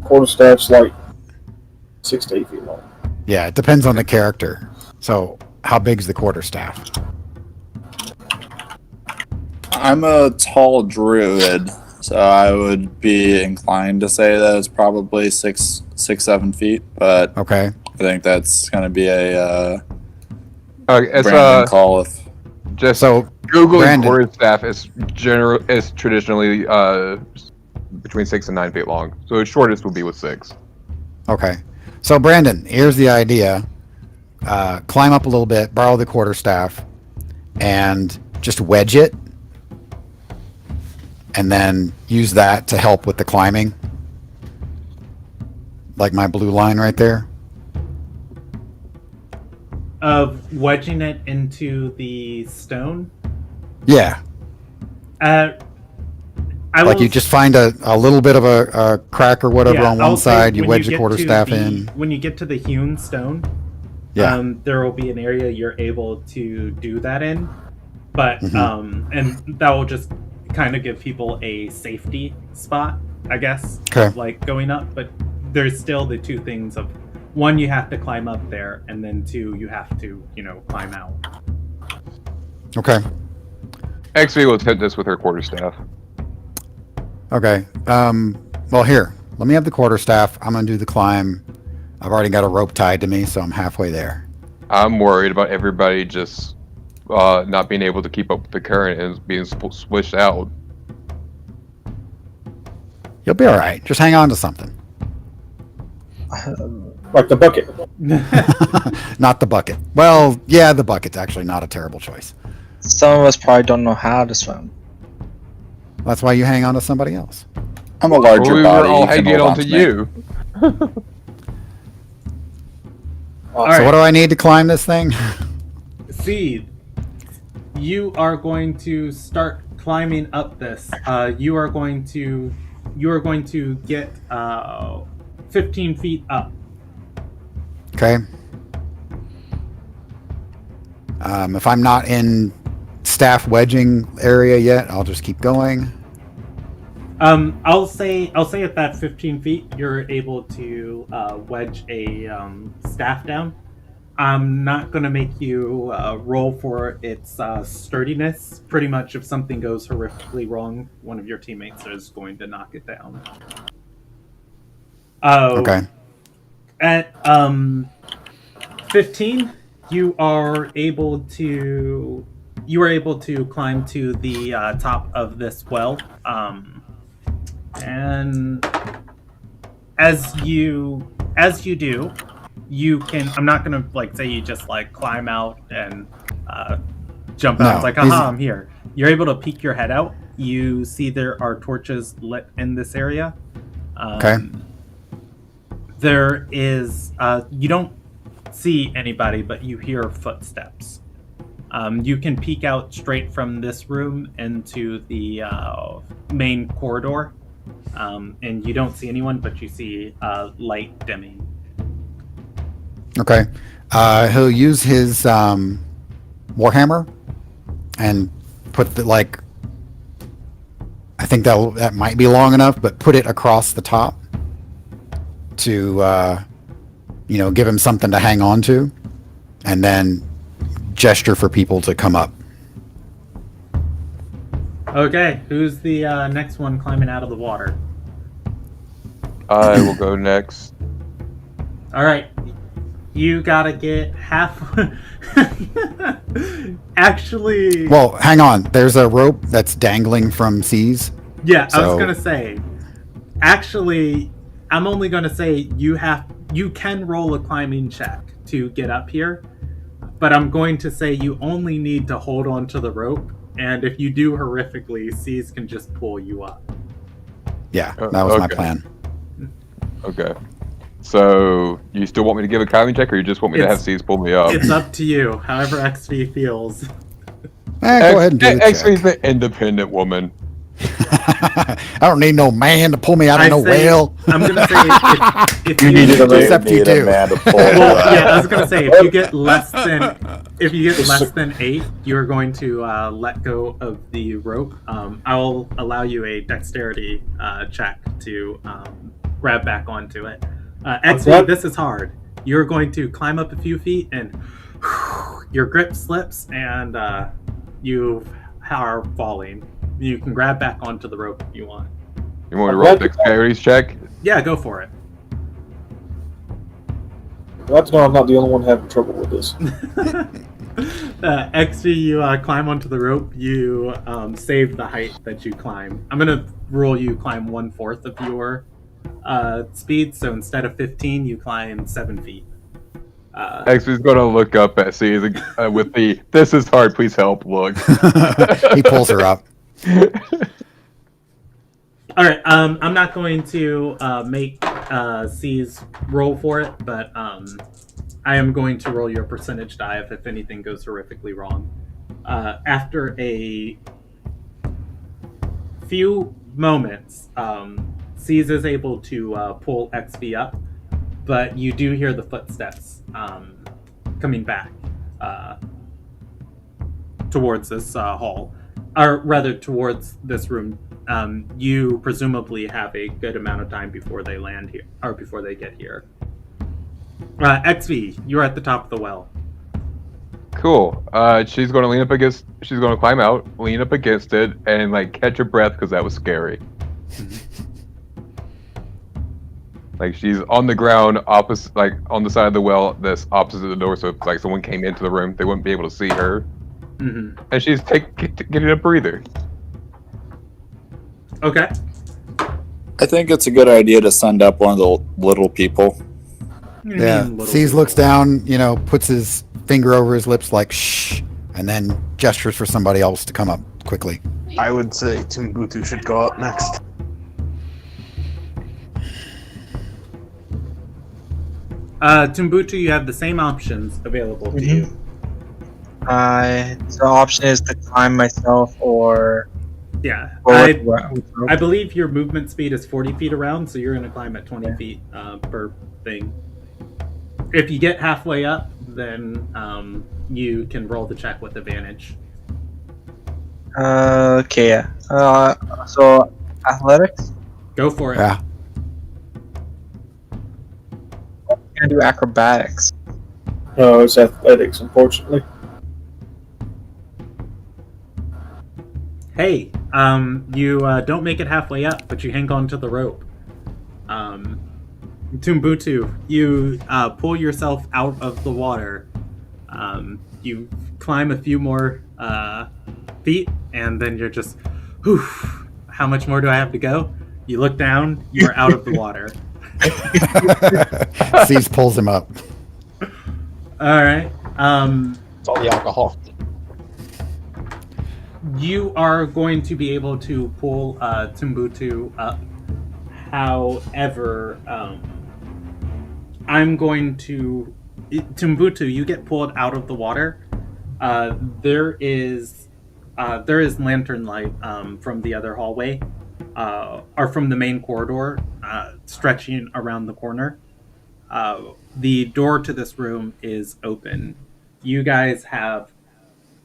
Quarterstaff's like 6 to 8 feet long. Yeah, it depends on the character. So, how big's the quarterstaff? I'm a tall druid, so I would be inclined to say that it's probably 7 feet, but Okay. I think that's going to be a It's Brandon call if just So, Googling Brandon. quarterstaff is traditionally between 6 and 9 feet long. So the shortest would be with 6. Okay. So, Brandon, here's the idea. Climb up a little bit, borrow the quarterstaff, and just wedge it. And then use that to help with the climbing. Like my blue line right there. Of wedging it into the stone. Yeah. Like you just find a little bit of a crack or whatever on one I'll say side, you when wedge the get quarterstaff to in. When you get to the hewn stone, Yeah. there will be an area you're able to do that in, but Mhm. and that will just kind of give people a safety spot, I guess, Okay. of, like going up. But there's still the two things of one, you have to climb up there, and then two, you have to climb out. Okay. XV will hit this with her quarterstaff. Okay. Well, here. Let me have the quarterstaff. I'm going to do the climb. I've already got a rope tied to me, so I'm halfway there. I'm worried about everybody just not being able to keep up with the current and being swished out. You'll be all right. Just hang on to something. Like the bucket. Not the bucket. Well, yeah, the bucket's actually not a terrible choice. Some of us probably don't know how to swim. That's why you hang on to somebody else. I'm a larger we body. were all you can hanging hold on to me. you. All So right. what do I need to climb this thing? See, you are going to start climbing up this. You are going to get 15 feet up. Okay. If I'm not in staff wedging area yet, I'll just keep going. I'll say at that 15 feet, you're able to wedge a staff down. I'm not going to make you roll for its sturdiness. Pretty much, if something goes horrifically wrong, one of your teammates is going to knock it down. Okay. At 15, you are able to climb to the top of this well. And as you do, you can. I'm not gonna say you just climb out and jump out. No, It's like, aha, I'm here. You're able to peek your head out. You see there are torches lit in this area. Okay. There is. You don't see anybody, but you hear footsteps. You can peek out straight from this room into the main corridor. And you don't see anyone, but you see light dimming. Okay. He'll use his Warhammer and put the I think that might be long enough, but put it across the top to give him something to hang on to, and then gesture for people to come up. Okay, who's the next one climbing out of the water? I will go next. All right, You gotta get half. Actually, Well, hang on. There's a rope that's dangling from C's. yeah, I was so- gonna say. Actually, I'm only gonna say you can roll a climbing check to get up here, but I'm going to say you only need to hold on to the rope, and if you do horrifically, C's can just pull you up. Yeah, that was my Okay. plan. Okay. So you still want me to give a climbing check, or you just want me to have It's- C's pull me up? It's up to you, however XV feels. Go ahead and do the X check. is the independent woman. I don't need no man to pull me out of no say- whale. I'm gonna say if You needed a man. Except you need do. a man to pull Well, you yeah, I out. was gonna say if you get less than 8, you're going to let go of the rope. I'll allow you a dexterity check to grab back onto it. XV, that- this is hard. You're going to climb up a few feet, and your grip slips, and you are falling. You can grab back onto the rope if you want. You want me to roll a dexterity check? Yeah, go for it. Glad to know I'm not the only one having trouble with this. XV, you climb onto the rope. You save the height that you climb. I'm gonna roll you climb 1/4 of your speed. So instead of 15, you climb 7 feet. X is going to look up at C with the "This is hard, please help" look. He pulls her up. All right. I'm not going to make C's roll for it, but I am going to roll your percentage die if anything goes horrifically wrong. After a few moments, C's is able to pull XV up, but you do hear the footsteps coming back towards this hall, or rather towards this room. You presumably have a good amount of time before they land here, or before they get here. XV, you're at the top of the well. Cool. She's going to lean up against. She's going to climb out, lean up against it, and like catch her breath because that was scary. Like she's on the ground, opposite, like on the side of the well that's opposite the door. So if like someone came into the room, they wouldn't be able to see her. Mm-hmm. And she's getting a breather. Okay. I think it's a good idea to send up one of the little people. Yeah. C's looks down, puts his finger over his lips like shh, and then gestures for somebody else to come up quickly. I would say Mbutu should go up next. Timbutu, you have the same options available to you. The option is to climb myself or. Yeah. or I believe your movement speed is 40 feet around, so you're going to climb at 20 feet per thing. If you get halfway up, then you can roll the check with advantage. Okay, yeah. So, athletics? Go for it. Yeah. Can I do acrobatics? No, it's athletics, unfortunately. Hey, you don't make it halfway up, but you hang on to the rope. Mbutu, you pull yourself out of the water. You climb a few more feet, and then you're just, whew, how much more do I have to go? You look down, you're out of the water. C's pulls him up. All right. It's all the alcohol. You are going to be able to pull Timbutu up. However, I'm going to... Timbutu, you get pulled out of the water. There is lantern light from the other hallway, or from the main corridor, stretching around the corner. The door to this room is open. You guys have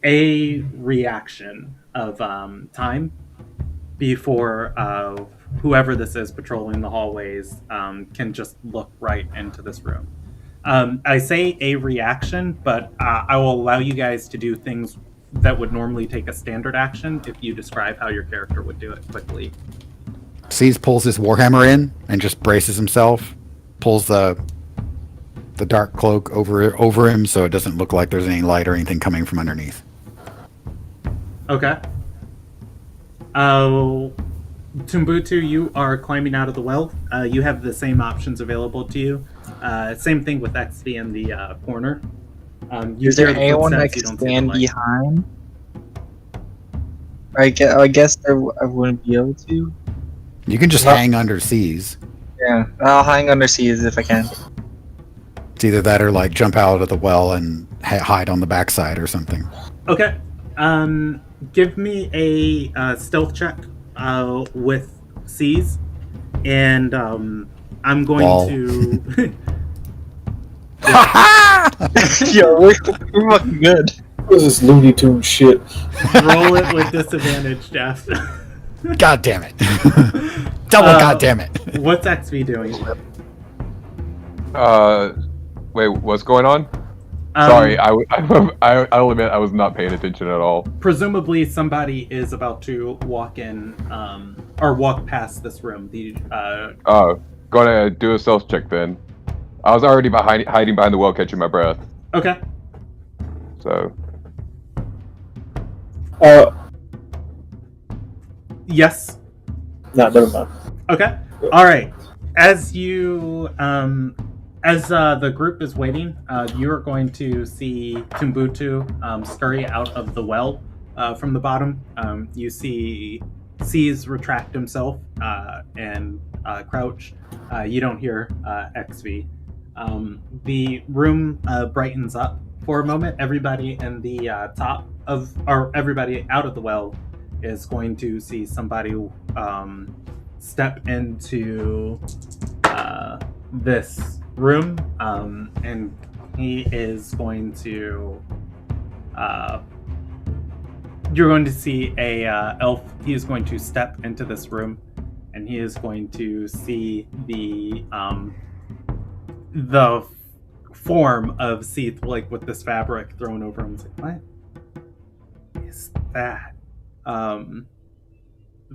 a reaction of time before whoever this is patrolling the hallways can just look right into this room. I say a reaction, but I will allow you guys to do things that would normally take a standard action if you describe how your character would do it quickly. C's pulls his Warhammer in and just braces himself, pulls the the dark cloak over him, so it doesn't look like there's any light or anything coming from underneath. Okay. Mbutu, you are climbing out of the well. You have the same options available to you. Same thing with XV in the corner. You Is there hear the anyone that footsteps, you can don't see the stand light. behind? I guess I wouldn't be able to. You can just hang under C's. Yeah, I'll hang under seas if I can. It's either that or like jump out of the well and hide on the backside or something. Okay. Give me a stealth check with C's, and I'm going to. Yo, we're fucking good. What is this Looney Tune shit? Roll it with disadvantage, Jeff. God damn it! Double god damn it! What's XV doing? Wait, what's going on? Sorry, I'll admit I was not paying attention at all. Presumably, somebody is about to walk in, or walk past this room. Gonna do a stealth check then. I was already hiding behind the wall, catching my breath. Okay. So. Yes. No, never mind. Okay. All right. As you, as the group is waiting, you are going to see Timbutu scurry out of the well from the bottom. You sees retract himself and crouch. You don't hear XV. The room brightens up for a moment. Everybody in the everybody out of the well is going to see somebody step into this room, and he is going to. You're going to see a elf. He is going to step into this room, and he is going to see the form of Seath, like with this fabric thrown over him. It's like, what is that?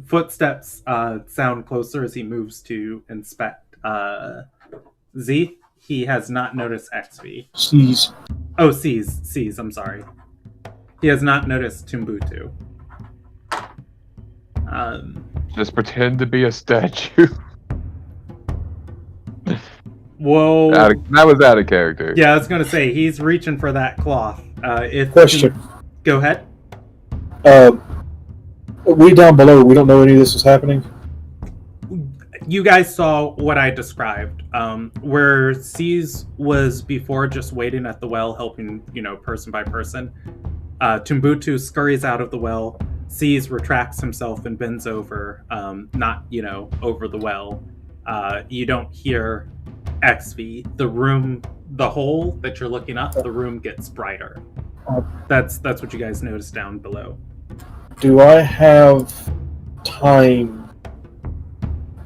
Footsteps sound closer as he moves to inspect Z. He has not noticed XV. C's. Oh, C's. I'm sorry. He has not noticed Timbutu. Just pretend to be a statue. Whoa. That was out of character. Yeah, I was going to say, he's reaching for that cloth. Question. Go ahead. We down below, we don't know any of this is happening? You guys saw what I described, where C's was before just waiting at the well, helping, person by person. Timbutu scurries out of the well. C's retracts himself and bends over, not, over the well. You don't hear XV. The hole that you're looking up, the room gets brighter. That's what you guys noticed down below. Do I have time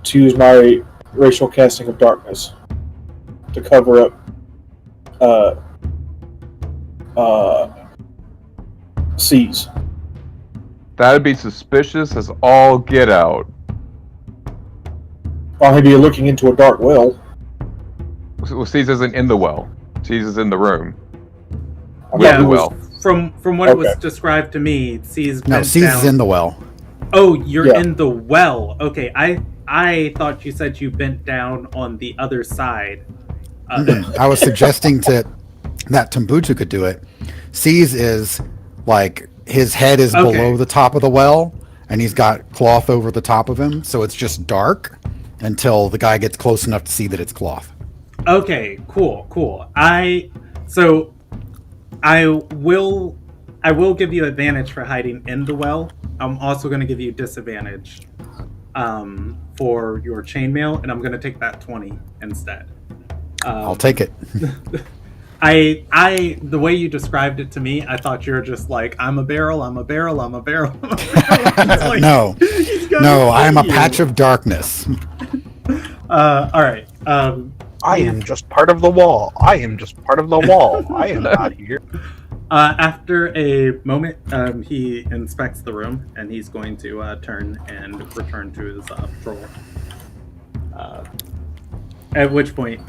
to use my racial casting of darkness to cover up C's? That'd be suspicious as all get out. I'll have you looking into a dark well. Well, C's isn't in the well. C's is in the room. Yeah, The well. From what it was described to me, C's is in the well. Oh, you're in the well. Okay, I thought you said you bent down on the other side. I was suggesting that Timbutu could do it. C's is like his head is below the top of the well, and he's got cloth over the top of him, so it's just dark until the guy gets close enough to see that it's cloth. Okay, cool. I will give you advantage for hiding in the well. I'm also going to give you disadvantage for your chainmail, and I'm going to take that 20 instead. I'll take it. The way you described it to me, I thought you were just like, I'm a barrel. Like, no, I am a patch of darkness. All right. I am just part of the wall. I am not here. After a moment, he inspects the room, and he's going to turn and return to his patrol. At which point,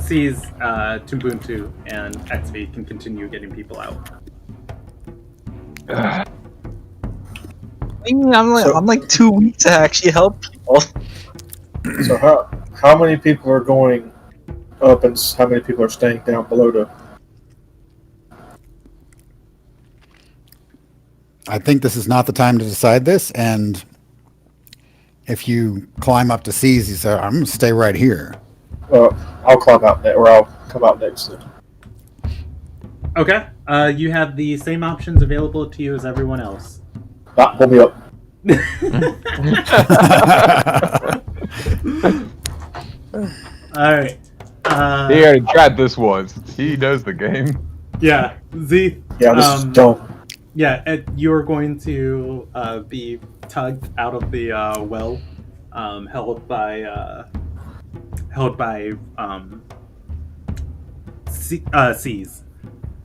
sees Mbutu and XV can continue getting people out. I'm like too weak to actually help people. So how many people are going up and how many people are staying down below to? I think this is not the time to decide this, and if you climb up to C's, you say, I'm going to stay right here. I'll climb out next, or I'll come out next then. Okay. You have the same options available to you as everyone else. Pull me up. Alright. He already tried this once. He knows the game. Yeah. Z. Yeah, this is dumb. Yeah, you're going to be tugged out of the well, held by C's.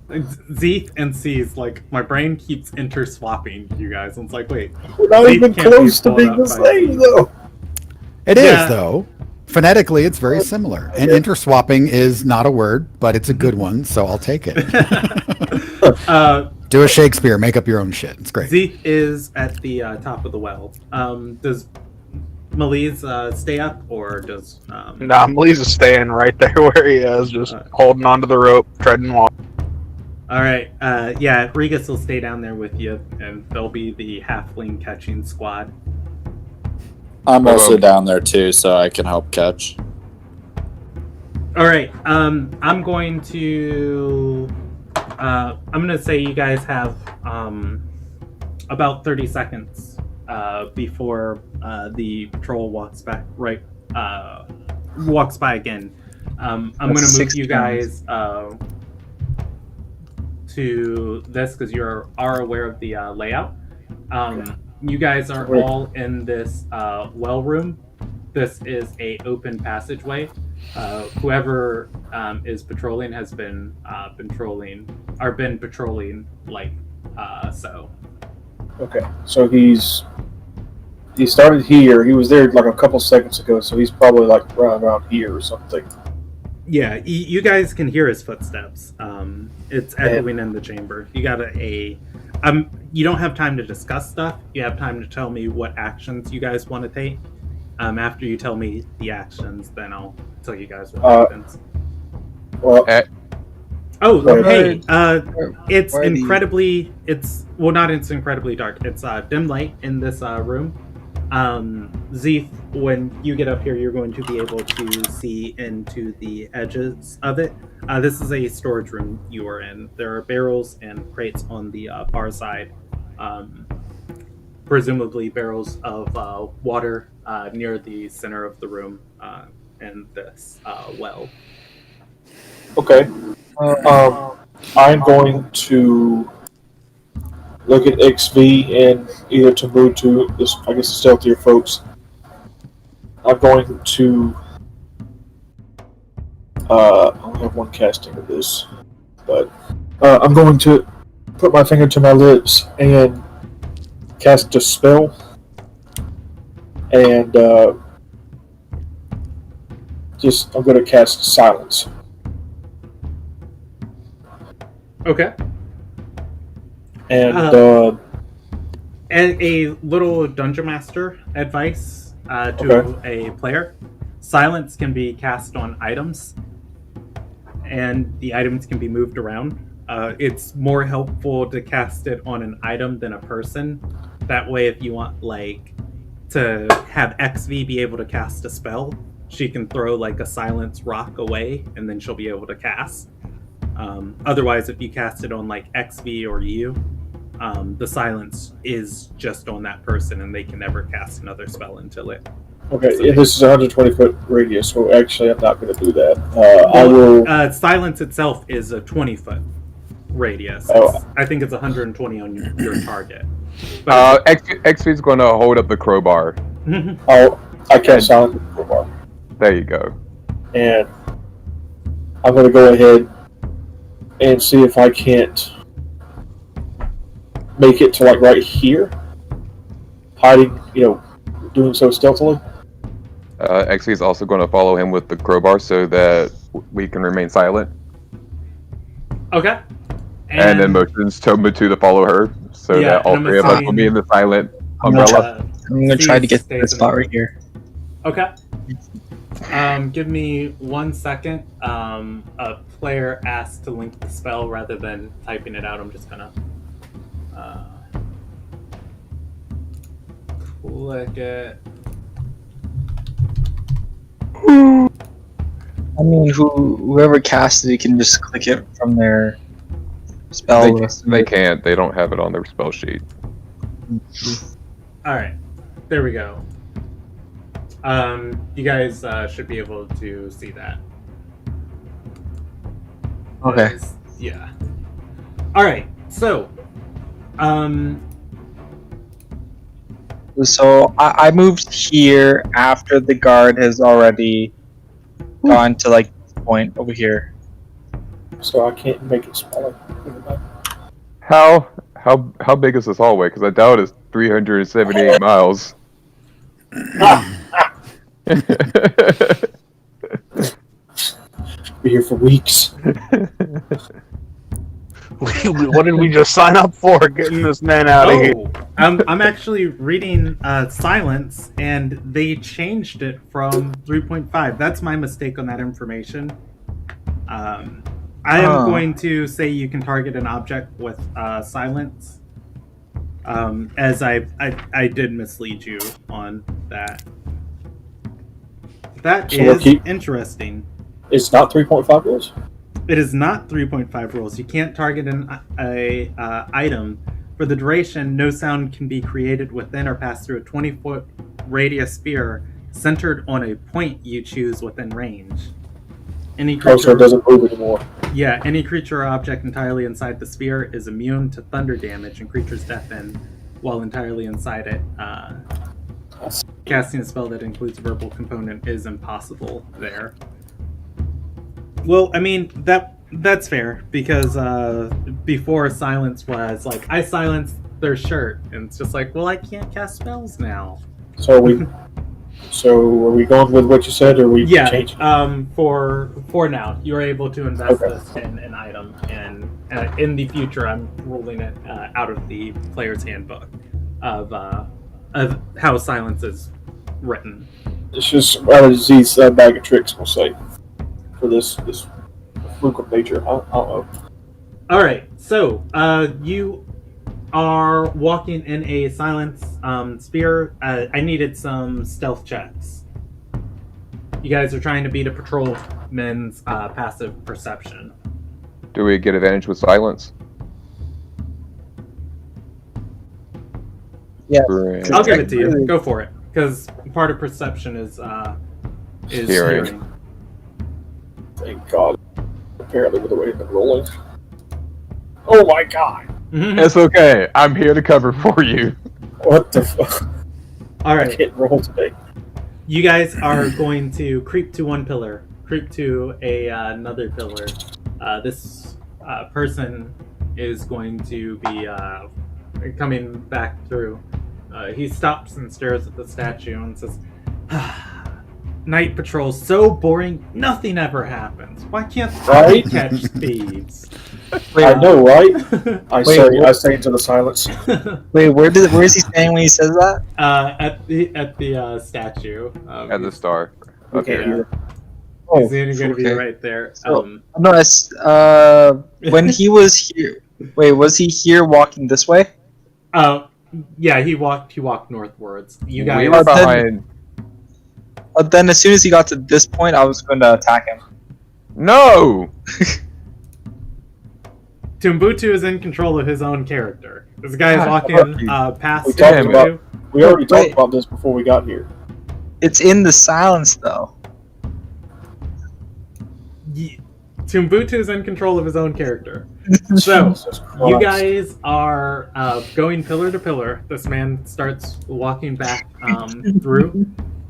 Zeeth and C's, like, my brain keeps interswapping you guys. And it's like, wait. We're not Zeeth even can't close be to being pulled the up by same, Zeeth. though. It is, Yeah. though. Phonetically, it's very similar. And interswapping is not a word, but it's a good one, so I'll take it. Do a Shakespeare, make up your own shit. It's great. Zeeth is at the top of the well. Does Maliz stay up, or does... Nah, Maliz is staying right there where he is, just holding onto the rope, treading water. Alright, yeah, Regus will stay down there with you, and they'll be the halfling catching squad. I'm also down there too, so I can help catch. Alright, I'm going to... I'm gonna say you guys have about 30 seconds before the patrol walks back, walks by again. I'm gonna move you guys to this because you are aware of the layout. You guys are all in this well room. This is a open passageway. Whoever is patrolling has been patrolling like so. Okay, so he started here. He was there like a couple seconds ago, so he's probably like around here or something. Yeah, you guys can hear his footsteps. It's echoing in the chamber. You got you don't have time to discuss stuff. You have time to tell me what actions you guys want to take. After you tell me the actions, then I'll tell you guys what happens. Well, hey, it's incredibly, not it's incredibly dark. It's dim light in this room. Zeeth, when you get up here, you're going to be able to see into the edges of it. This is a storage room you are in. There are barrels and crates on the far side. Presumably barrels of water near the center of the room and this well. Okay. I'm going to look at XV and either Timbu, I guess the stealthier folks. I'm going to I only have one casting of this, but I'm going to put my finger to my lips and cast a spell, and I'm going to cast silence. Okay. And a little Dungeon Master advice to a player. Silence can be cast on items, and the items can be moved around. It's more helpful to cast it on an item than a person. That way, if you want, like, to have XV be able to cast a spell, she can throw, like, a silence rock away, and then she'll be able to cast. Otherwise, if you cast it on, like, XV or you, the silence is just on that person, and they can never cast another spell until it... Okay, and this is a 120-foot radius, so actually I'm not going to do that. I will... silence itself is a 20-foot radius. I think it's 120 on your target. XP is going to hold up the crowbar. I cast silence with the crowbar. There you go. And I'm going to go ahead and see if I can't make it to, like, right here. Hiding, doing so stealthily. XP is also going to follow him with the crowbar so that we can remain silent. Okay. And then motions Mbutu to follow her, so Yeah, that all and I'm three of us will be in the silent umbrella. I'm gonna try to get to stays this in spot the- right here. Okay. Give me 1 second. A player asked to link the spell rather than typing it out. I'm just gonna click it. I mean, whoever casted it can just click it from their spell list. They can't. They don't have it on their spell sheet. All right, there we go. You guys should be able to see that. Okay. Yeah. All right. So, So I moved here after the guard has already gone to like this point over here. So I can't make it smaller. How big is this hallway? Because I doubt it's 378 miles. Be here for weeks. What did we just sign up for? Getting this man out of here. I'm actually reading Silence, and they changed it from 3.5. That's my mistake on that information. I am going to say you can target an object with Silence, as I did mislead you on that. That So is we'll interesting. It's not 3.5 rules? It is not 3.5 rules. You can't target an item. For the duration, no sound can be created within or pass through a 20-foot radius sphere centered on a point you choose within range. Any creature, So it doesn't move anymore. Yeah, any creature or object entirely inside the sphere is immune to thunder damage, and creatures deafened while entirely inside it. Casting a spell that includes a verbal component is impossible there. Well, I mean, that's fair, because before Silence was like, I silenced their shirt, and it's just like, well, I can't cast spells now. So are we going with what you said, or are we changing? For now, you're able to invest Okay. this in an item, and in the future, I'm ruling it out of the player's handbook of how Silence is written. It's just out of disease bag of tricks, we'll say. For this fluke of nature. I don't know. All right, so you are walking in a Silence sphere. I needed some stealth checks. You guys are trying to beat a patrolman's passive perception. Do we get advantage with silence? Yeah. Great. I'll give it to you. Go for it, because part of perception is Hearing. hearing. Thank God. Apparently with the way they're rolling. Oh my God! It's okay. I'm here to cover for you. What the fuck? All I right, can't roll today. you guys are going to creep to one pillar, creep to another pillar. This person is going to be coming back through. He stops and stares at the statue and says, "Night patrol's so boring, nothing ever happens. Why can't Right? I catch thieves?" I know, right? I Wait, say into the silence. Wait, where is he saying when he says that? At the statue. At the star. We Okay. can't hear. He's going to be okay. right there. So- No, it's when he was here. Wait, was he here walking this way? Yeah, he walked northwards. You guys. We were behind. Then as soon as he got to this point, I was going to attack him. No! Mbutu is in control of his own character. This guy is God, walking fuck past We talked Mbutu. We already talked Wait. about this before we got here. It's in the silence, though. Mbutu is in control of his own character. So, Jesus you Christ. guys are going pillar to pillar. This man starts walking back through,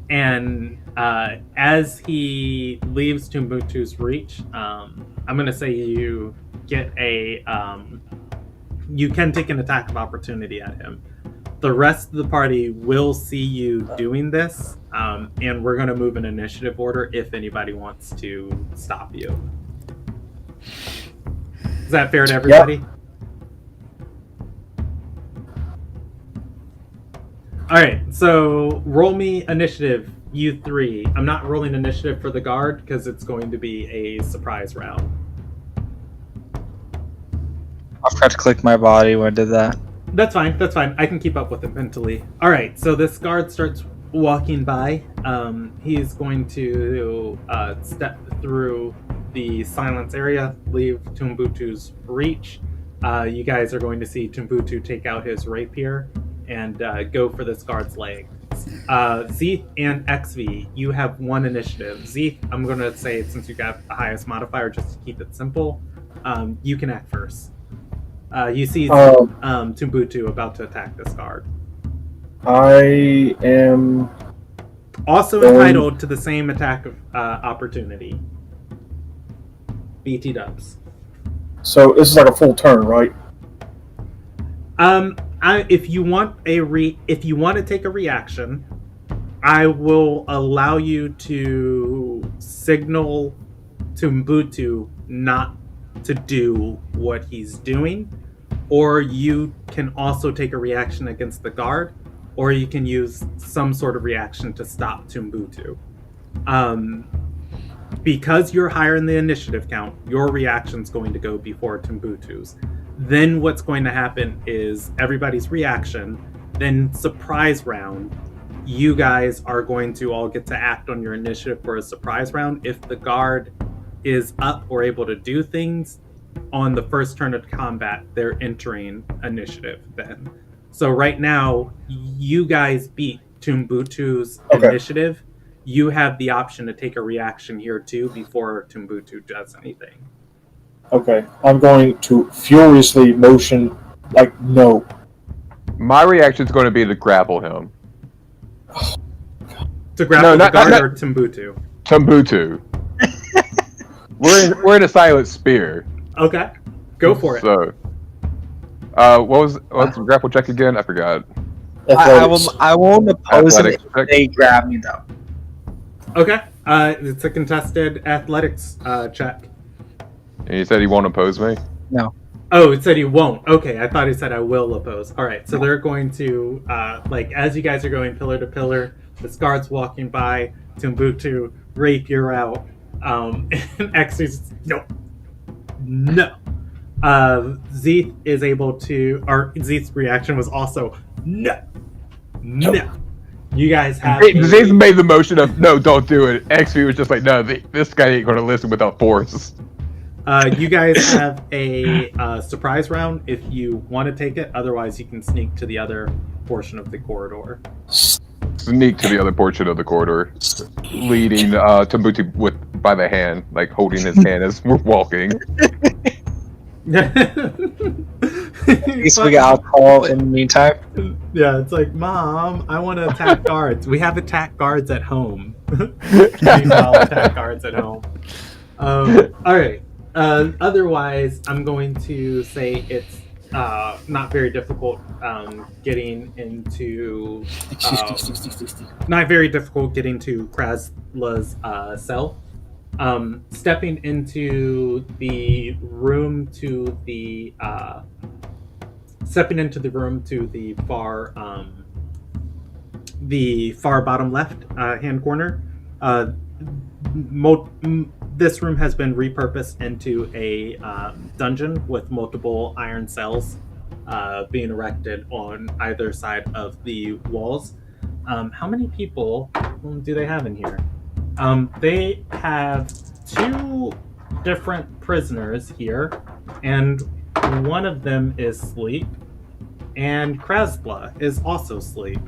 and as he leaves Mbutu's reach, I'm going to say you get a... you can take an attack of opportunity at him. the rest of the party will see you doing this, and we're going to move in initiative order if anybody wants to stop you. Is that fair to everybody? Yep. All right, so roll me initiative, you three. I'm not rolling initiative for the guard because it's going to be a surprise round. I forgot to click my body when I did that. That's fine. That's fine. I can keep up with it mentally. All right. So this guard starts walking by. He's going to step through the silence area, leave Mbutu's reach. You guys are going to see Timbu take out his rapier and go for this guard's leg. Zeeth and XV, you have one initiative. Zeeth, I'm going to say, since you got the highest modifier, just to keep it simple, you can act first. You see Timbu about to attack this guard. I am also entitled to the same attack opportunity. BT dubs. So this is like a full turn, right? If you want to take a reaction, I will allow you to signal to Mbutu not to do what he's doing, or you can also take a reaction against the guard, or you can use some sort of reaction to stop Mbutu. Because you're higher in the initiative count, your reaction's going to go before Mbutu's. Then what's going to happen is everybody's reaction, then surprise round. You guys are going to all get to act on your initiative for a surprise round. If the guard is up or able to do things on the first turn of combat, they're entering initiative then. So right now, you guys beat Mbutu's initiative. You have the option to take a reaction here too before Mbutu does anything. Okay, I'm going to furiously motion, like, no. My reaction is going to be to grapple him. To grapple the guard or Mbutu? Timbutu. We're in a silent spear. Okay, go for it. So, what's the grapple check again? I forgot. I won't oppose it Athletics if check. they grab me though. Okay, it's a contested athletics check. And he said he won't oppose me. No. Oh, it said he won't. Okay, I thought he said I will oppose. All right, so they're going to, as you guys are going pillar to pillar, this guard's walking by, Timbutu, rapier out, and X's, no. Zeeth is able to, or Zeeth's reaction was also, no. You guys have... Zeeth made the motion of, no, don't do it. XP was just like, no, this guy ain't going to listen without force. You guys have a surprise round if you want to take it. Otherwise, you can sneak to the other portion of the corridor. Sneak to the other portion of the corridor, leading Timbutu by the hand, like holding his hand as we're walking. He's we got alcohol in the meantime. Yeah, it's like, Mom, I want to attack guards. We have attack guards at home. Meanwhile, attack guards at home. All right. Otherwise, I'm going to say it's not very difficult getting into not very difficult getting to Krasla's cell. Stepping into the room to the far bottom left hand corner. This room has been repurposed into a dungeon with multiple iron cells being erected on either side of the walls. How many people do they have in here? They have 2 different prisoners here, and one of them is asleep, and Krasbla is also asleep.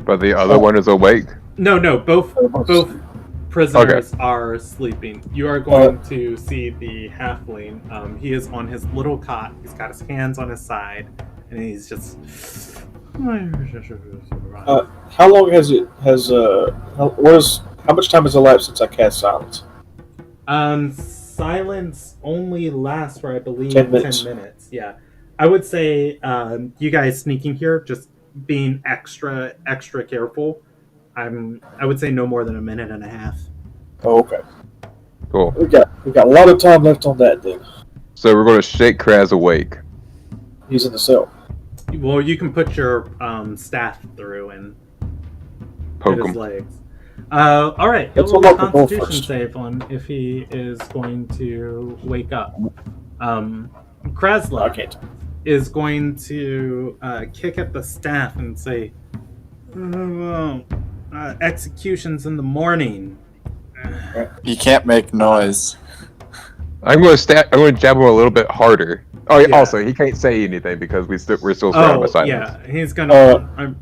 But the other one is awake? No, both prisoners are sleeping. You are going to see the halfling. He is on his little cot. He's got his hands on his side, and he's just... how long how much time has elapsed since I cast silence? Silence only lasts for, I believe, 10 minutes. 10 minutes. Yeah. I would say you guys sneaking here, just being extra careful. I would say no more than a minute and a half. Oh, okay. Cool. We got a lot of time left on that then. So we're going to shake Kraz awake. He's in the cell. Well, you can put your staff through and Poke hit his him. legs. All right, Let's roll a unlock the door Constitution first. save on if he is going to wake up. Krasla I can't. is going to kick at the staff and say, "Executions in the morning." You can't make noise. I'm going to jab him a little bit harder. Oh, Yeah. Also, he can't say anything because we're still surrounded by silence. Yeah, he's gonna.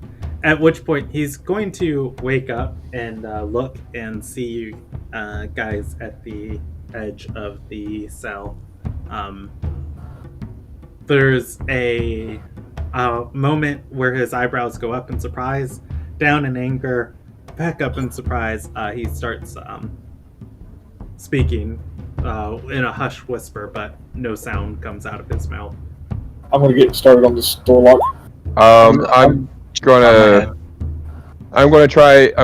At which point he's going to wake up and look and see you guys at the edge of the cell. There's a moment where his eyebrows go up in surprise, down in anger, back up in surprise. He starts speaking in a hushed whisper, but no sound comes out of his mouth. I'm gonna get started on this door lock. I'm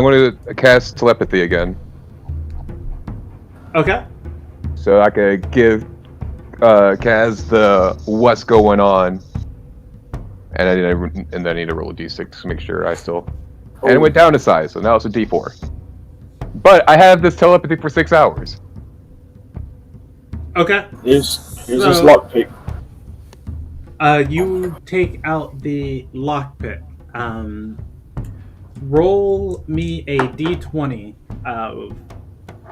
gonna cast telepathy again, Okay. so I could give Kaz the what's going on, and I need to roll a d6 to make sure I still. And it went down to size, so now it's a d4. But I have this telepathy for 6 hours. Okay. Here's this So- lockpick. You take out the lockpick. Roll me a d20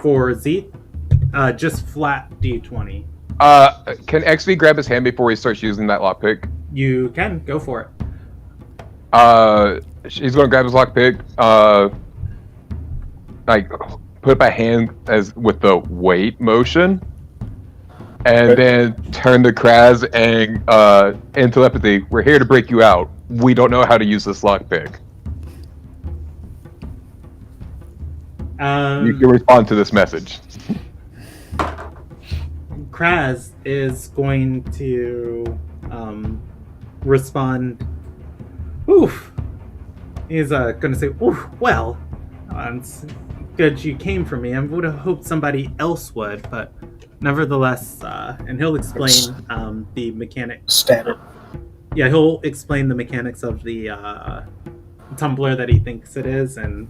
for Z. Just flat d20. Can XV grab his hand before he starts using that lockpick? You can go for it. He's gonna grab his lockpick. Like put my hand as with the weight motion, and then turn to Kraz and in telepathy. We're here to break you out. We don't know how to use this lockpick. You can respond to this message. Kraz is going to respond. Oof. He's going to say, "Oof. Well, it's good you came for me. I would have hoped somebody else would, but nevertheless." And he'll explain the mechanics. Standard. Yeah, he'll explain the mechanics of the tumbler that he thinks it is, and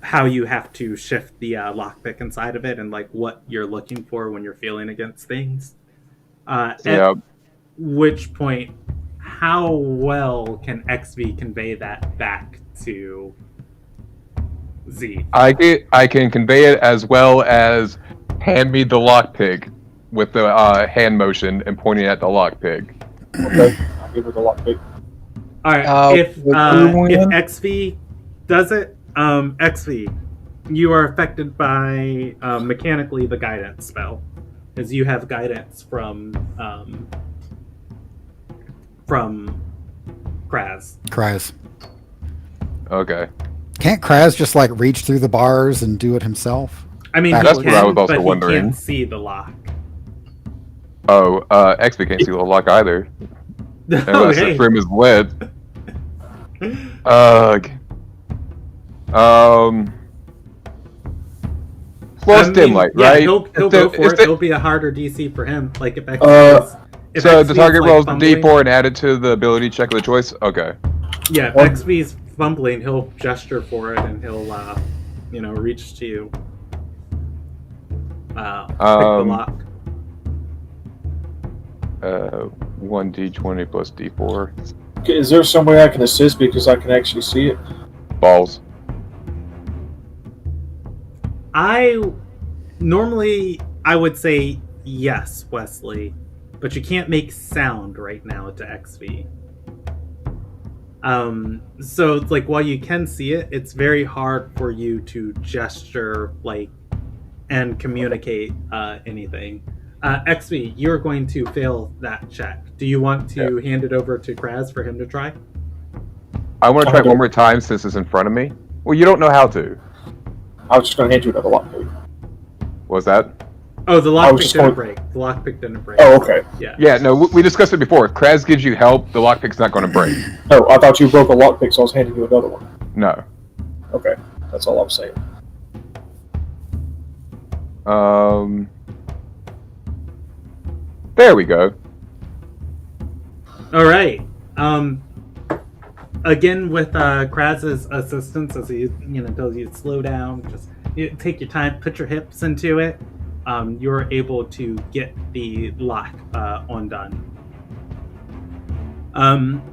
how you have to shift the lockpick inside of it, and like what you're looking for when you're feeling against things. At which point, how well can XV convey that back to Z? I can convey it as well as hand me the lockpick with the hand motion and pointing at the lockpick. Okay. I'll give her the lockpick. All right. If everyone- XV does it, XV, you are affected by mechanically the guidance spell, as you have guidance from Kraz. Kraz. Okay. Can't Kraz just like reach through the bars and do it himself? I mean, That's he what I can, was also but he wondering. can't see the lock. Oh, XP can't see the lock either. Unless Okay. the room is lit. Ugh. Well, it's dim light, yeah, right? he'll go for It's it. dim- It'll be a harder DC for him. Like if XP is, So XP the is, target like, rolls fumbling- D4 and add it to the ability check of the choice? Okay. Yeah, if XP's fumbling, he'll gesture for it and he'll, reach to you. Pick the lock. 1d20 plus d4. Okay, is there some way I can assist because I can actually see it? Balls. I would say yes, Wesley, but you can't make sound right now to XV. So it's like while you can see it, it's very hard for you to gesture and communicate anything. XV, you're going to fail that check. Do you want to hand it over to Kraz for him to try? I want to try it one more time since it's in front of me. Well, you don't know how to. I was just going to hand you another lockpick. What was that? Oh, the I was lockpick just didn't going- break. The lockpick didn't break. Oh, okay. Yeah. Yeah, no, we discussed it before. If Kraz gives you help, the lockpick's not going to break. No, I thought you broke a lockpick, so I was handing you another one. No. Okay, that's all I'm saying. There we go. All right. Again, with Kraz's assistance, as he tells you to slow down, just take your time, put your hips into it. You're able to get the lock undone.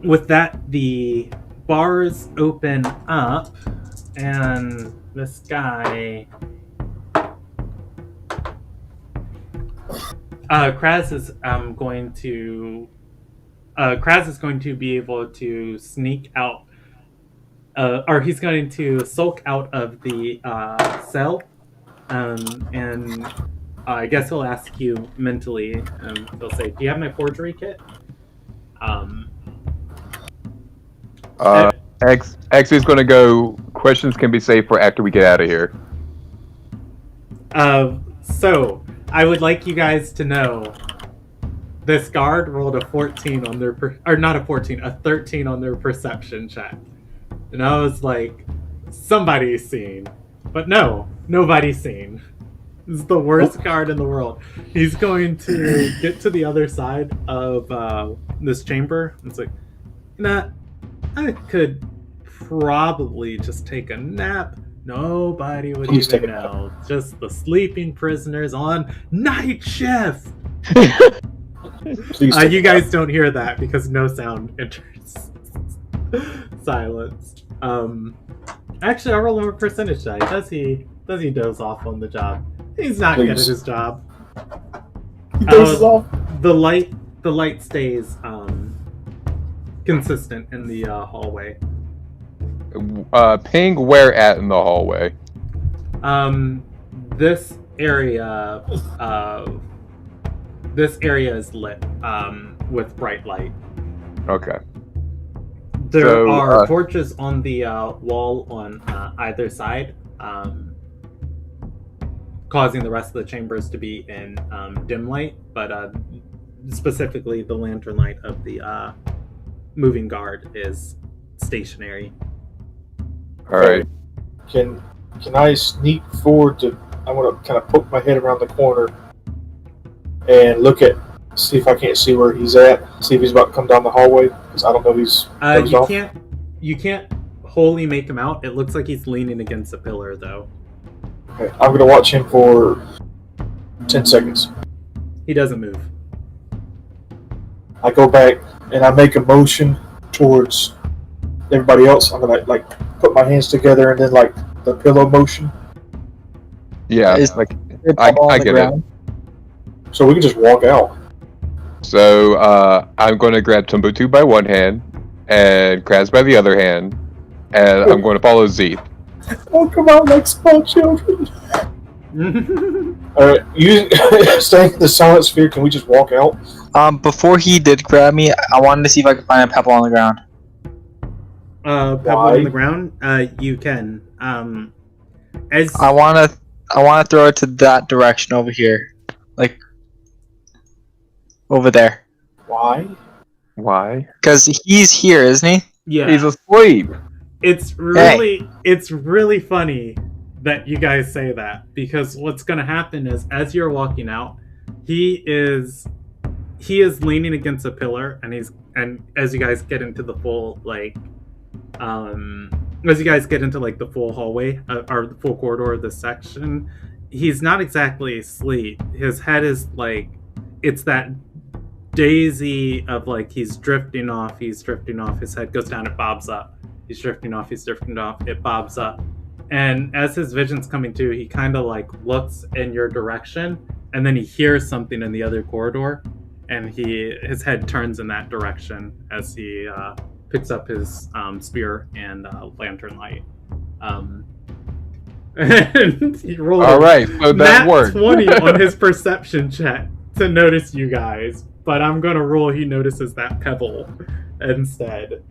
With that, the bars open up, and this guy, Kraz is going to be able to sneak out, or he's going to sulk out of the cell, and I guess he'll ask you mentally. He'll say, "Do you have my forgery kit?" X is going to go. Questions can be saved for after we get out of here. So I would like you guys to know. This guard rolled a 14 on their, not a 14, a 13 on their perception check. And I was like, somebody's seen. But no, nobody's seen. This is the worst guard in the world. He's going to get to the other side of this chamber. It's like, I could probably just take a nap. Nobody would Please even take a nap. know. Just the sleeping prisoners on night shift. Please. take You a guys nap. don't hear that because no sound enters. Silence. Actually, I'll roll him a percentage die. Does he doze off on the job? He's not good at Please. his job. He dozes off. The light stays consistent in the hallway. Ping where at in the hallway. This area is lit with bright light. Okay. There So, are torches on the wall on either side, causing the rest of the chambers to be in dim light, but specifically the lantern light of the moving guard is stationary. All right. Can I sneak forward to? I want to kind of poke my head around the corner and see if I can't see where he's at. See if he's about to come down the hallway, because I don't know if he's dozed off. You can't wholly make him out. It looks like he's leaning against a pillar, though. Okay, I'm going to watch him for 10 seconds. He doesn't move. I go back and I make a motion towards everybody else. I'm going to put my hands together and then the pillow motion. Yeah, Is- I get it. ground. So we can just walk out. So I'm going to grab Mbutu by one hand and Kraz by the other hand, and I'm going to follow Zeeth. Oh, come on, like small children. Alright, you staying in the silent sphere, can we just walk out? Before he did grab me, I wanted to see if I could find a pebble on the ground. Pebble Why? on the ground? You can. As I wanna throw it to that direction over here, over there, Why? Why? because he's here, isn't he? yeah, He's asleep. it's really funny that you guys say that, because what's going to happen is as you're walking out, he is leaning against a pillar, and as you guys get into the full the full hallway or the full corridor of this section, he's not exactly asleep. His head is it's that daisy of he's drifting off, his head goes down, it bobs up, he's drifting off, it bobs up, and as his vision's coming to, he kind of looks in your direction, and then he hears something in the other corridor, and his head turns in that direction as he picks up his spear and lantern light. And he rolled All right, so that nat worked. 20 on his perception check to notice you guys, but I'm gonna roll he notices that pebble instead.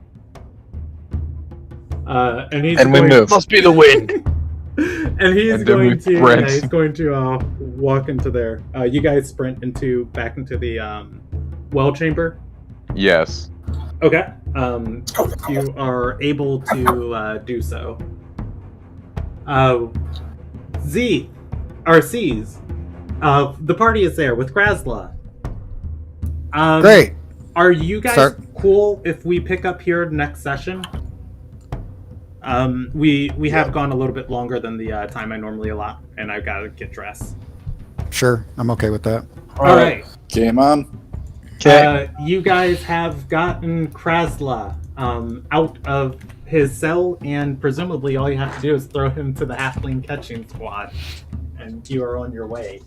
And And we move. Must be the wind. And he's And then going we to sprint. he's going to walk into there. You guys sprint back into the well chamber. Yes. Okay. You are able to do so. Z or C's. The party is there with Krasla. Great. Are you guys Start. cool if we pick up here next session? We have gone a little bit longer than the time I normally allot, and I've got to get dressed. Sure, I'm okay with that. All right. Game on. You guys have gotten Krasla out of his cell, and presumably all you have to do is throw him to the halfling catching squad, and you are on your way.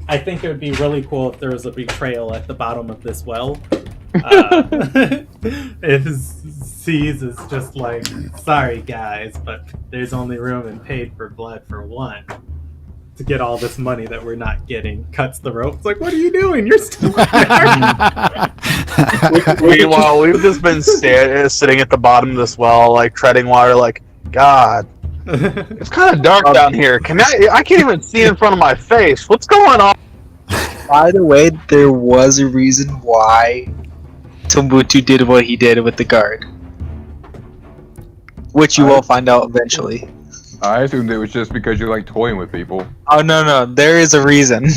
I think it would be really cool if there was a betrayal at the bottom of this well. If C's is just like, sorry guys, but there's only room in paid for blood for one. To get all this money that we're not getting, cuts the rope. It's like, what are you doing? You're still there. Meanwhile, we've just been sitting at the bottom of this well, like treading water. Like, God, it's kind of dark down here. I can't even see in front of my face. What's going on? By the way, there was a reason why Mbutu did what he did with the guard. Which you will find out eventually. I assumed it was just because you like toying with people. Oh, no, there is a reason.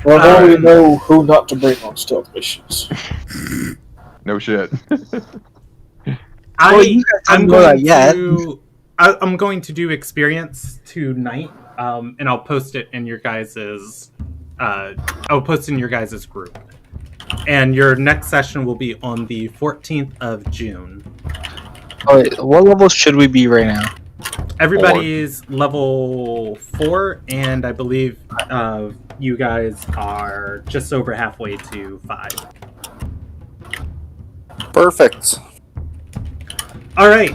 Well, now we know who not to bring on stealth missions. No shit. you guys don't know that yet. I'm going to do experience tonight, and I'll post it in your guys's. I'll post in your guys's group, and your next session will be on the 14th of June. Oh, wait, what level should we be right now? Everybody's level 4, and I believe you guys are just over halfway to 5. Perfect. All right.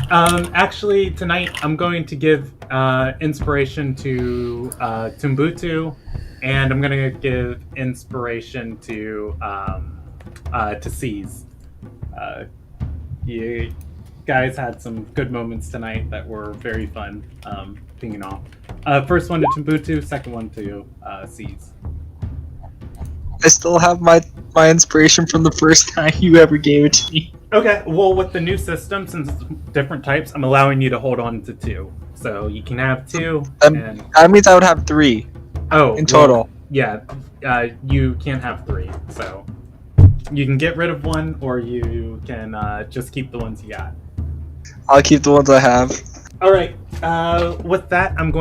Actually, tonight I'm going to give inspiration to Mbutu, and I'm going to give inspiration to C's. You guys had some good moments tonight that were very fun pinging off. First one to Timbutu, second one to C's. I still have my inspiration from the first time you ever gave it to me. Okay, well, with the new system, since it's different types, I'm allowing you to hold on to 2. So you can have 2. And... That means I would have 3 in total. Well, yeah, you can't have 3. So you can get rid of 1, or you can just keep the ones you got. I'll keep the ones I have. All right. With that, I'm going